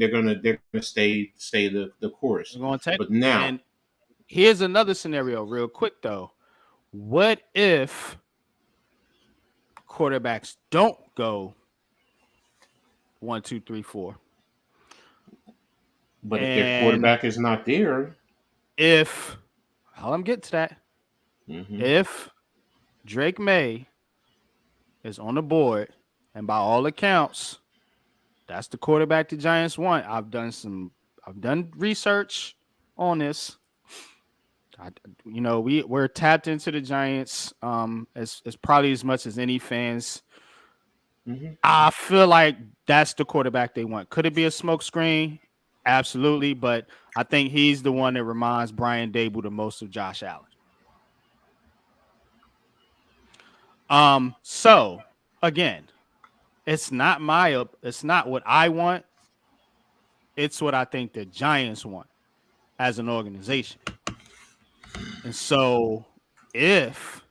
they're gonna stay the course. We're going to take. But now, And here's another scenario, real quick though. What if quarterbacks don't go 1, 2, 3, 4? but if their And quarterback is not there, if I'll I'm getting to that. mm-hmm. If Drake May is on the board, and by all accounts, that's the quarterback the Giants want. I've done research on this. I, we're tapped into the Giants as probably as much as any fans. Mm-hmm. I feel like that's the quarterback they want. Could it be a smokescreen? Absolutely, but I think he's the one that reminds Brian Dable the most of Josh Allen. So again, it's not what I want. It's what I think the Giants want as an organization. And so if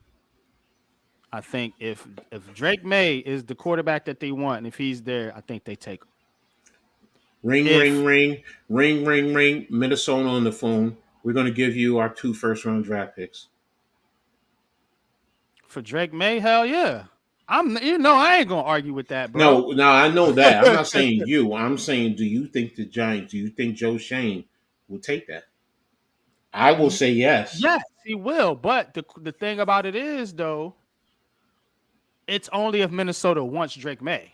I think if Drake May is the quarterback that they want, and if he's there, I think they take him. Ring, ring, If ring, ring, ring, ring. Minnesota on the phone. We're going to give you our 2 first round draft picks. For Drake May, hell yeah. I ain't gonna argue with that, bro. No, I know that. I'm not saying you. I'm saying, do you think the Giants? Do you think Joe Shane will take that? I will say yes. Yes, he will. But the thing about it is, though, it's only if Minnesota wants Drake May.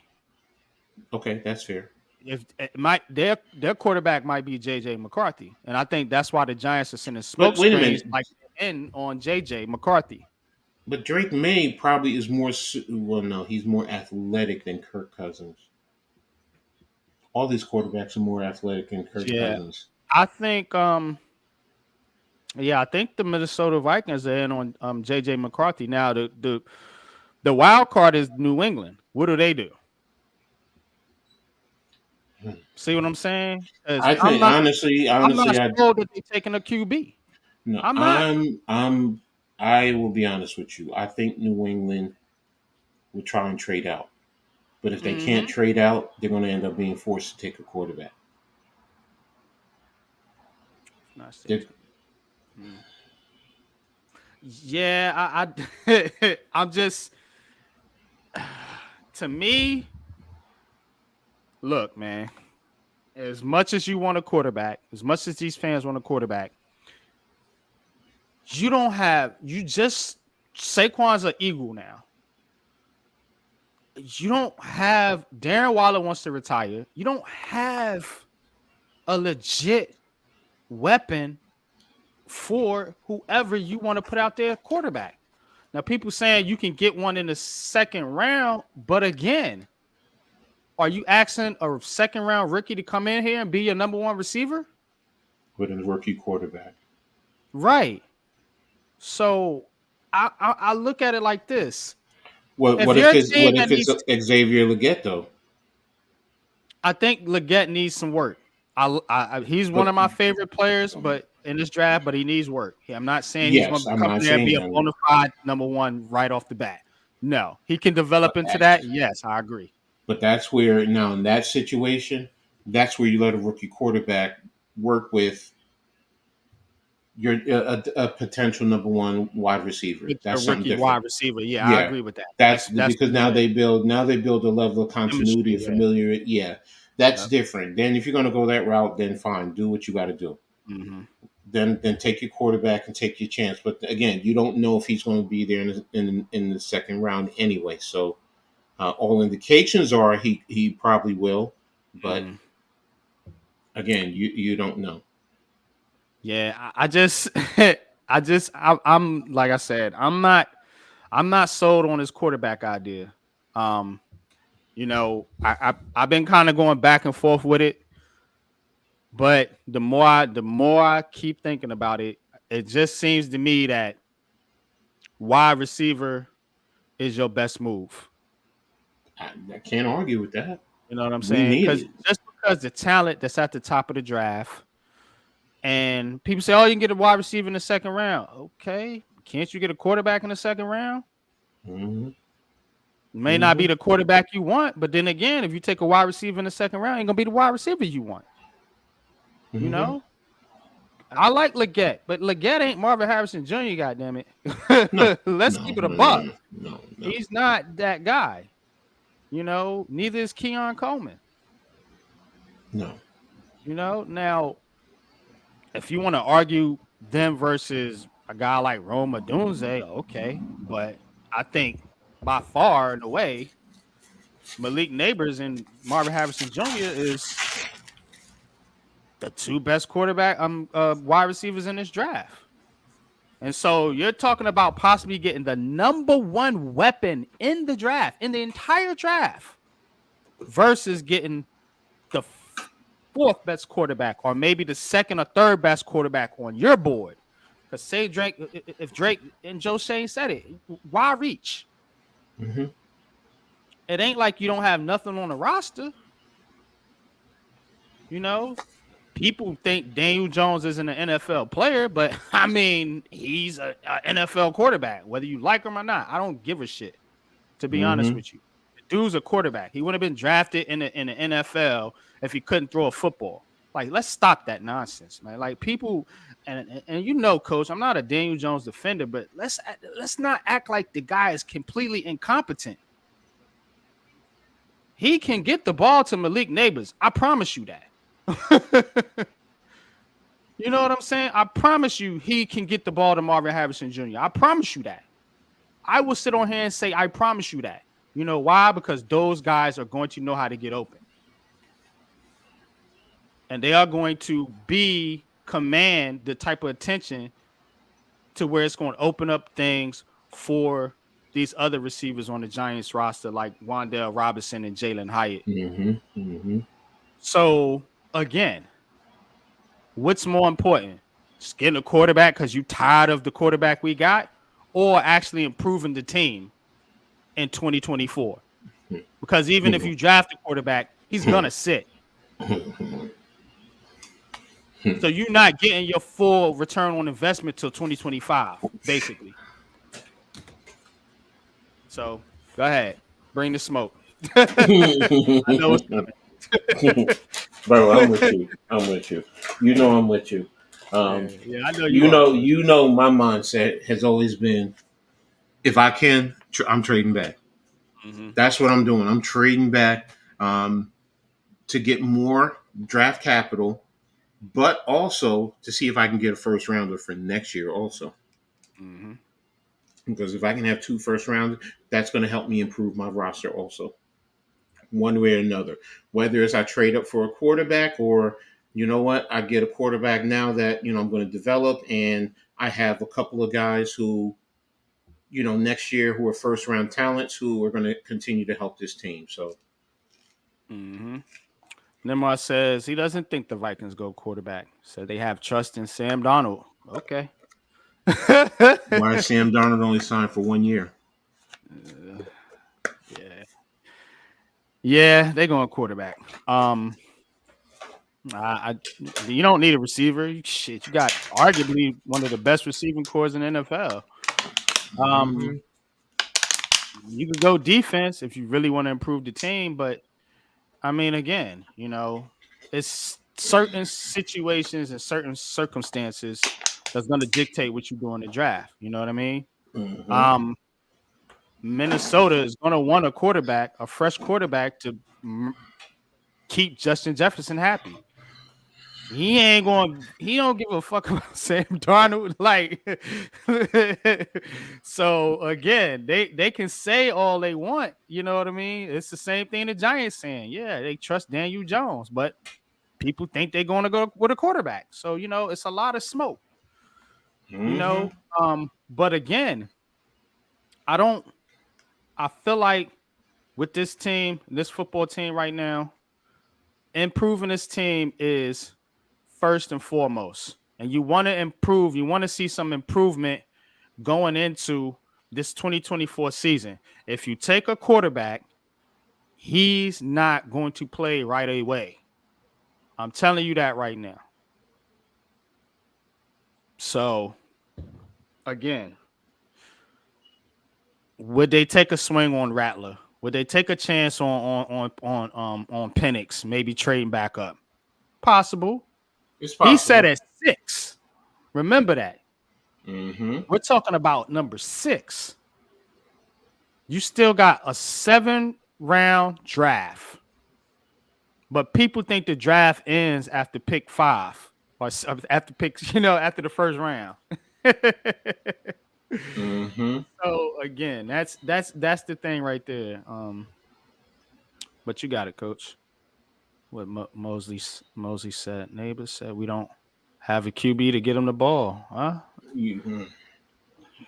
Okay, that's fair. If it might their quarterback might be JJ McCarthy, and I think that's why the Giants are sending But smoke wait a screens minute. like in on JJ McCarthy. But Drake May probably is more. Well, no, he's more athletic than Kirk Cousins. All these quarterbacks are more athletic than Kirk Yeah, Cousins. I think I think the Minnesota Vikings are in on JJ McCarthy. Now the wild card is New England. What do they do? See what I'm saying? 'Cause I think honestly, I'm not I sold that they're taking a QB. no, I'm not. I will be honest with you. I think New England will try and trade out, but if they can't Mm-hmm. trade out, they're going to end up being forced to take a quarterback. Not They're, safe. Yeah, I'm just to me. Look, man. As much as you want a quarterback, as much as these fans want a quarterback, you just Saquon's an Eagle now. You don't have Darren Waller wants to retire. You don't have a legit weapon for whoever you want to put out there quarterback. Now, people saying you can get one in the second round, but again, are you asking a second round rookie to come in here and be your number one receiver? with a rookie quarterback. Right. So I look at it like this. What If what if you're a it's team what that if it's needs, Xavier Leggett though? I think Leggett needs some work. He's one But of my favorite players, but in this draft, but he needs work. I'm not saying he's going yes, to I'm come not in there and saying be a that. bona fide number one right off the bat. No, he can But develop into that. Yes, I agree. that's where now in that situation, that's where you let a rookie quarterback work with your a potential number one wide receiver. With a That's something rookie different. wide receiver, yeah, I Yeah, agree with that. that's That's because yeah, now they build a level of continuity chemistry. and Yeah, familiar. Yeah, that's yep. different. Then if you're going to go that route, then fine, do what you got to do. Mm-hmm. Then take your quarterback and take your chance. But again, you don't know if he's going to be there in the second round anyway. So all indications are he probably will, but Mm. again, you don't know. Yeah, I just, I'm like I said, I'm not sold on this quarterback idea. Um, I've been kind of going back and forth with it, but the more I keep thinking about it, it just seems to me that wide receiver is your best move. I can't argue with that. You know what I'm We saying? need Because it. just because the talent that's at the top of the draft, and people say, "Oh, you can get a wide receiver in the second round." Okay, can't you get a quarterback in the second round? Mm-hmm. May not Mm-hmm. be the quarterback you want, but then again, if you take a wide receiver in the second round, ain't gonna be the wide receiver you want. You Mm-hmm. know, I like Leggett, but Leggett ain't Marvin Harrison Jr. Goddamn it, No, let's no, keep it a no, no, buck. no, no, no, He's not that guy. You know, neither is Keon Coleman. no. You know, now if you want to argue them versus a guy like Roma Dunze, okay, but I think by far and away, Malik Neighbors and Marvin Harrison Jr. is the two best wide receivers in this draft. And so you're talking about possibly getting the number one weapon in the draft, in the entire draft, versus getting the fourth best quarterback, or maybe the second or third best quarterback on your board. Because say Drake, if Drake and Joe Shane said it, why reach? Mm-hmm. It ain't like you don't have nothing on the roster. You know, people think Daniel Jones isn't an NFL player, but I mean, he's an NFL quarterback, whether you like him or not. I don't give a shit, to be honest Mm-hmm. with you. The dude's a quarterback. He wouldn't have been drafted in the NFL if he couldn't throw a football. Like, let's stop that nonsense, man. Like, people, and you know, coach, I'm not a Daniel Jones defender, but let's not act like the guy is completely incompetent. He can get the ball to Malik Neighbors. I promise you that. You know what I'm saying? I promise you he can get the ball to Marvin Harrison Jr. I promise you that. I will sit on here and say, I promise you that. You know why? Because those guys are going to know how to get open. And they are going to command the type of attention to where it's going to open up things for these other receivers on the Giants roster, like Wan'Dale Robinson and Jalen Hyatt. So, again, what's more important? Just getting a quarterback because you're tired of the quarterback we got, or actually improving the team in 2024? Because even if you draft a quarterback, he's going to sit. So you're not getting your full return on investment till 2025, basically. So go ahead, bring the smoke. I know it's coming. Bro, I'm with you. I'm with you. You know I'm with you. Yeah, I know you are. You know my mindset has always been, if I can, I'm trading back. Mm-hmm. That's what I'm doing. I'm trading back to get more draft capital, but also to see if I can get a first rounder for next year also. Mm-hmm. Because if I can have 2 first rounders, that's going to help me improve my roster also, one way or another. Whether it's I trade up for a quarterback, or you know what, I get a quarterback now that I'm going to develop, and I have a couple of guys who next year who are first round talents who are going to continue to help this team. So. Mm-hmm. Nimrod says he doesn't think the Vikings go quarterback. So they have trust in Sam Darnold. Okay. Why is Sam Darnold only signed for 1 year? Yeah, they're going quarterback. You don't need a receiver. Shit, you got arguably one of the best receiving cores in the NFL. You could go defense if you really want to improve the team, but I mean, again, it's certain situations and certain circumstances that's going to dictate what you do in the draft. You know what I mean? Mm-hmm. Minnesota is going to want a fresh quarterback to keep Justin Jefferson happy. He don't give a fuck about Sam Darnold. Like, so again, they can say all they want, you know what I mean? It's the same thing the Giants saying. Yeah, they trust Daniel Jones, but people think they're going to go with a quarterback. So, it's a lot of smoke. But again, I feel like with this team, this football team right now, improving this team is first and foremost. And you want to improve, you want to see some improvement going into this 2024 season. If you take a quarterback, he's not going to play right away. I'm telling you that right now. So, again, would they take a swing on Rattler? Would they take a chance on Penix, maybe trading back up? Possible. It's possible. He said at 6. Remember that. Mm-hmm. We're talking about number 6. You still got a 7-round draft. But people think the draft ends after pick 5 or after after the first round. Mm-hmm. So again, that's the thing right there. But you got it, Coach. What Mosley said. Neighbors said we don't have a QB to get him the ball, huh? You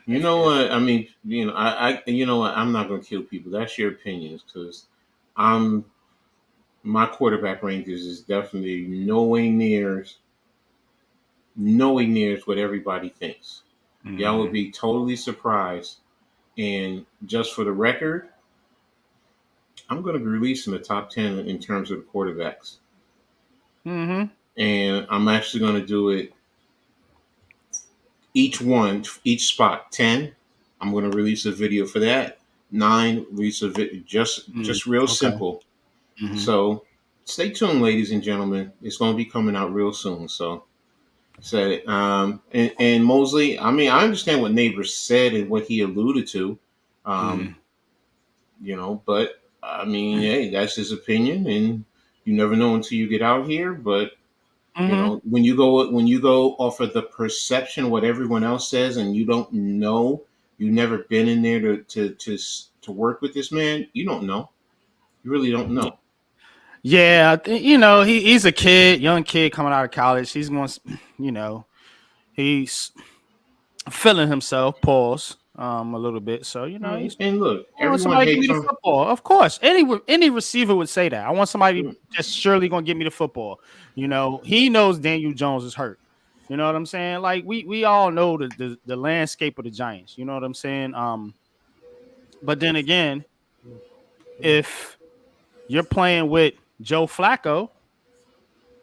know what? I mean, you know what? I'm not going to kill people. That's your opinions, because my quarterback rankings is definitely nowhere near what everybody thinks. Mm-hmm. Y'all would be totally surprised. And just for the record, I'm going to be releasing the top 10 in terms of the quarterbacks. Mm-hmm. And I'm actually going to do it each spot. 10, I'm going to release a video for that. 9, release a video, just real simple. Mm-hmm. So stay tuned, ladies and gentlemen. It's going to be coming out real soon. So said it. And Mosley, I mean, I understand what Neighbors said and what he alluded to. Um, Mm. but I mean, hey, that's his opinion, and you never know until you get out here. But Mm-hmm. when you go off of the perception what everyone else says, and you don't know, you've never been in there to work with this man, you don't know. You really don't know. Yeah, I think, he's a kid, young kid coming out of college. He's going, he's feeling himself, pause, a little bit. So Right. he's And look, I want everyone somebody to give me hates the on. football. Of course, any receiver would say that. I want somebody that's surely going to give me the football. He knows Daniel Jones is hurt. You know what I'm saying? Like we all know the landscape of the Giants. You know what I'm saying? But then again, if you're playing with Joe Flacco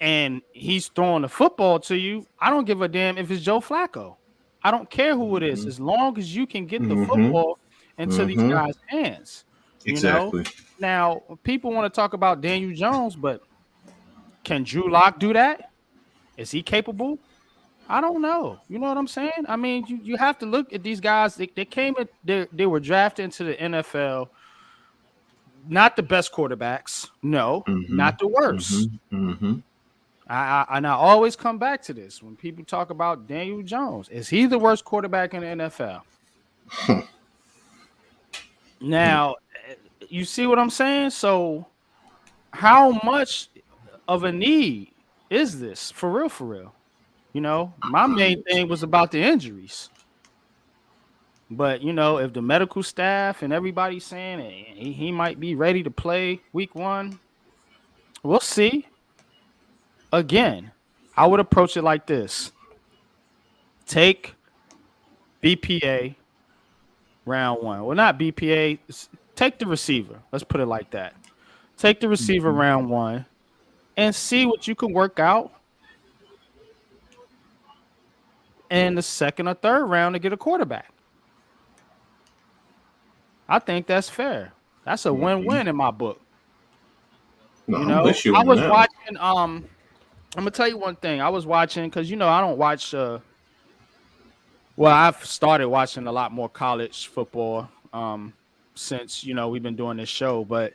and he's throwing the football to you, I don't give a damn if it's Joe Flacco. I don't care who it is, Mm-hmm. as long as you can get the Mm-hmm. football into these Mm-hmm. guys' hands. You know. Exactly. Now, people want to talk about Daniel Jones, but can Drew Lock do that? Is he capable? I don't know. You know what I'm saying? I mean, you have to look at these guys. They came in, they were drafted into the NFL, not the best quarterbacks. No, Mm-hmm. not the worst. Mm-hmm. Mm-hmm. And I always come back to this when people talk about Daniel Jones. Is he the worst quarterback in the NFL? Now, you see what I'm saying? So, how much of a need is this for real? For real? My main thing was about the injuries. But if the medical staff and everybody's saying he might be ready to play week 1, we'll see. Again, I would approach it like this: take BPA round 1. Well, not BPA. Take the receiver. Let's put it like that. Take the receiver Mm-hmm. round 1 and see what you can work out in the second or third round to get a quarterback. I think that's fair. That's a Mm-hmm. win-win in my book. No, I'm with you I on was that one. watching. I'm gonna tell you one thing. I was watching because I don't watch. Well, I've started watching a lot more college football. Since we've been doing this show, but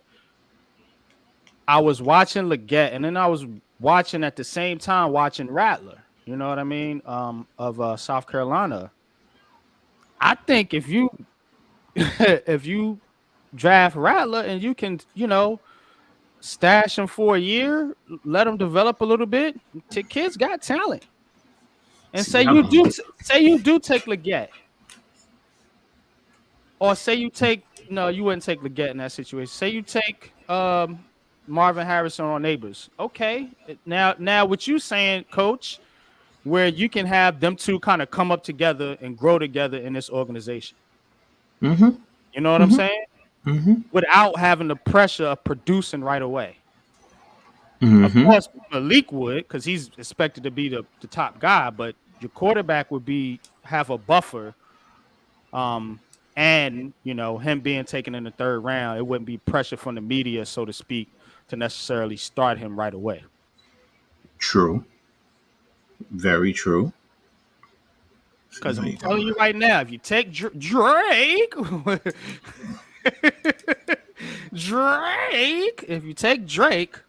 I was watching Leggett, and then I was watching at the same time watching Rattler. You know what I mean? Of South Carolina. I think if you if you draft Rattler and you can stash him for a year, let him develop a little bit. Kids got talent, and See, I don't. say you do take Leggett, or say you take no, you wouldn't take Leggett in that situation. Say you take Marvin Harrison on Neighbors. Okay, now what you saying, Coach, where you can have them two kind of come up together and grow together in this organization. Mm-hmm. You know what I'm Mm-hmm. saying? Mm-hmm. Without having the pressure of producing right away. Of Mm-hmm. course, Malik would, because he's expected to be the top guy, but your quarterback would have a buffer. And him being taken in the third round, it wouldn't be pressure from the media, so to speak, to necessarily start him right away. True. Very true. See, Because how I'm you telling doing? you right now, if you take Drake, if you take Drake,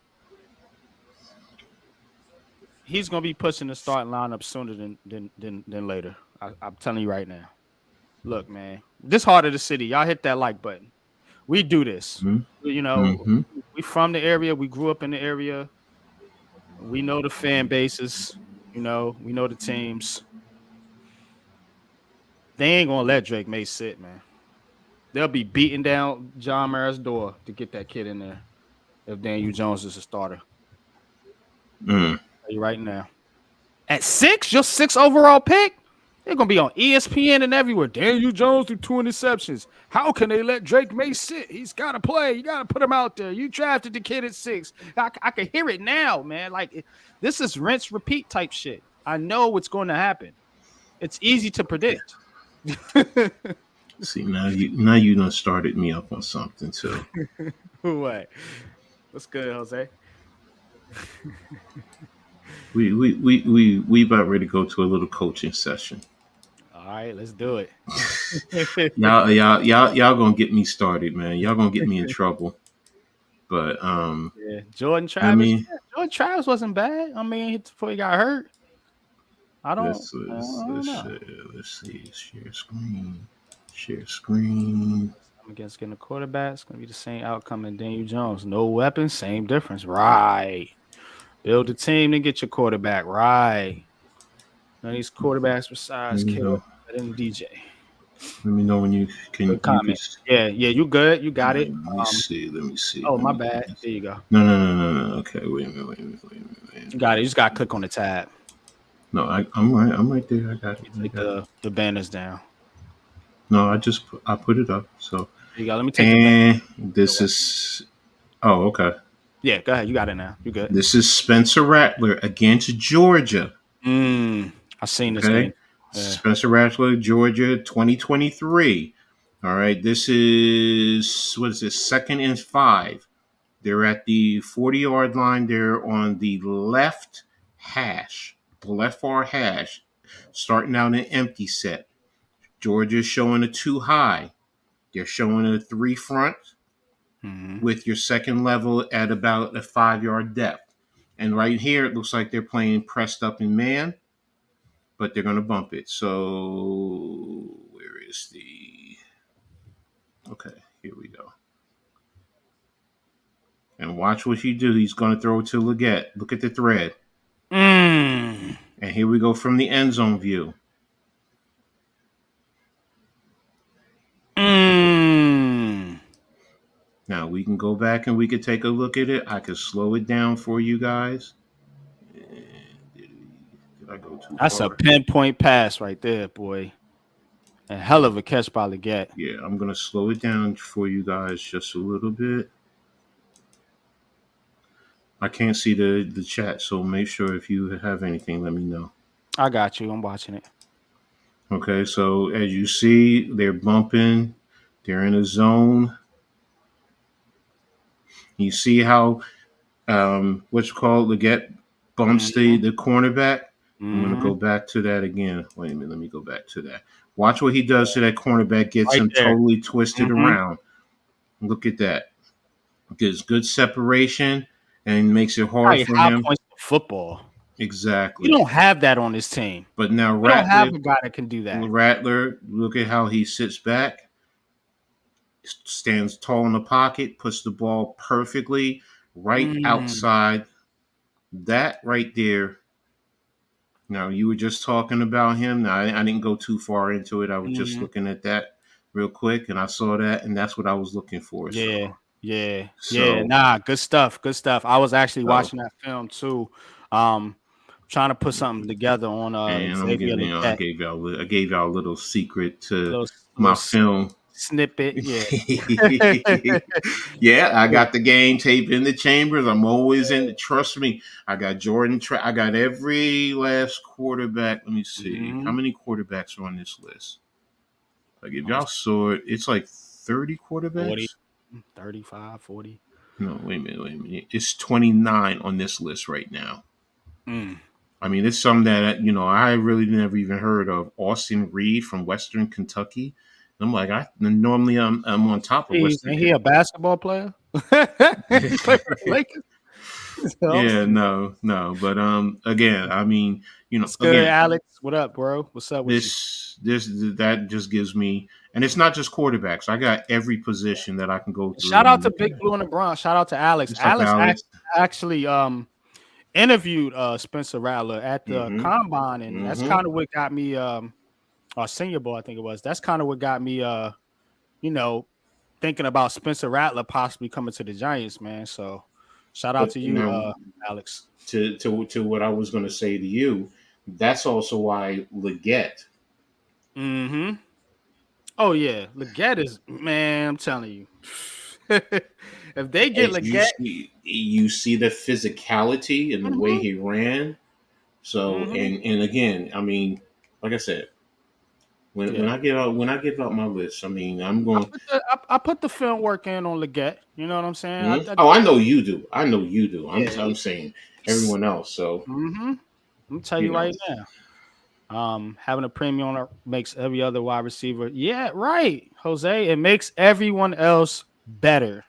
he's gonna be pushing the starting lineup sooner than later. I'm telling you right now. Look, man, this heart of the city, y'all hit that like button. We do this. Mm-hmm. You know, Mm-hmm. we from the area. We grew up in the area. We know the fan bases. We know the teams. They ain't gonna let Drake May sit, man. They'll be beating down John Mara's door to get that kid in there if Daniel Jones is a starter. Mm. Tell you right now. At 6, your 6th overall pick, they're gonna be on ESPN and everywhere. Daniel Jones threw 2 interceptions. How can they let Drake May sit? He's got to play. You got to put him out there. You drafted the kid at 6. I can hear it now, man. Like this is rinse repeat type shit. I know what's going to happen. It's easy to predict. See, now you done started me up on something too. What? What's good, Jose? We about ready to go to a little coaching session. All right, let's do it. Y'all gonna get me started, man. Y'all gonna get me in trouble. But Yeah, Jordan I Travis. mean, Yeah, Jordan Travis wasn't bad. I mean, before he got hurt, I don't know. let's see. Share screen. Share screen. I'm against getting a quarterback. It's gonna be the same outcome as Daniel Jones. No weapons, same difference. Right. Build a team and get your quarterback. Right. None of these quarterbacks Let besides me Caleb know. and DJ. Let me know when Good you can. comment. Yeah, yeah, you good. You got it. Let me Um, see. Let me see. oh Let my me. bad. There you go. No. Okay, wait a You minute. got it. You just gotta click on the tab. No, I'm right. I'm right there. I got it. You I take got it. the banners down. No, I put it up. So There you go. Let me take the banner and this away. is. Oh, okay. Yeah, go ahead. You got it now. You good. This is Spencer Rattler against Georgia. Mm, I seen this game. Okay. Yeah. Spencer Rattler, Georgia, 2023. All right. This is, what is this, 2nd and 5. They're at the 40-yard line. They're on the left hash, the left far hash, starting out an empty set. Georgia's showing a 2 high. They're showing a 3 front Mm-hmm. with your second level at about a 5-yard depth. And right here, it looks like they're playing pressed up in man, but they're going to bump it. So where is the? Okay, here we go. And watch what he do. He's going to throw it to Leggett. Look at the thread. Mm. And here we go from the end zone view. Mm. Now we can go back and we can take a look at it. I can slow it down for you guys. Did I go too That's a far? pinpoint pass right there, boy. A hell of a catch by Leggett. Yeah, I'm gonna slow it down for you guys just a little bit. I can't see the chat, so make sure if you have anything, let me know. I got you. I'm watching it. Okay, so as you see, they're bumping, they're in a zone. You see how what's called Leggett bumps Mm-hmm. the cornerback. I'm gonna Mm-hmm. go back to that again. Wait a minute, let me go back to that. Watch what he does to that cornerback, gets Right him there. totally twisted Mm-hmm. around. Look at that. Gives good separation and makes it hard Probably for high him. points of football. You Exactly. don't have that on this team. But now We don't have a guy that can do that. Look at how he sits back, stands tall in the pocket, puts the ball perfectly right Mm. outside. That right there. Now you were just talking about him. Now I didn't go too far into it. I was just Mm-hmm. looking at that real quick, and I saw that, and that's what I was looking for. Yeah, yeah, yeah. So, Nah, good stuff. Good stuff. I was actually so, watching that film too. Um, Trying to put something together on and I'm Xavier giving Leggett. I gave y'all a little secret A to little my film. snippet. Yeah. Yeah, I Yeah. got the game tape in the chambers. I'm always in. Trust me, I got I got every last quarterback. Let me see how Mm-hmm. many quarterbacks are on this list. Like if Almost y'all saw it, it's like 30 40, quarterbacks. 35, 40. No, wait a minute. It's 29 on this list right now. Mm. I mean, it's some that I really never even heard of. Austin Reed from Western Kentucky. I'm like, normally I'm on top of Jeez, Western ain't he a Kentucky. basketball player? He played for the Lakers. Yeah, Austin. no, but again, I mean, What's good, again, Alex? What up, bro? What's up with you? this that just gives me, and it's not just quarterbacks. I got every position that I can go through Shout out and to look Big at. Blue and the Bronx. Shout out to Alex. What's up, Alex Alex? actually interviewed Spencer Rattler at the Mm-hmm. combine, and that's Mm-hmm. kind of what got me Senior Bowl, I think it was. That's kind of what got me you know, thinking about Spencer Rattler possibly coming to the Giants, man. So shout out But to you, now, Alex. to what I was going to say to you, that's also why Leggett. Mm-hmm. Oh yeah, Leggett is, man. I'm telling you, if they get As Leggett, you see the physicality and the way mm-hmm, he ran. So mm-hmm, and again, I mean, like I said, yeah. when I give out my list, I mean, I'm I going. put I put the film work in on Leggett. You know what I'm saying? Mhm. Oh, I know you do. I know you do. Yeah, I'm saying. everyone else. So I'm gonna tell you you know, right now. Having a premium makes every other wide receiver. Yeah, right, Jose. It makes everyone else better.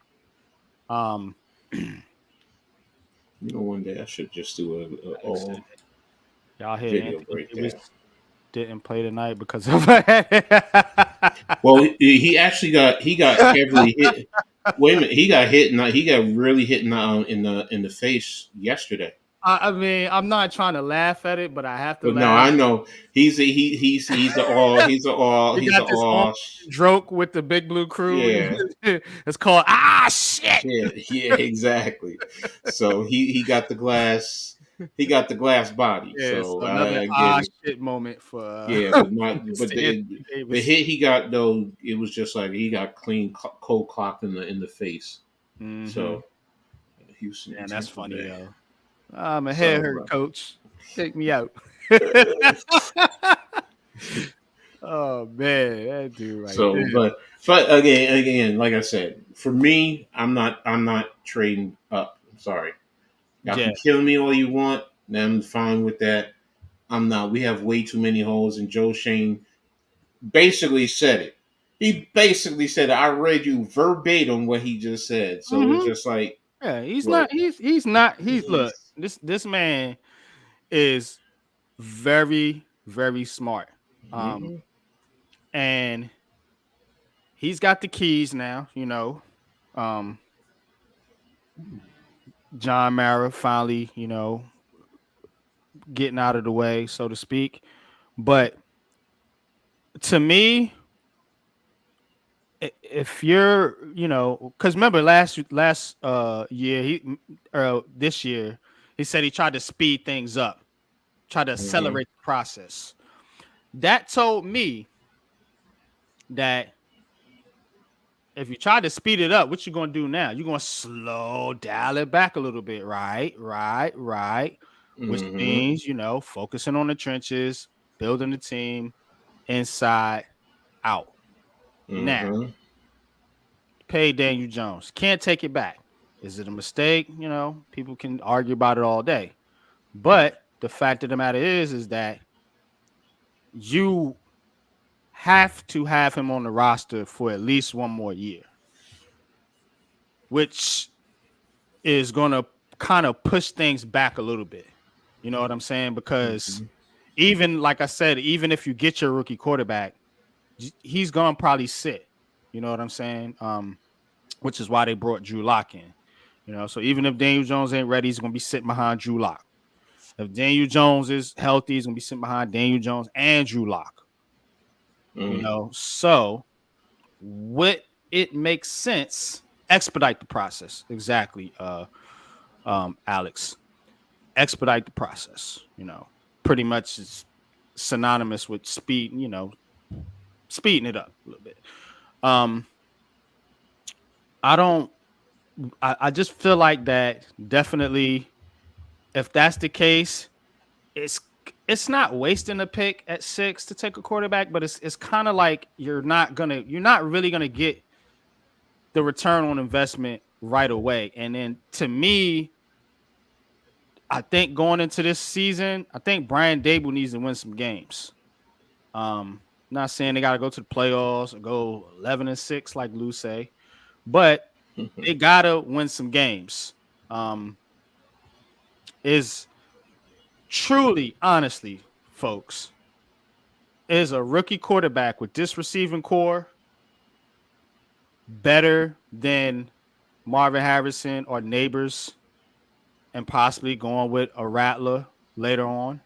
Um, one day I should just do a like I said, all y'all hear video Anthony Davis breakdown. didn't play tonight because of Well, he actually got heavily hit. Wait a minute, he got hit. He got really hit in the face yesterday. I mean, I'm not trying to laugh at it, but I have to But no, laugh. I know he's a all He he's a got this on all joke with the Big Blue Crew. yeah. It's called shit. Shit, yeah, exactly. So he got the glass body. Yeah, it's So another again, shit moment for yeah, but not but Mr. Anthony the Davis. hit he got though, it was just like he got clean cold clocked in the face. Mm-hmm. So Houston Yeah, and that's Tampa funny Bay. though. My head So hurt, coach. Take me out. Oh man, that dude right so there. but again, like I said, for me, I'm not trading up. I'm sorry. Y'all Yeah. can kill me all you want. And I'm fine with that. I'm not. We have way too many holes, and Joe Shane basically said it. He basically said it. I read you verbatim what he just said. So it's Mm-hmm. just like, Yeah, he's not. look, He's not. He's look. he's This man is very smart. Um, mhm, and he's got the keys now. Um, John Mara finally, getting out of the way, so to speak. But to me, if you're, because remember last year this year he said he tried to speed things up, try to mhm, accelerate the process. That told me that if you try to speed it up, what you gonna do now? You're gonna slow dial it back a little bit, right. Which mhm, means, focusing on the trenches, building the team inside out. Now, mhm, pay Daniel Jones. Can't take it back. Is it a mistake? People can argue about it all day. But the fact of the matter is that you have to have him on the roster for at least one more year, which is going to kind of push things back a little bit. You know what I'm saying? Because mhm, even like I said, even if you get your rookie quarterback, he's going to probably sit. You know what I'm saying? Which is why they brought Drew Lock in. So even if Daniel Jones ain't ready, he's going to be sitting behind Drew Lock. If Daniel Jones is healthy, he's going to be sitting behind Daniel Jones and Drew Lock. mhm, So what it makes sense, expedite the process. Exactly, Alex. Expedite the process. Pretty much it's synonymous with speed, speeding it up a little bit. Um, I don't I just feel like that definitely if that's the case, it's it's not wasting a pick at 6 to take a quarterback, but it's kind of like you're not really gonna get the return on investment right away. And then to me, I think going into this season, I think Brian Dable needs to win some games. Not saying they gotta go to the playoffs or go 11-6 like Lou say, but they mhm. gotta win some games. Is truly, honestly, folks, is a rookie quarterback with this receiving core better than Marvin Harrison or Neighbors and possibly going with a Rattler later on?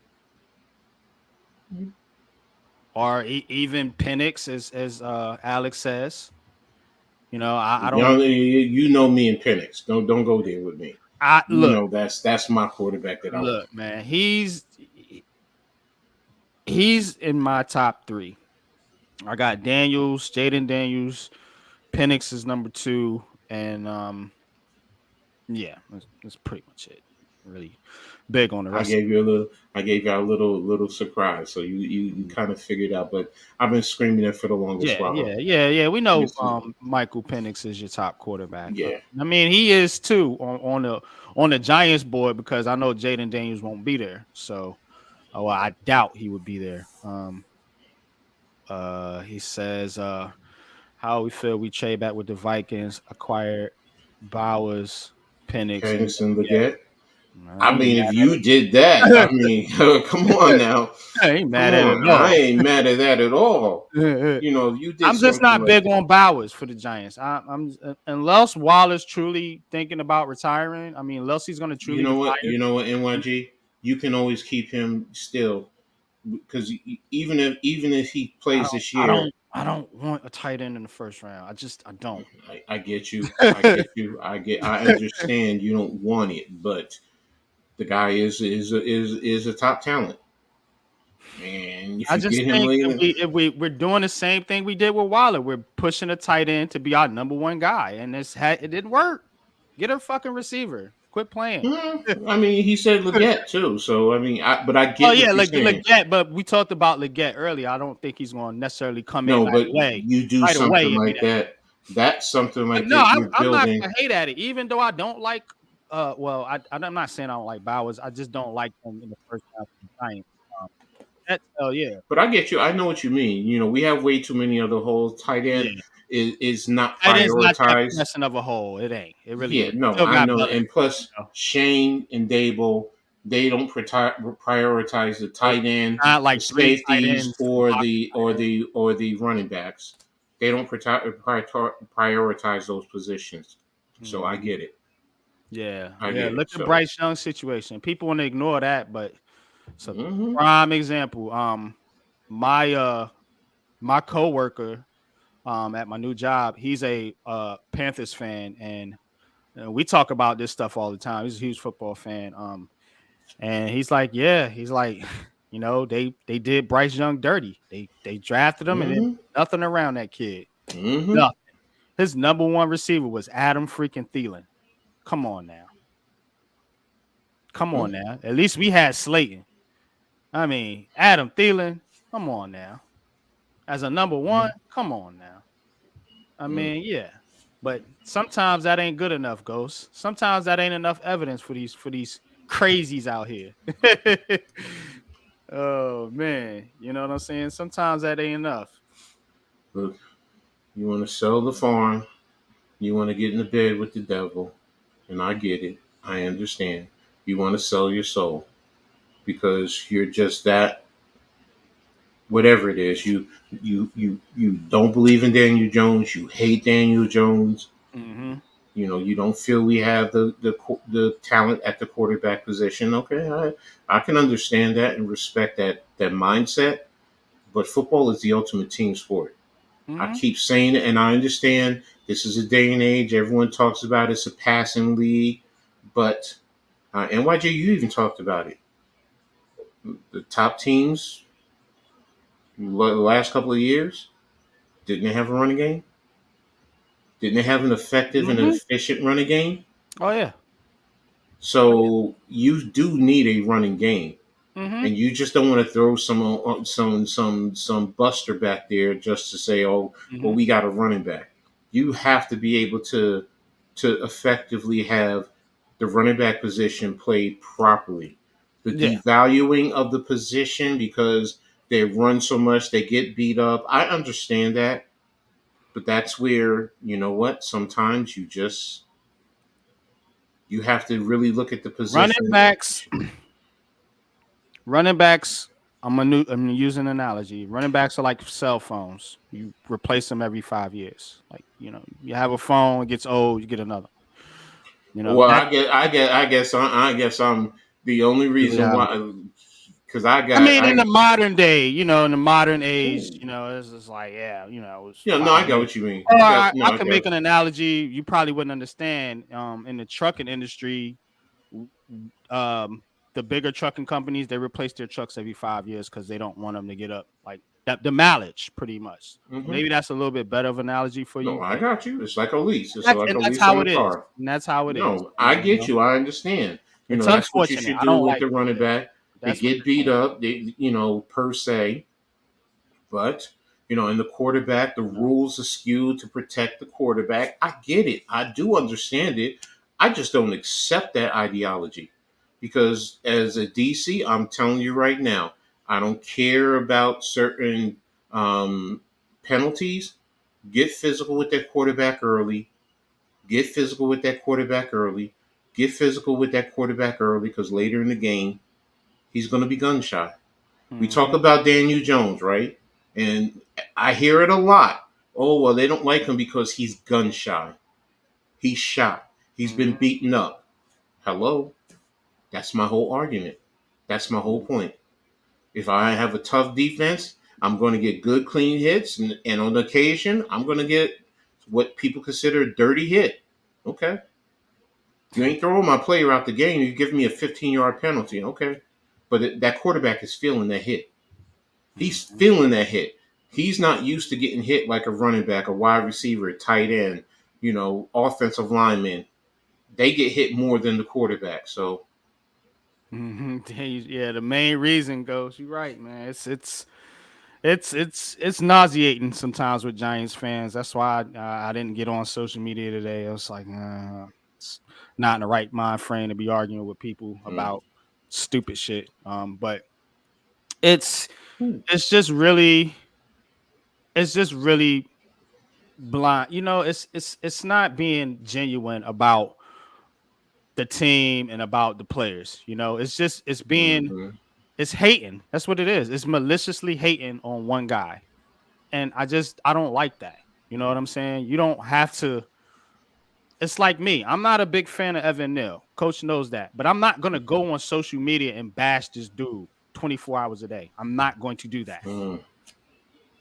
Or even Penix, as Alex says. I don't. You know me and Penix. Don't go there with me. I You look, know that's my quarterback that I want. look, man. He's in my top 3. I got Daniels, Jaden Daniels. Penix is number 2, and yeah, that's pretty much it. really big on the I rest. gave you a little. I gave you a little surprise, so you kind of figured out. But I've been screaming it for the longest Yeah, while. yeah, yeah, yeah. We know This is Michael Penix is your top quarterback. yeah. I mean, he is too on the Giants board because I know Jaden Daniels won't be there. So, well, I doubt he would be there. He says, how we feel we trade back with the Vikings, acquired Bowers, Penix, and Candace and yeah. Leggett. I I ain't mean, if mad you did that, I mean, come on now, I ain't come mad at it on. at I all. ain't mad at that at all. You know, if you did I'm just something not like big on Bowers for the Giants. I'm unless Waller's truly thinking about retiring. I mean, unless he's going to truly retire. you know what, NYG, you can always keep him still because even if he I plays don't. this I year, don't. I don't want a tight end in the first round. I don't. I get you. I get you. I understand you don't want it, but the guy is a top talent, and if I you just get him think later, if we're doing the same thing we did with Waller, we're pushing a tight end to be our number one guy, and it didn't work. Get a fucking receiver. Quit playing. I mean, he said Leggett too. So I mean, but I Oh get yeah, what you're like saying. Leggett, but we talked about Leggett earlier. I don't think he's going to necessarily come in No, but you do right away something and be like that. that. That's something But like no, that you're I'm not building. gonna hate at it, even though I don't like. Well, I'm not saying I don't like Bowers. I just don't like him in the first half of the Giants. Um, that's yeah, But I get you. I know what you mean. You know, we have way too many other holes. Tight end yeah. is not Tight end's not that prioritized. pressing of a hole. It ain't. It really Yeah, ain't. no, Still I got know. better. And You plus, know, Shane and Dable, they don't prioritize the nope. tight end, Not the like three tight safeties, ends blocking tight ends. or the running backs. They don't prioritize those positions. So I Mhm. get it. Yeah, I yeah. get it. Look at So. Bryce Young's situation. People want to ignore that, but it's a Hmm. prime example. My my coworker at my new job, he's a Panthers fan, and we talk about this stuff all the time. He's a huge football fan. And he's like, yeah, he's like, they did Bryce Young dirty. They drafted him and then Hmm. nothing around that kid. Hmm. Nothing. His number one receiver was Adam freaking Thielen. Come on now. Come on now. At least we had Slayton. I mean, Adam Thielen. Come on now. As a number one, come on now. I mean, yeah. But sometimes that ain't good enough, Ghost. Sometimes that ain't enough evidence for these crazies out here. Oh man, you know what I'm saying? Sometimes that ain't enough. Look, you want to sell the farm. You want to get in the bed with the devil, and I get it. I understand. You want to sell your soul because you're just that. Whatever it is, you don't believe in Daniel Jones. You hate Daniel Jones. Mm-hmm. You know you don't feel we have the talent at the quarterback position. Okay, I can understand that and respect that mindset. But football is the ultimate team sport. I Mm-hmm. keep saying it, and I understand this is a day and age. Everyone talks about it's a passing league, but NYJ, you even talked about it. The top teams the last couple of years didn't they have a running game? Didn't they have an effective and an Mm-hmm. efficient running game? Oh yeah. Oh yeah. So you do need a running game, Mm-hmm. and you just don't want to throw some buster back there just to say, oh, well, Mm-hmm. we got a running back. You have to be able to effectively have the running back position played properly. The Yeah. devaluing of the position because they run so much, they get beat up. I understand that, but that's where you know what. Sometimes you have to really look at the Running position. backs. Running backs. I'm using an analogy. Running backs are like cell phones. You replace them every 5 years. Like, you have a phone, it gets old, you get another. Well, That's I guess I'm the only the reason reality. why because I mean, in I the modern day, in the modern age, it's just like, yeah, it's yeah, no, I got 5 years. what you mean. Or I got no, I I can make got an analogy you probably wouldn't understand. In the trucking industry, um, the bigger trucking companies, they replace their trucks every 5 years because they don't want them to get up like that, the mileage, pretty much. So hmm maybe that's a little bit better of analogy for no, you, I but got you. It's like a lease. It's that's like and a that's lease on how a it is. car. And that's how it is. No, I get you. I understand. It's That's what you unfortunate. should I do don't with like the running back. They that's what get beat up, per se. But, in the quarterback, the rules are skewed to protect the quarterback. I get it. I do understand it. I just don't accept that ideology. Because as a DC, I'm telling you right now, I don't care about certain um, penalties. Get physical with that quarterback early. Get physical with that quarterback early. Get physical with that quarterback early because later in the game, he's going to be gun shy. We talk hmm about Daniel Jones, right? And I hear it a lot. Oh, well, they don't like him because he's gun shy. He's shot. He's been hmm beaten up. Hello? That's my whole argument. That's my whole point. If I have a tough defense, I'm going to get good, clean hits. And on occasion, I'm going to get what people consider a dirty hit. Okay. You ain't throwing my player out the game. You give me a 15-yard penalty. Okay. But that quarterback is feeling that hit. He's hmm feeling that hit. He's not used to getting hit like a running back, a wide receiver, a tight end, offensive lineman. They get hit more than the quarterback. So, Yeah, the main reason goes. You're right, man. It's nauseating sometimes with Giants fans. That's why I didn't get on social media today. I was like, it's not in the right mind frame to be arguing with people mm. about stupid shit. But it's Ooh. it's just really it's just really blind. It's not being genuine about the team and about the players. Mm-hmm. It's hating. That's what it is. It's maliciously hating on one guy. And I don't like that. You know what I'm saying? You don't have to. It's like me. I'm not a big fan of Evan Neal. Coach knows that. But I'm not going to go on social media and bash this dude 24 hours a day. I'm not going to do that. Mm.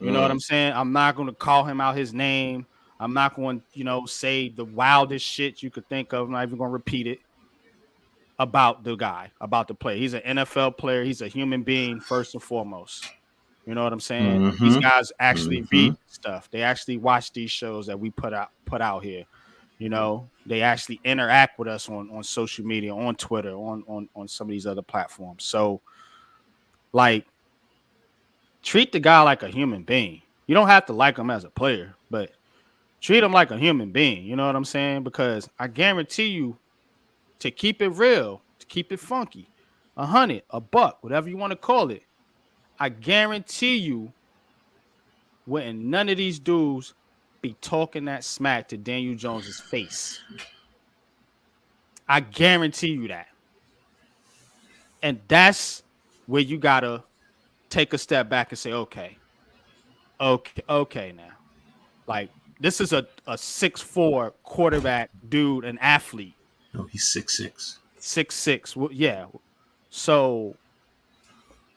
You know what Mm. I'm saying? I'm not going to call him out his name. I'm not going to, say the wildest shit you could think of. I'm not even going to repeat it about the guy, about the player. He's an NFL player. He's a human being first and foremost. You know what I'm saying? These Mm-hmm. guys actually Mm-hmm. read stuff. They actually watch these shows that we put out here. They actually interact with us on social media, on Twitter, on some of these other platforms. So, like, treat the guy like a human being. You don't have to like him as a player, but treat him like a human being. You know what I'm saying? Because I guarantee you, to keep it real, to keep it funky, 100, a buck, whatever you want to call it, I guarantee you, wouldn't none of these dudes be talking that smack to Daniel Jones's face. I guarantee you that. And that's where you gotta take a step back and say, okay now. Like, this is a 6'4" quarterback dude, an athlete. No, he's 6'6". 6'6". Yeah. So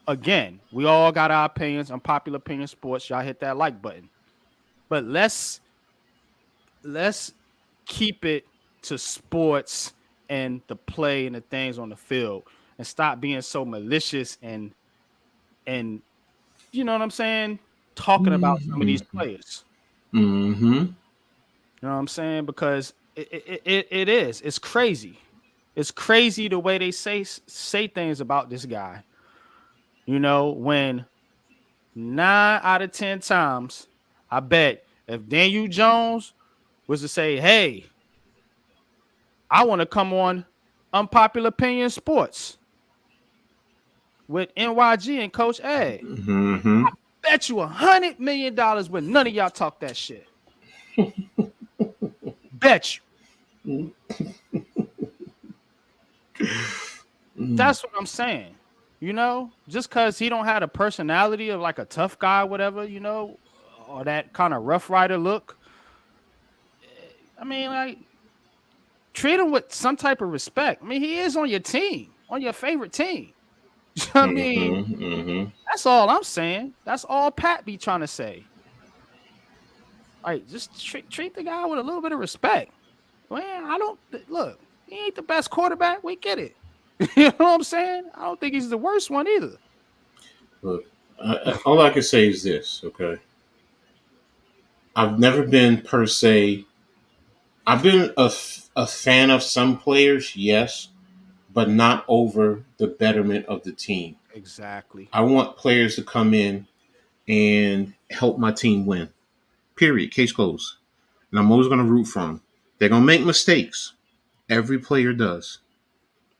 again, we all got our opinions, unpopular opinion sports. Y'all hit that like button. But let's keep it to sports and the play and the things on the field and stop being so malicious and you know what I'm saying, talking about some of these Mm-hmm. players. Mm-hmm. You know what I'm saying? Because it is. It's crazy. It's crazy the way they say things about this guy. When 9 out of 10 times, I bet if Daniel Jones was to say, "Hey, I want to come on Unpopular Opinion Sports with NYG and Coach A," Mm-hmm. bet you $100 million when none of y'all talk that shit. Bet you. Mm. That's what I'm saying. Just because he don't have a personality of like a tough guy, whatever, or that kind of rough rider look. I mean, like, treat him with some type of respect. I mean, he is on your team, on your favorite team. I mean, Mm-hmm. Mm-hmm. that's all I'm saying. That's all Pat be trying to say. Like, just treat the guy with a little bit of respect. Man, I don't look. He ain't the best quarterback. We get it. You know what I'm saying? I don't think he's the worst one either. Look, all I can say is this, okay? I've never been per se. I've been a fan of some players, yes, but not over the betterment of the team. Exactly. I want players to come in and help my team win. Period. Case closed. And I'm always going to root for them. They're going to make mistakes. Every player does.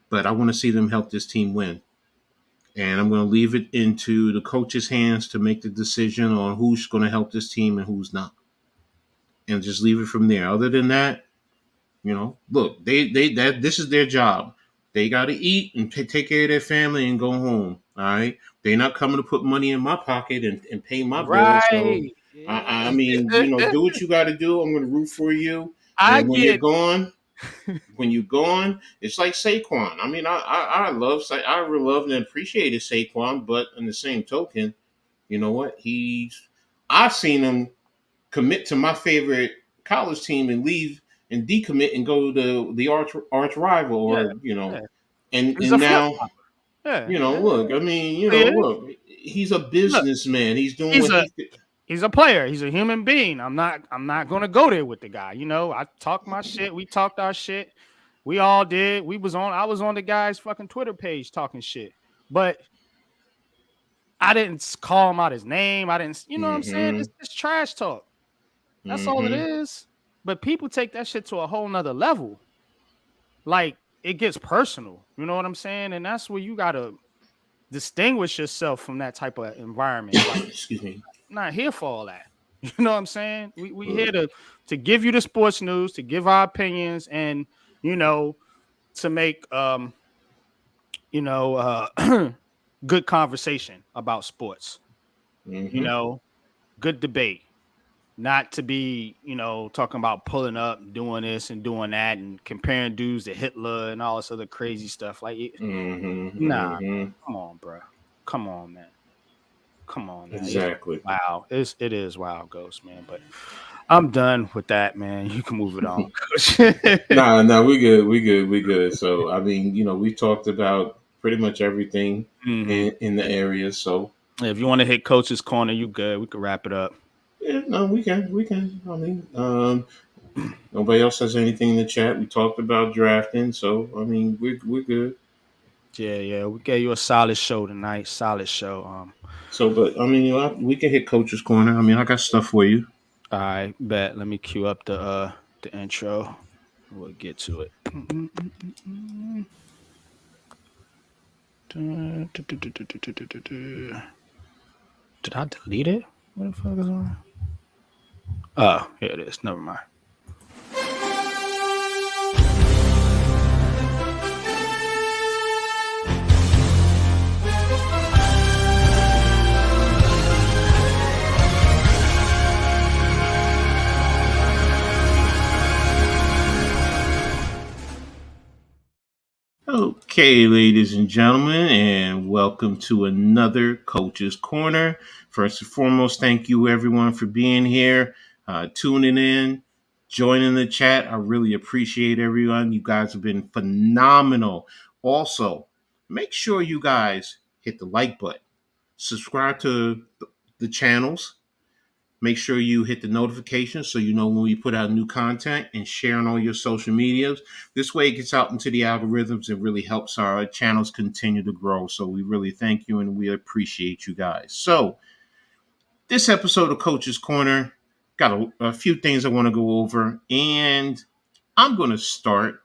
But I want to see them help this team win. And I'm going to leave it into the coach's hands to make the decision on who's going to help this team and who's not. And just leave it from there. Other than that, look, they that this is their job. They got to eat and take care of their family and go home. All right, they're not coming to put money in my pocket and pay my bills. So, Right. I Yeah. mean, do what you got to do. I'm going to root for you. I And when you're get gone, it's like Saquon. I mean, I love and appreciated Saquon, but in the same token, you know what? I've seen him commit to my favorite college team and leave and decommit and go to the arch rival, yeah, or yeah. and He's a flip now, flop. Yeah, yeah. look, I mean, He is. look, he's a Look, businessman. He's doing he's what a he could. he's a player. He's a human being. I'm not gonna go there with the guy. I talk my shit. We talked our shit. We all did. I was on the guy's fucking Twitter page talking shit. But I didn't call him out his name. I didn't, you know what I'm saying? Mm-hmm. It's trash talk. That's all it Mm-hmm. is. But people take that shit to a whole nother level. Like it gets personal. You know what I'm saying? And that's where you gotta distinguish yourself from that type of environment. Like, Excuse me. I'm not here for all that. You know what I'm saying? We here to give you the sports news, to give our opinions, and you know, to make you know, good conversation about sports. You Mm-hmm. know, good debate. Not to be, talking about pulling up, doing this and doing that, and comparing dudes to Hitler and all this other crazy stuff. Like, Mm-hmm. nah, Mm-hmm. come on, bro. Come on, man. Come on now. Yeah. Exactly. Wow. It is wild, Ghost, man. But I'm done with that, man. You can move it on, Coach. Nah, we good. So I mean, we talked about pretty much everything Hmm. in the area. So If you want to hit Coach's corner, you good. We can wrap it up. yeah, no, we can. I mean, nobody else has anything in the chat. We talked about drafting, so I mean, we're good. Yeah, yeah. We gave you a solid show tonight. Solid show. So, but I mean, we can hit Coach's Corner. I mean, I got stuff for you. I bet. Let me cue up the intro. We'll get to it. Did I delete it? What the fuck is on? Oh, here it is. Never mind. Okay, ladies and gentlemen, and welcome to another Coach's Corner. First and foremost, thank you everyone for being here, tuning in, joining the chat. I really appreciate everyone. You guys have been phenomenal. Also, make sure you guys hit the like button, subscribe to the channels. Make sure you hit the notifications so you know when we put out new content, and share on all your social medias. This way it gets out into the algorithms and really helps our channels continue to grow. So we really thank you and we appreciate you guys. So this episode of Coach's Corner got a few things I want to go over, and I'm going to start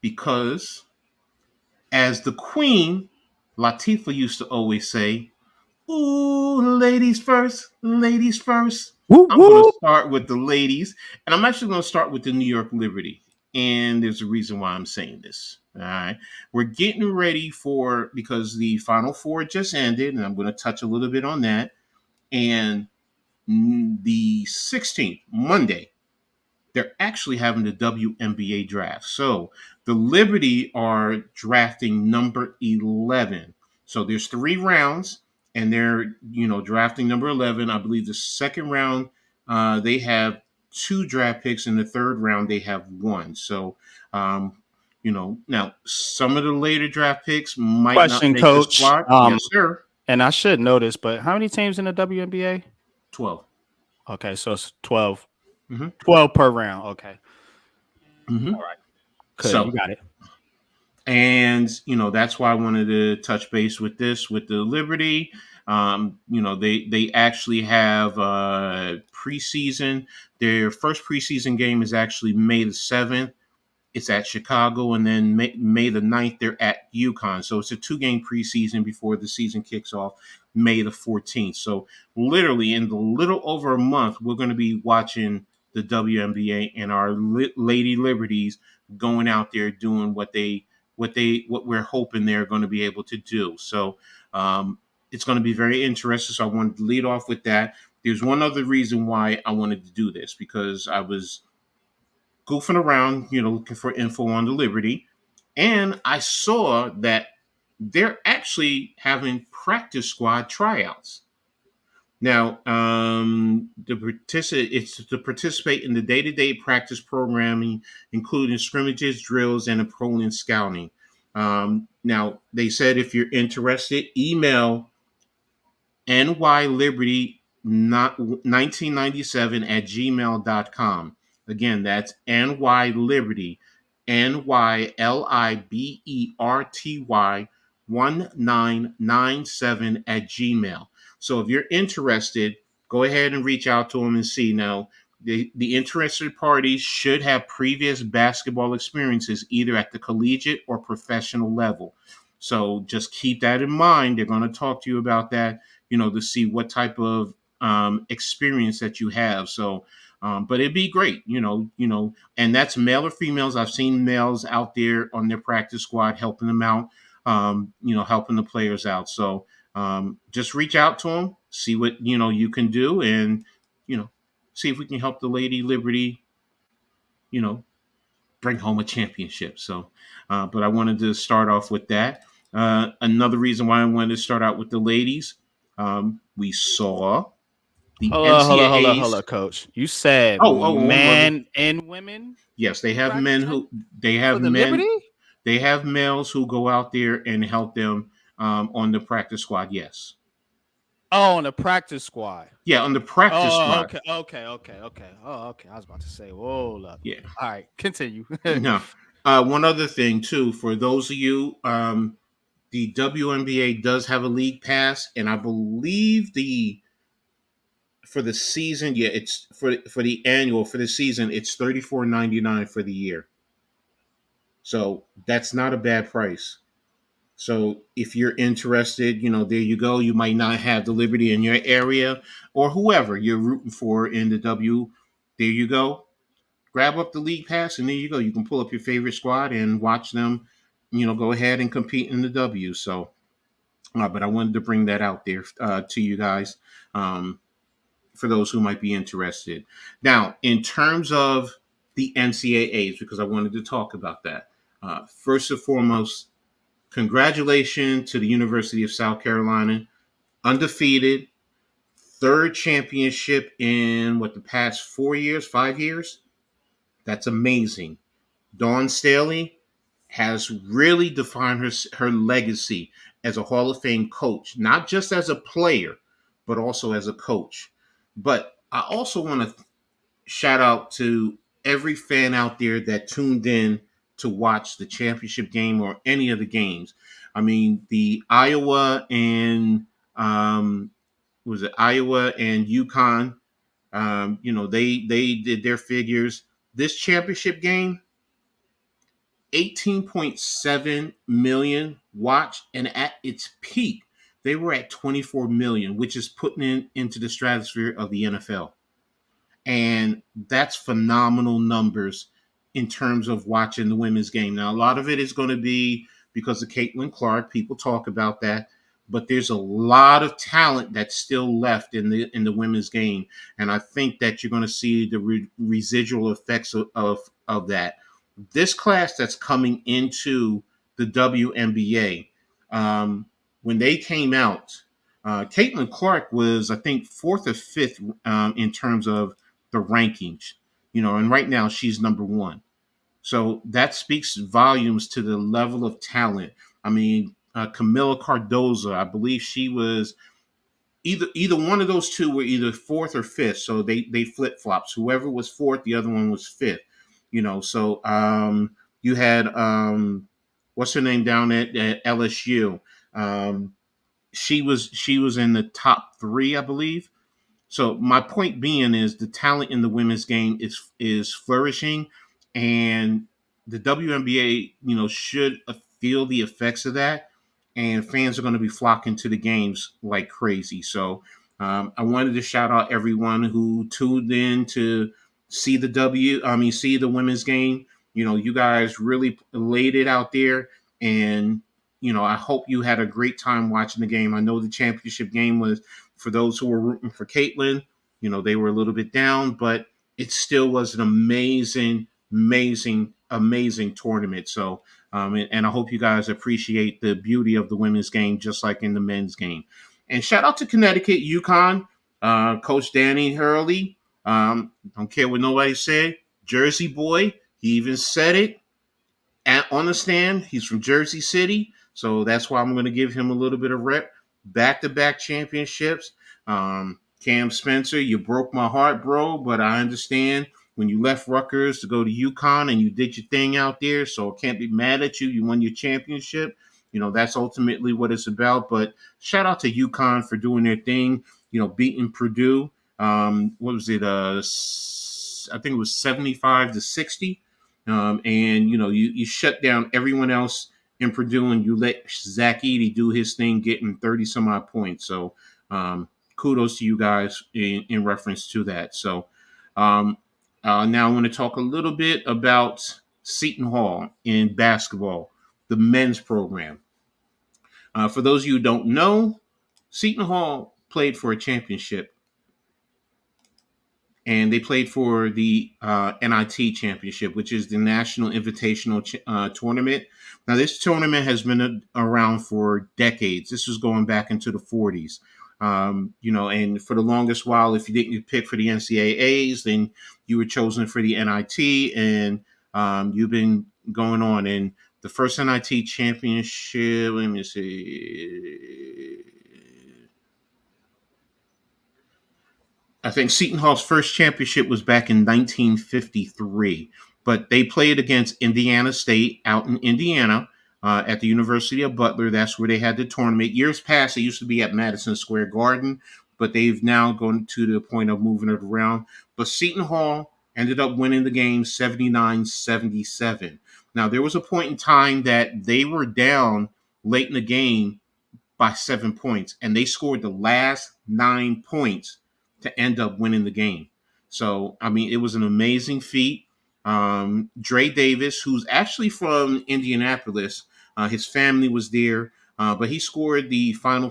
because, as the Queen Latifah used to always say, ooh, ladies first, ladies first. Whoop I'm going to whoop. start with the ladies, and I'm actually going to start with the New York Liberty. And there's a reason why I'm saying this. All right. We're getting ready because the Final Four just ended, and I'm going to touch a little bit on that. And the 16th, Monday, they're actually having the WNBA draft. So the Liberty are drafting number 11. So there's 3 rounds, and they're drafting number 11. I believe the second round they have 2 draft picks, in the third round they have 1. So now some of the later draft picks might not Question, make the Coach. squad. Yes, sir. And I should know this, but how many teams in the WNBA? 12. Okay, so it's 12. Mm-hmm. 12 per round. Okay. Mm-hmm. All right. Good. So You got it. And that's why I wanted to touch base with this with the Liberty. They actually have preseason. Their first preseason game is actually May the 7th. It's at Chicago, and then May the 9th, they're at UConn. So it's a 2-game preseason before the season kicks off May the 14th. So literally in the little over a month, we're going to be watching the WNBA and our Lady Liberties going out there doing what we're hoping they're going to be able to do. So it's going to be very interesting. So I wanted to lead off with that. There's one other reason why I wanted to do this, because I was goofing around, looking for info on the Liberty, and I saw that they're actually having practice squad tryouts. Now, it's to participate in the day-to-day practice programming, including scrimmages, drills, and opponent scouting. Now, they said if you're interested, email nyliberty 1997 at gmail.com. Again, that's nyliberty, nyliberty 1997 at gmail. So if you're interested, go ahead and reach out to them and see. Now, the interested parties should have previous basketball experiences either at the collegiate or professional level. So just keep that in mind. They're going to talk to you about that, to see what type of experience that you have. So, but it'd be great, and that's male or females. I've seen males out there on their practice squad helping them out, helping the players out. So just reach out to them, see what, you can do, and, see if we can help the Lady Liberty, you know, bring home a championship. So, but I wanted to start off with that. Another reason why I wanted to start out with the ladies, we saw the Hold NCAA's. on, Coach. You said Oh, men and women yes, they have men practicing who they for have the men Liberty? they have males who go out there and help them on the practice squad. Yes, Oh, on the practice squad. yeah, on the practice Oh, squad. okay. Oh, okay. I was about to say, whoa, up. Yeah. All right, continue. Now, one other thing too, for those of you, the WNBA does have a league pass, and I believe the for the season, yeah, it's for the annual for the season, it's $34.99 for the year. So that's not a bad price. So if you're interested, there you go. You might not have the Liberty in your area, or whoever you're rooting for in the W. There you go. Grab up the league pass, and there you go. You can pull up your favorite squad and watch them, go ahead and compete in the W. So, but I wanted to bring that out there to you guys, for those who might be interested. Now, in terms of the NCAAs, because I wanted to talk about that. First and foremost, congratulations to the University of South Carolina, undefeated, third championship in the past 4 years, 5 years. That's amazing. Dawn Staley has really defined her legacy as a Hall of Fame coach, not just as a player, but also as a coach. But I also want to shout out to every fan out there that tuned in to watch the championship game or any of the games. I mean, the Iowa and was it Iowa and UConn? They did their figures. This championship game, 18.7 million watched, and at its peak, they were at 24 million, which is putting into the stratosphere of the NFL. And that's phenomenal numbers in terms of watching the women's game. Now, a lot of it is going to be because of Caitlin Clark. People talk about that, but there's a lot of talent that's still left in the women's game, and I think that you're going to see the residual effects of that. This class that's coming into the WNBA, when they came out, Caitlin Clark was, I think, fourth or fifth in terms of the rankings, and right now she's number one. So that speaks volumes to the level of talent. I mean, Camila Cardoza, I believe she was either one of those two were either fourth or fifth. So they flip flops. Whoever was fourth, the other one was fifth. So you had what's her name down at LSU. Um, she was in the top three, I believe. So my point being is the talent in the women's game is flourishing, and the WNBA, should feel the effects of that, and fans are going to be flocking to the games like crazy. So I wanted to shout out everyone who tuned in to see see the women's game. You guys really laid it out there, and I hope you had a great time watching the game. I know the championship game was for those who were rooting for Caitlin. They were a little bit down, but it still was an amazing, amazing, amazing tournament. So, and I hope you guys appreciate the beauty of the women's game, just like in the men's game. And shout out to Connecticut, UConn, Coach Danny Hurley. Don't care what nobody said. Jersey boy, he even said it on the stand. He's from Jersey City, so that's why I'm going to give him a little bit of rep. Back-to-back championships. Cam Spencer, you broke my heart, bro, but I understand when you left Rutgers to go to UConn and you did your thing out there, so I can't be mad at you. You won your championship. That's ultimately what it's about. But shout out to UConn for doing their thing, beating Purdue. What was it? I think it was 75-60. And you shut down everyone else in Purdue and you let Zach Edey do his thing, getting 30 some odd points. So kudos to you guys in reference to that. So now I want to talk a little bit about Seton Hall in basketball, the men's program. For those of you who don't know, Seton Hall played for a championship, and they played for the NIT championship, which is the National Invitational Tournament. Now, this tournament has been around for decades. This was going back into the 40s. And for the longest while, if you didn't pick for the NCAAs, then you were chosen for the NIT, and you've been going on. And the first NIT championship, let me see, I think Seton Hall's first championship was back in 1953, but they played against Indiana State out in Indiana at the University of Butler. That's where they had the tournament. Years past, it used to be at Madison Square Garden, but they've now gone to the point of moving it around. But Seton Hall ended up winning the game 79-77. Now, there was a point in time that they were down late in the game by 7 points, and they scored the last 9 points to end up winning the game. So, I mean, it was an amazing feat. Dre Davis, who's actually from Indianapolis, his family was there, but he scored the final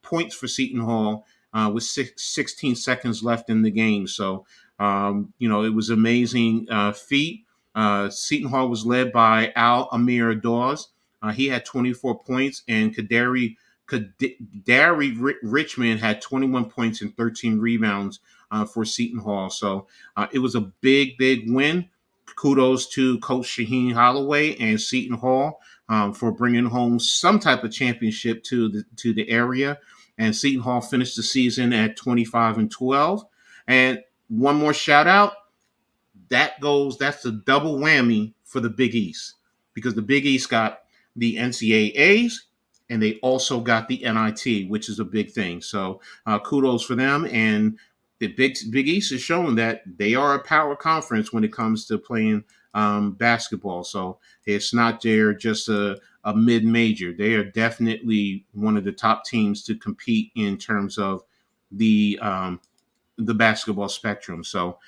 points for Seton Hall with 16 seconds left in the game. So, it was an amazing feat. Seton Hall was led by Al Amir Dawes. He had 24 points, and Kadari Richmond had 21 points and 13 rebounds for Seton Hall. So it was a big, big win. Kudos to Coach Shaheen Holloway and Seton Hall for bringing home some type of championship to the area. And Seton Hall finished the season at 25-12. And one more shout out. That's a double whammy for the Big East, because the Big East got the NCAAs and they also got the NIT, which is a big thing. So kudos for them. And the Big East is showing that they are a power conference when it comes to playing basketball. So it's not they're just a mid-major. They are definitely one of the top teams to compete in terms of the basketball spectrum. So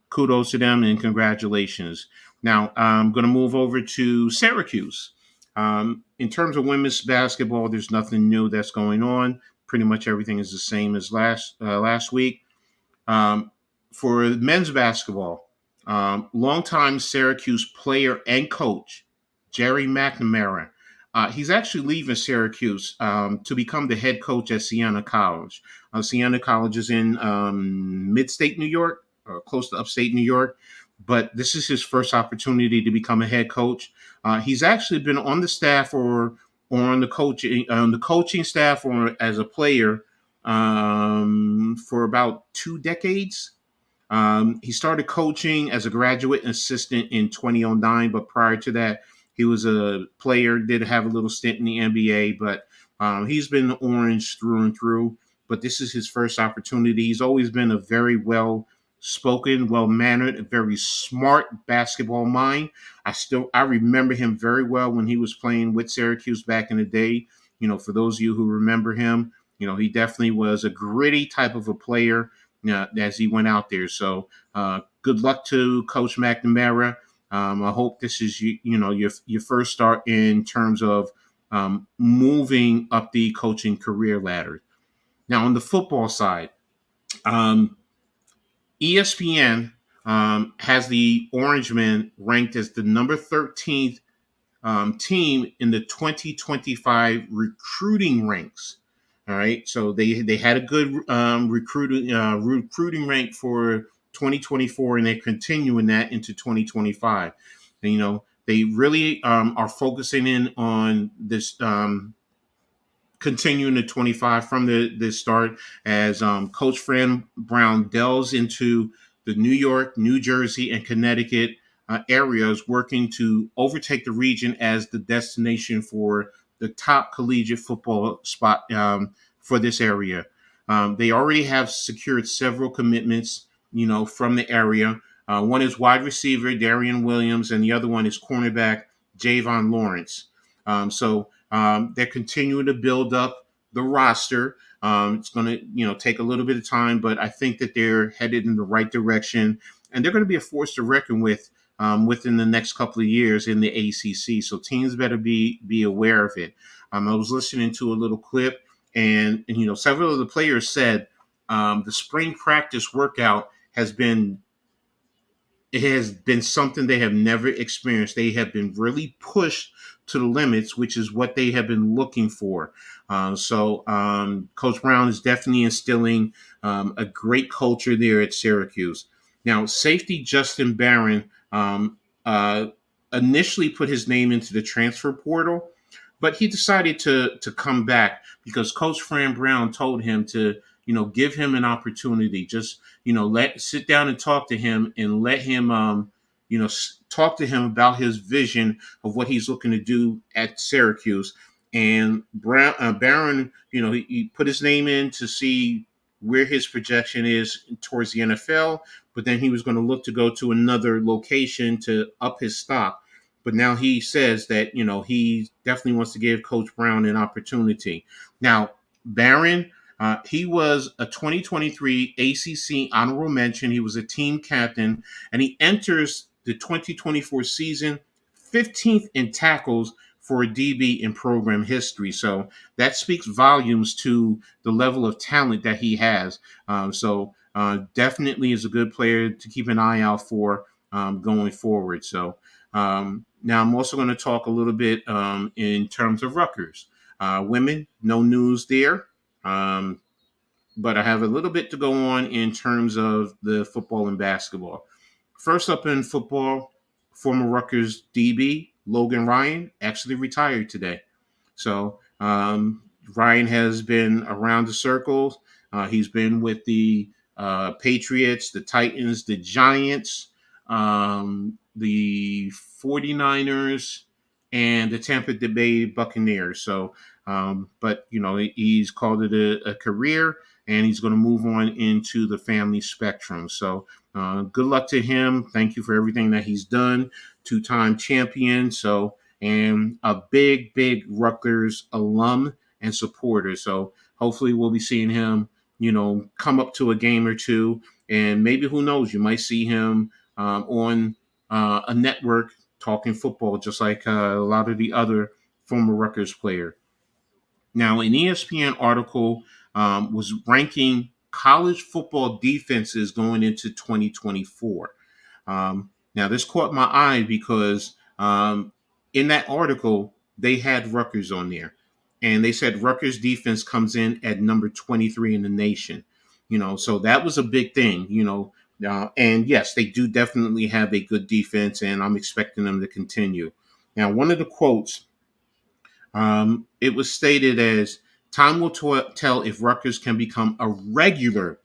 kudos to them and congratulations. Now I'm going to move over to Syracuse. In terms of women's basketball, there's nothing new that's going on. Pretty much everything is the same as last week. For men's basketball, longtime Syracuse player and coach Jerry McNamara. He's actually leaving Syracuse to become the head coach at Siena College. Siena College is in mid-state New York, or close to upstate New York. But this is his first opportunity to become a head coach. He's actually been on the staff or on the coaching staff or as a player for about 2 decades. He started coaching as a graduate assistant in 2009, but prior to that, He was a player, did have a little stint in the NBA, but he's been orange through and through. But this is his first opportunity. He's always been a very well spoken, well mannered, a very smart basketball mind. I remember him very well when he was playing with Syracuse back in the day. For those of you who remember him, he definitely was a gritty type of a player as he went out there. So good luck to Coach McNamara. I hope this is your first start in terms of moving up the coaching career ladder. Now on the football side, um, ESPN has the Orangemen ranked as the number 13th team in the 2025 recruiting ranks. All right, so they had a good recruiting rank for 2024, and they're continuing that into 2025. And, they really are focusing in on this continuing to 25 from the start as Coach Fran Brown delves into the New York, New Jersey, and Connecticut areas, working to overtake the region as the destination for the top collegiate football spot for this area. They already have secured several commitments, from the area. One is wide receiver Darian Williams, and the other one is cornerback Javon Lawrence. They're continuing to build up the roster. It's going to, take a little bit of time, but I think that they're headed in the right direction, and they're going to be a force to reckon with within the next couple of years in the ACC. So teams better be aware of it. I was listening to a little clip, and several of the players said the spring practice workout has been something they have never experienced. They have been really pushed to the limits, which is what they have been looking for. Coach Brown is definitely instilling a great culture there at Syracuse. Now, safety Justin Barron uh, initially put his name into the transfer portal, but he decided to come back because Coach Fran Brown told him to, give him an opportunity. Just, let sit down and talk to him and let him, talk to him about his vision of what he's looking to do at Syracuse. And Barron, he put his name in to see where his projection is towards the NFL, but then he was going to look to go to another location to up his stock. But now he says that, he definitely wants to give Coach Brown an opportunity. Now, Barron, he was a 2023 ACC honorable mention. He was a team captain, and he enters the 2024 season 15th in tackles for a DB in program history. So that speaks volumes to the level of talent that he has. Definitely is a good player to keep an eye out for going forward. So now I'm also going to talk a little bit in terms of Rutgers. Women, no news there. But I have a little bit to go on in terms of the football and basketball. First up in football, former Rutgers DB Logan Ryan actually retired today. So Ryan has been around the circles. He's been with the Patriots, the Titans, the Giants, the 49ers, and the Tampa Bay Buccaneers. So, but he's called it a career, and he's going to move on into the family spectrum. So, good luck to him. Thank you for everything that he's done. Two-time champion. So, and a big Rutgers alum and supporter. So, hopefully, we'll be seeing him, come up to a game or two, and maybe who knows, you might see him on a network talking football, just like a lot of the other former Rutgers player. Now, an ESPN article was ranking college football defenses going into 2024. Now, this caught my eye because in that article, they had Rutgers on there. And they said Rutgers defense comes in at number 23 in the nation. So that was a big thing, and yes, they do definitely have a good defense, and I'm expecting them to continue. Now, one of the quotes, it was stated as, time will tell if Rutgers can become a regular,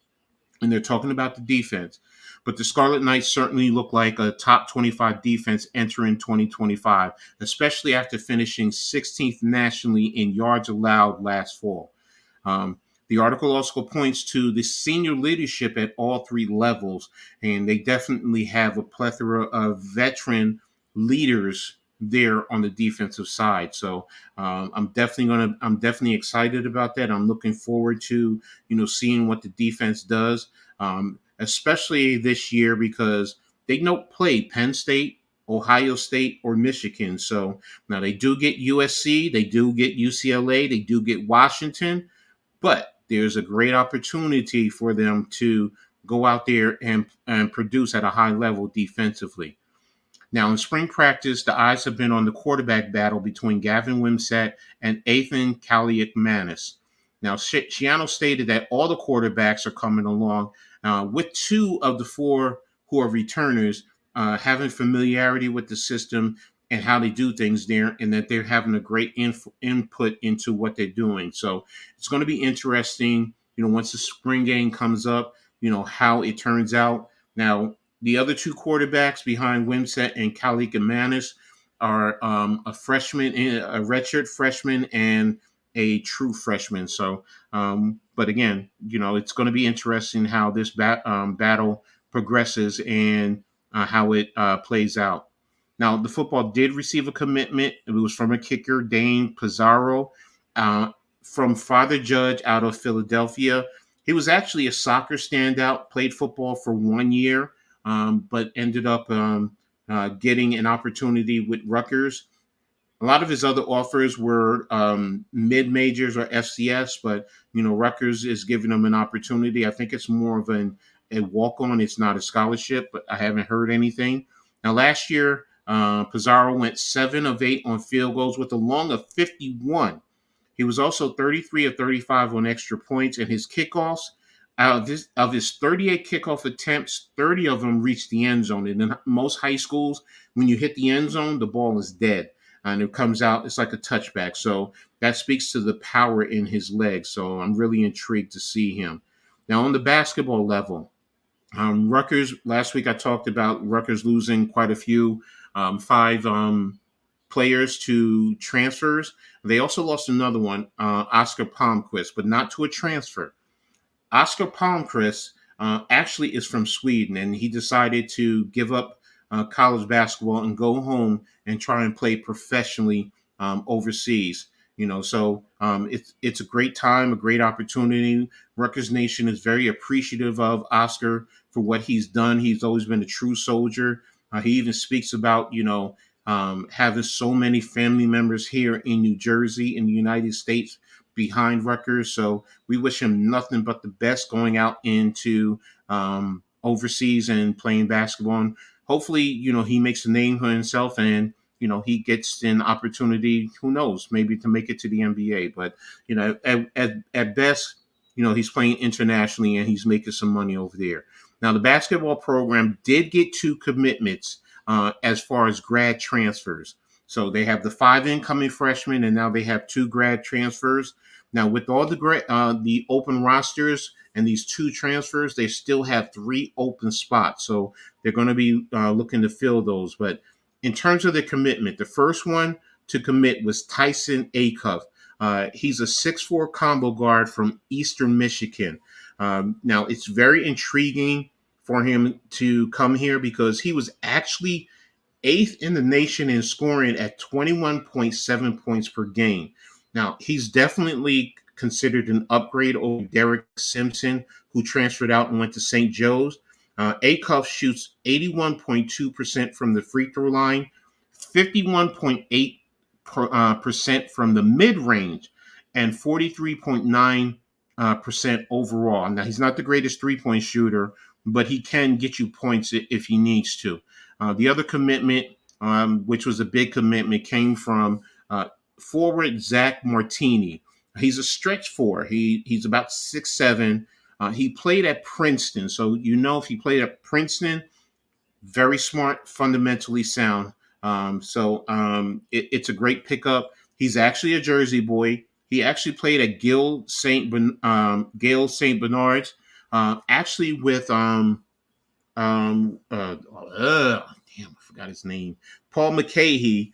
and they're talking about the defense, But the Scarlet Knights certainly look like a top 25 defense entering 2025, especially after finishing 16th nationally in yards allowed last fall. Um, the article also points to the senior leadership at all three levels, and they definitely have a plethora of veteran leaders there on the defensive side. So I'm definitely excited about that. I'm looking forward to seeing what the defense does, especially this year because they don't play Penn State, Ohio State, or Michigan. So now they do get USC, they do get UCLA, they do get Washington, but there's a great opportunity for them to go out there and produce at a high level defensively. Now, in spring practice, the eyes have been on the quarterback battle between Gavin Wimsatt and Ethan Kaliakmanis. Now, Shiano stated that all the quarterbacks are coming along, with two of the four who are returners having familiarity with the system and how they do things there, and that they're having a great input into what they're doing. So it's going to be interesting, once the spring game comes up, how it turns out. Now, the other two quarterbacks behind Wimsatt and Kaliakmanis are a freshman, a redshirt freshman, and a true freshman. So, but again, it's going to be interesting how this battle progresses and how it plays out. Now, the football did receive a commitment. It was from a kicker, Dane Pizarro, uh, from Father Judge out of Philadelphia. He was actually a soccer standout, played football for 1 year, but ended up getting an opportunity with Rutgers. A lot of his other offers were mid majors or FCS, but Rutgers is giving him an opportunity. I think it's more of a walk on. It's not a scholarship, but I haven't heard anything. Now, last year, Pizarro went 7 of 8 on field goals with a long of 51. He was also 33 of 35 on extra points, and his kickoffs, of his 38 kickoff attempts, 30 of them reached the end zone. And in most high schools, when you hit the end zone, the ball is dead. And it comes out, it's like a touchback. So that speaks to the power in his legs. So I'm really intrigued to see him. Now, on the basketball level, Rutgers, last week I talked about Rutgers losing quite a few, five players to transfers. They also lost another one, Oscar Palmquist, but not to a transfer. Oscar Palmquist actually is from Sweden, and he decided to give up college basketball and go home and try and play professionally overseas. So it's a great time, a great opportunity. Rutgers Nation is very appreciative of Oscar for what he's done. He's always been a true soldier. He even speaks about having so many family members here in New Jersey, in the United States, behind Rutgers. So we wish him nothing but the best going out into overseas and playing basketball. And hopefully, he makes a name for himself and, he gets an opportunity, who knows, maybe to make it to the NBA. But, at best, he's playing internationally and he's making some money over there. Now, the basketball program did get 2 commitments as far as grad transfers. So they have the 5 incoming freshmen, and now they have 2 grad transfers. Now, with all the open rosters and these 2 transfers, they still have 3 open spots. So they're going to be looking to fill those. But in terms of the commitment, the first one to commit was Tyson Acuff. He's a 6'4" combo guard from Eastern Michigan. Now, it's very intriguing for him to come here because he was actually 8th in the nation in scoring at 21.7 points per game. Now, he's definitely considered an upgrade over Derek Simpson, who transferred out and went to St. Joe's. Acuff shoots 81.2% from the free throw line, 51.8% from the mid range, and 43.9% overall. Now, he's not the greatest 3-point shooter, but he can get you points if he needs to. The other commitment, which was a big commitment, came from forward Zach Martini. He's a stretch 4. He's about 6'7". He played at Princeton, so if he played at Princeton, very smart, fundamentally sound. It's a great pickup. He's actually a Jersey boy. He actually played at Gale St. Bernard's, actually with Damn, I forgot his name. Paul McCahey.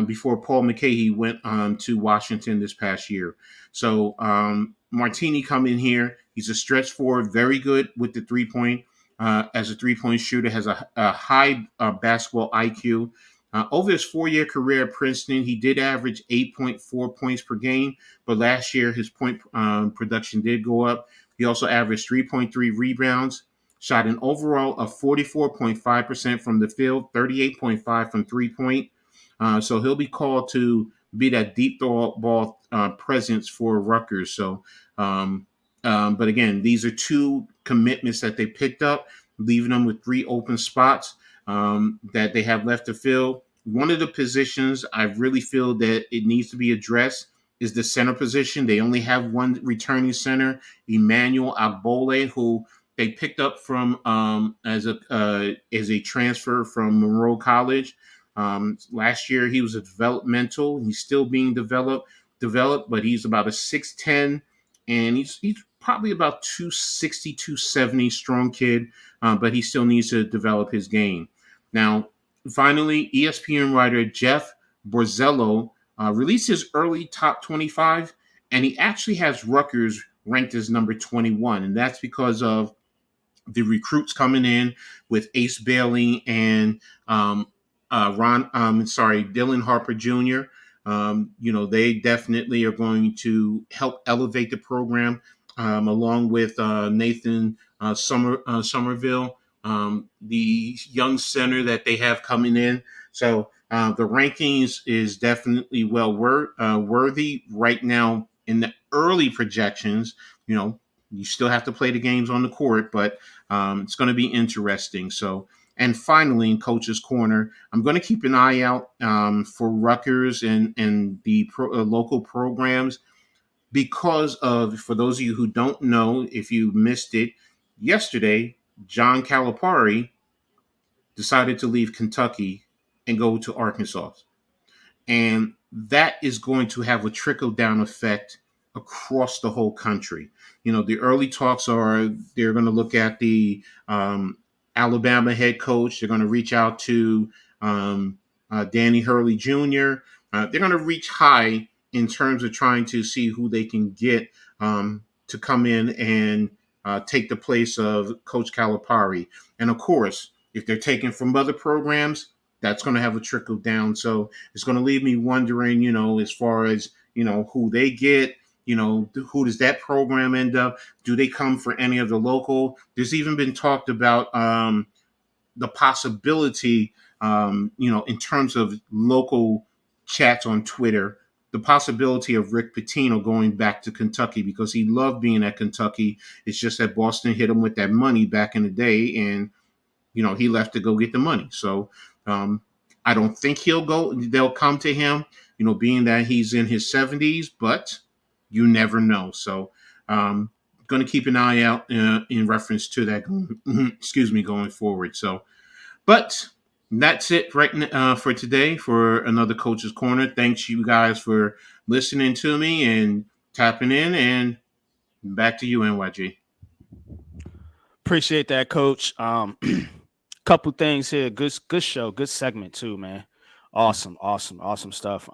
Before Paul McCahey went to Washington this past year. So Martini come in here. He's a stretch forward, very good with the 3 point. As a 3 point shooter, has a high basketball IQ. Over his 4 year career at Princeton, he did average 8.4 points per game, but last year his point production did go up. He also averaged 3.3 rebounds, shot an overall of 44.5% from the field, 38.5 from 3 point. So he'll be called to be that deep ball presence for Rutgers. So, but again, these are two commitments that they picked up, leaving them with 3 open spots that they have left to fill. One of the positions I really feel that it needs to be addressed is the center position. They only have one returning center, Emmanuel Agbole, who they picked up from as a transfer from Monroe College. Last year he was a developmental. He's still being developed, but he's about a 6'10", and he's probably about 260, 270 strong kid, but he still needs to develop his game. Now, finally, ESPN writer Jeff Borzello released his early top 25, and he actually has Rutgers ranked as number 21, and that's because of the recruits coming in with Ace Bailey and Dylan Harper Jr. They definitely are going to help elevate the program, along with Nathan Somerville, the young center that they have coming in. So the rankings is definitely worthy right now in the early projections. You still have to play the games on the court, but it's going to be interesting. So, and finally, in Coach's Corner, I'm going to keep an eye out for Rutgers and the local programs because of, for those of you who don't know, if you missed it, yesterday, John Calipari decided to leave Kentucky and go to Arkansas. And that is going to have a trickle down effect across the whole country. The early talks are they're going to look at the Alabama head coach. They're going to reach out to Danny Hurley Jr. They're going to reach high in terms of trying to see who they can get to come in and take the place of Coach Calipari. And of course, if they're taken from other programs, that's going to have a trickle down. So it's going to leave me wondering, as far as, who they get, who does that program end up? Do they come for any of the local? There's even been talked about the possibility, in terms of local chats on Twitter, the possibility of Rick Pitino going back to Kentucky because he loved being at Kentucky. It's just that Boston hit him with that money back in the day, and he left to go get the money. So I don't think he'll go. They'll come to him, being that he's in his 70s, but you never know. So going to keep an eye out in reference to that. Going forward. So, but that's it for today for another Coach's Corner. Thanks you guys for listening to me and tapping in, and back to you, NYG. Appreciate that, Coach. Couple things here. Good show, good segment too, man. Awesome stuff.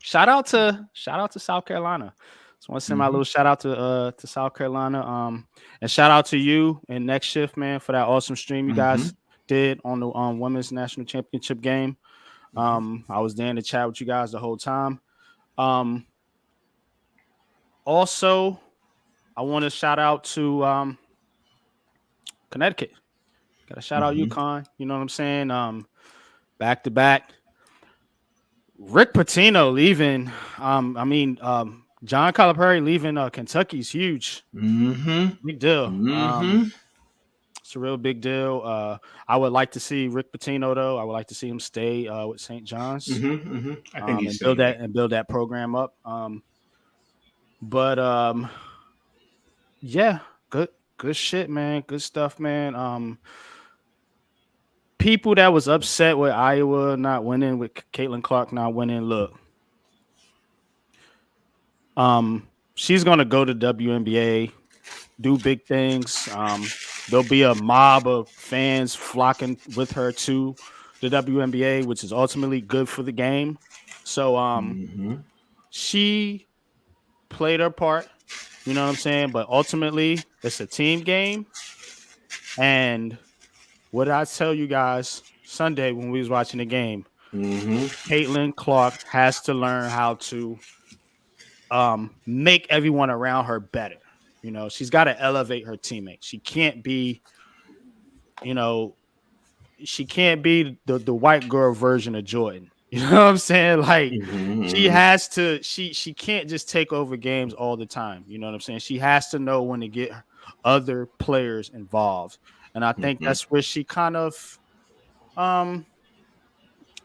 Shout out to South Carolina. Just want to send my little shout out to South Carolina. And shout out to you and Next Shift, man, for that awesome stream you guys did on the Women's National Championship game. I was there in the chat with you guys the whole time. Also, I want to shout out to Connecticut. Got to shout out UConn. You know what I'm saying? Back to back. Rick Pitino leaving. John Calipari leaving Kentucky is huge. Big deal. It's a real big deal. I would like to see Rick Pitino, though. I would like to see him stay with St. John's. I think he's build that program up. Yeah, good shit, man. Good stuff, man. People that was upset with Iowa not winning, with Caitlin Clark not winning, look. She's gonna go to WNBA, do big things. there'll be a mob of fans flocking with her to the WNBA, which is ultimately good for the game. So Mm-hmm. she played her part, you know what I'm saying? But ultimately, it's a team game. And what did I tell you guys Sunday when we was watching the game? Mm-hmm. Caitlin Clark has to learn how to make everyone around her better. You know, she's got to elevate her teammates. She can't be, you know, she can't be the white girl version of Jordan. You know what I'm saying? Like she Mm-hmm. has to she can't just take over games all the time. You know what I'm saying? She has to know when to get other players involved. And I think Mm-hmm. that's where she kind of um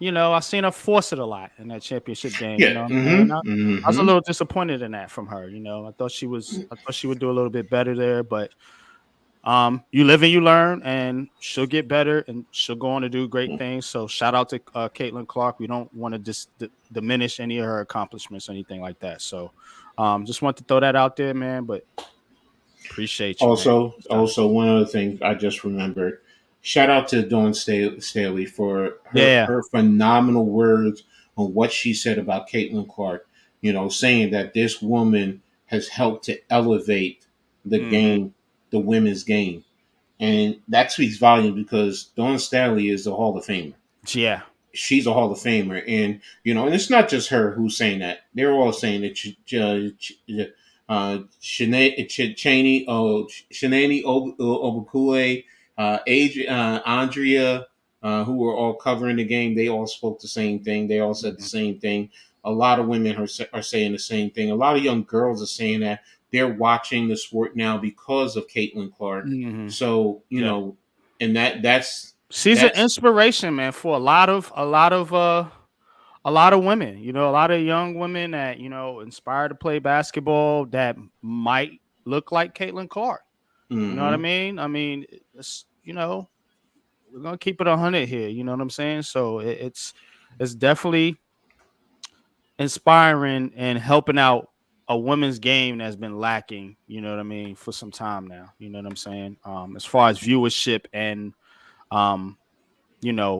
I seen her force it a lot in that championship game. You Yeah. know what I'm saying? Mm-hmm. I was a Mm-hmm. little disappointed in that from her. I thought she would do a little bit better there, but you live and you learn, and she'll get better, and she'll go on to do great things. So shout out to Caitlin Clark. We don't want to diminish any of her accomplishments or anything like that. So just want to throw that out there, man. But appreciate you, man. Shout out. Also, one other thing I just remembered. Shout out to Dawn Staley for Yeah. her phenomenal words on what she said about Caitlin Clark. You know, saying that this woman has helped to elevate the Hmm. game, the women's game, and that speaks volume because Dawn Staley is a Hall of Famer. Yeah. She's a Hall of Famer, and and it's not just her who's saying that. They're all saying that. Cheney, Shanani Obakule, Andrea, who were all covering the game, they all spoke the same thing. They all said the Hmm. same thing. A lot of women are saying the same thing. A lot of young girls are saying that they're watching the sport now because of Caitlin Clark. Hmm. So Yeah. and She's an that's inspiration, man, for a lot of women, a lot of young women that, inspired to play basketball that might look like Caitlin Clark. You know what I mm-hmm, mean? I mean, we're gonna keep it 100 here. You know what I'm saying? So it's definitely inspiring and helping out a women's game that's been lacking. You know what I mean, for some time now. You know what I'm saying? As far as viewership and um,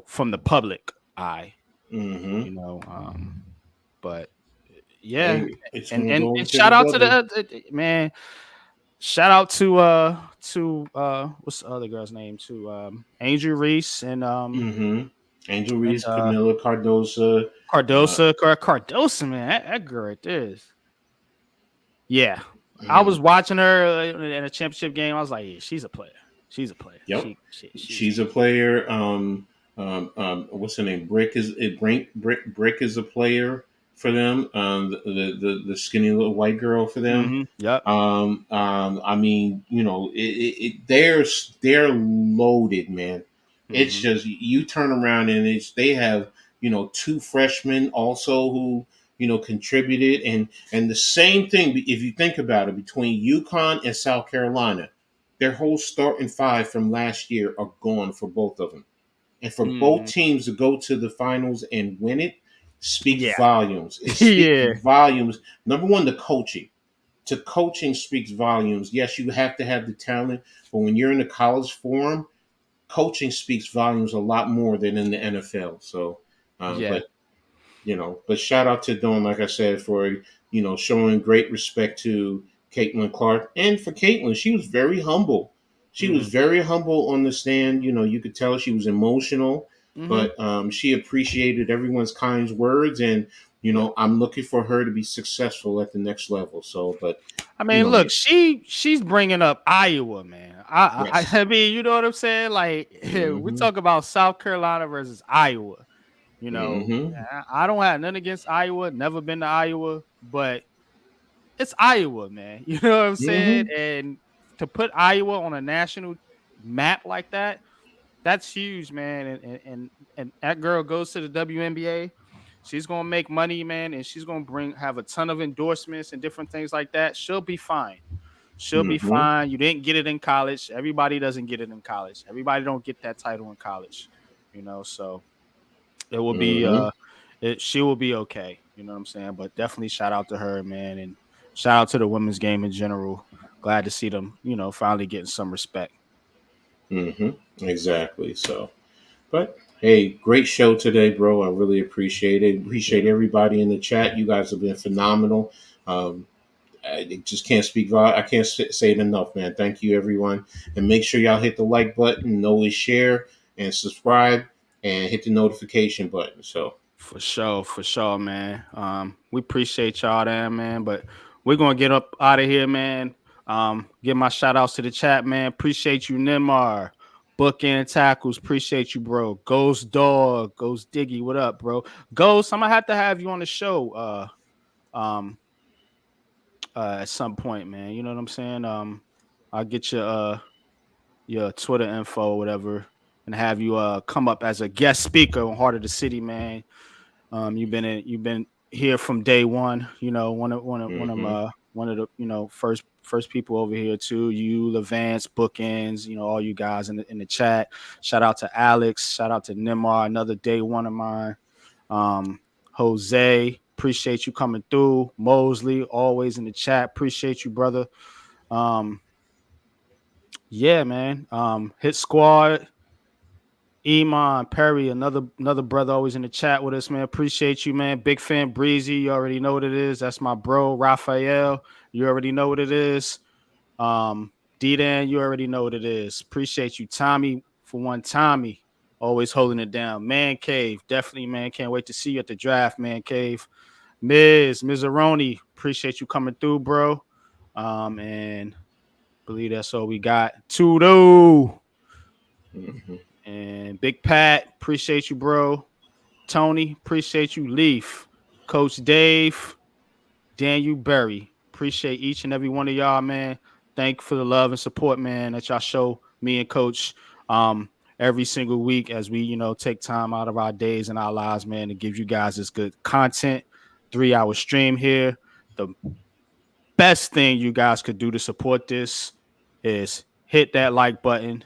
from the public eye. mm-hmm. You know, but yeah, Hey, it's and gonna and, go and to the shout out to the W. man. Shout out to what's the other girl's name, to Angel Reese and Mm-hmm. Angel and Reese, Camila Cardosa. Uh, Cardosa, man, that girl right there is, yeah. I was mm, watching her in a championship game. I was like, yeah, she's a player. She's a player. yep, She's she's a player. What's her name? Brick is it? Brick is a player for them. The skinny little white girl for them. Yep. I mean, they're loaded, man. It's Hmm. just you turn around and they have two freshmen also who contributed and the same thing if you think about it between UConn and South Carolina, their whole starting five from last year are gone for both of them, and for both Hmm. teams to go to the finals and win it speaks Yeah. volumes. It speaks Yeah. volumes. Number one, the coaching to coaching speaks volumes. Yes, you have to have the talent, but when you're in the college forum, coaching speaks volumes a lot more than in the NFL. So, Yeah. but shout out to Dawn, like I said, for showing great respect to Caitlin Clark, and for Caitlin, she was very humble. She was Hmm. very humble on the stand. You could tell she was emotional, Hmm. but she appreciated everyone's kind words, and Yeah. I'm looking for her to be successful at the next level. So, but I mean, yeah, look, she's bringing up Iowa, man. yes. I mean, you know what I'm saying? Like, we Mm-hmm. talk about South Carolina versus Iowa. Mm-hmm. I don't have nothing against Iowa. Never been to Iowa, but it's Iowa, man. You know what I'm saying? Mm-hmm. And to put Iowa on a national map like that, that's huge, man. And that girl goes to the WNBA. She's gonna make money, man, and she's gonna have a ton of endorsements and different things like that. She'll be fine. She'll be Mm-hmm. fine. You didn't get it in college. Everybody doesn't get it in college. Everybody don't get that title in college. So it will be Mm-hmm. she will be okay. You know what I'm saying? But definitely shout out to her, man, and shout out to the women's game in general. Glad to see them, finally getting some respect. Exactly. So, but hey, great show today, bro. I really appreciate it. Appreciate everybody in the chat. You guys have been phenomenal. Um, I just can't speak. I can't say it enough, man. Thank you, everyone, and make sure y'all hit the like button, always share and subscribe, and hit the notification button. So, For sure, man. We appreciate y'all there, man. But we're gonna get up out of here, man. Give my shout outs to the chat, man. Appreciate you, Nimar. Bookend tackles, appreciate you, bro. Ghost Dog, Ghost Diggy, what up, bro? Ghost, I'm gonna have to have you on the show um at some point, man. You know what I'm saying? I'll get your Twitter info or whatever and have you come up as a guest speaker on Heart of the City, man. You've been here from day one. You know, mm-hmm. one of the first people over here too. You, Levance, Bookends, all you guys in the chat. Shout out to Alex. Shout out to Nimar, another day one of mine. Jose, appreciate you coming through. Mosley, always in the chat. Appreciate you, brother. Yeah, man. Hit Squad. Iman Perry, another brother, always in the chat with us, man. Appreciate you, man. Big fan, Breezy. You already know what it is. That's my bro, Raphael. You already know what it is. D-Dan, you already know what it is. Appreciate you, Tommy. For one, Tommy, always holding it down. Man Cave, definitely, man. Can't wait to see you at the draft, Man Cave. Mizaroni, appreciate you coming through, bro. And believe that's all we got. Tudo. Mm-hmm. And Big Pat, appreciate you, bro. Tony, appreciate you. Leaf, Coach Dave, Daniel Berry, appreciate each and every one of y'all, man. Thank you for the love and support, man, that y'all show me and Coach every single week as we, take time out of our days and our lives, man, to give you guys this good content. 3-hour stream here. The best thing you guys could do to support this is hit that like button,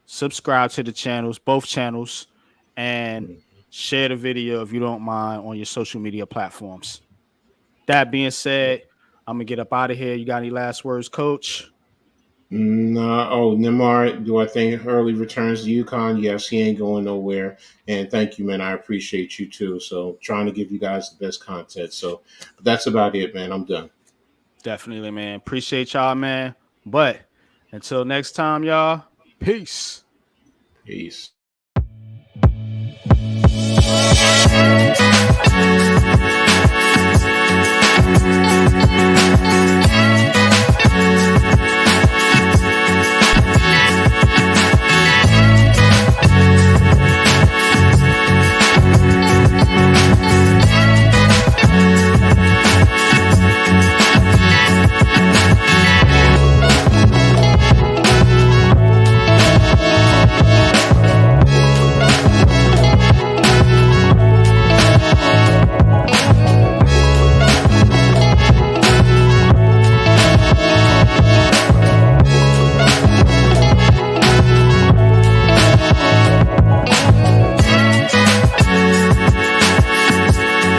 subscribe to the channels, both channels, and share the video if you don't mind on your social media platforms. That being said, I'm gonna get up out of here. You got any last words, Coach? No, oh, Nimar, do I think early returns to UConn? Yes, he ain't going nowhere. And thank you, man. I appreciate you too. So trying to give you guys the best content. So but that's about it, man. I'm done. Definitely, man. Appreciate y'all, man. But until next time, y'all, peace. Peace.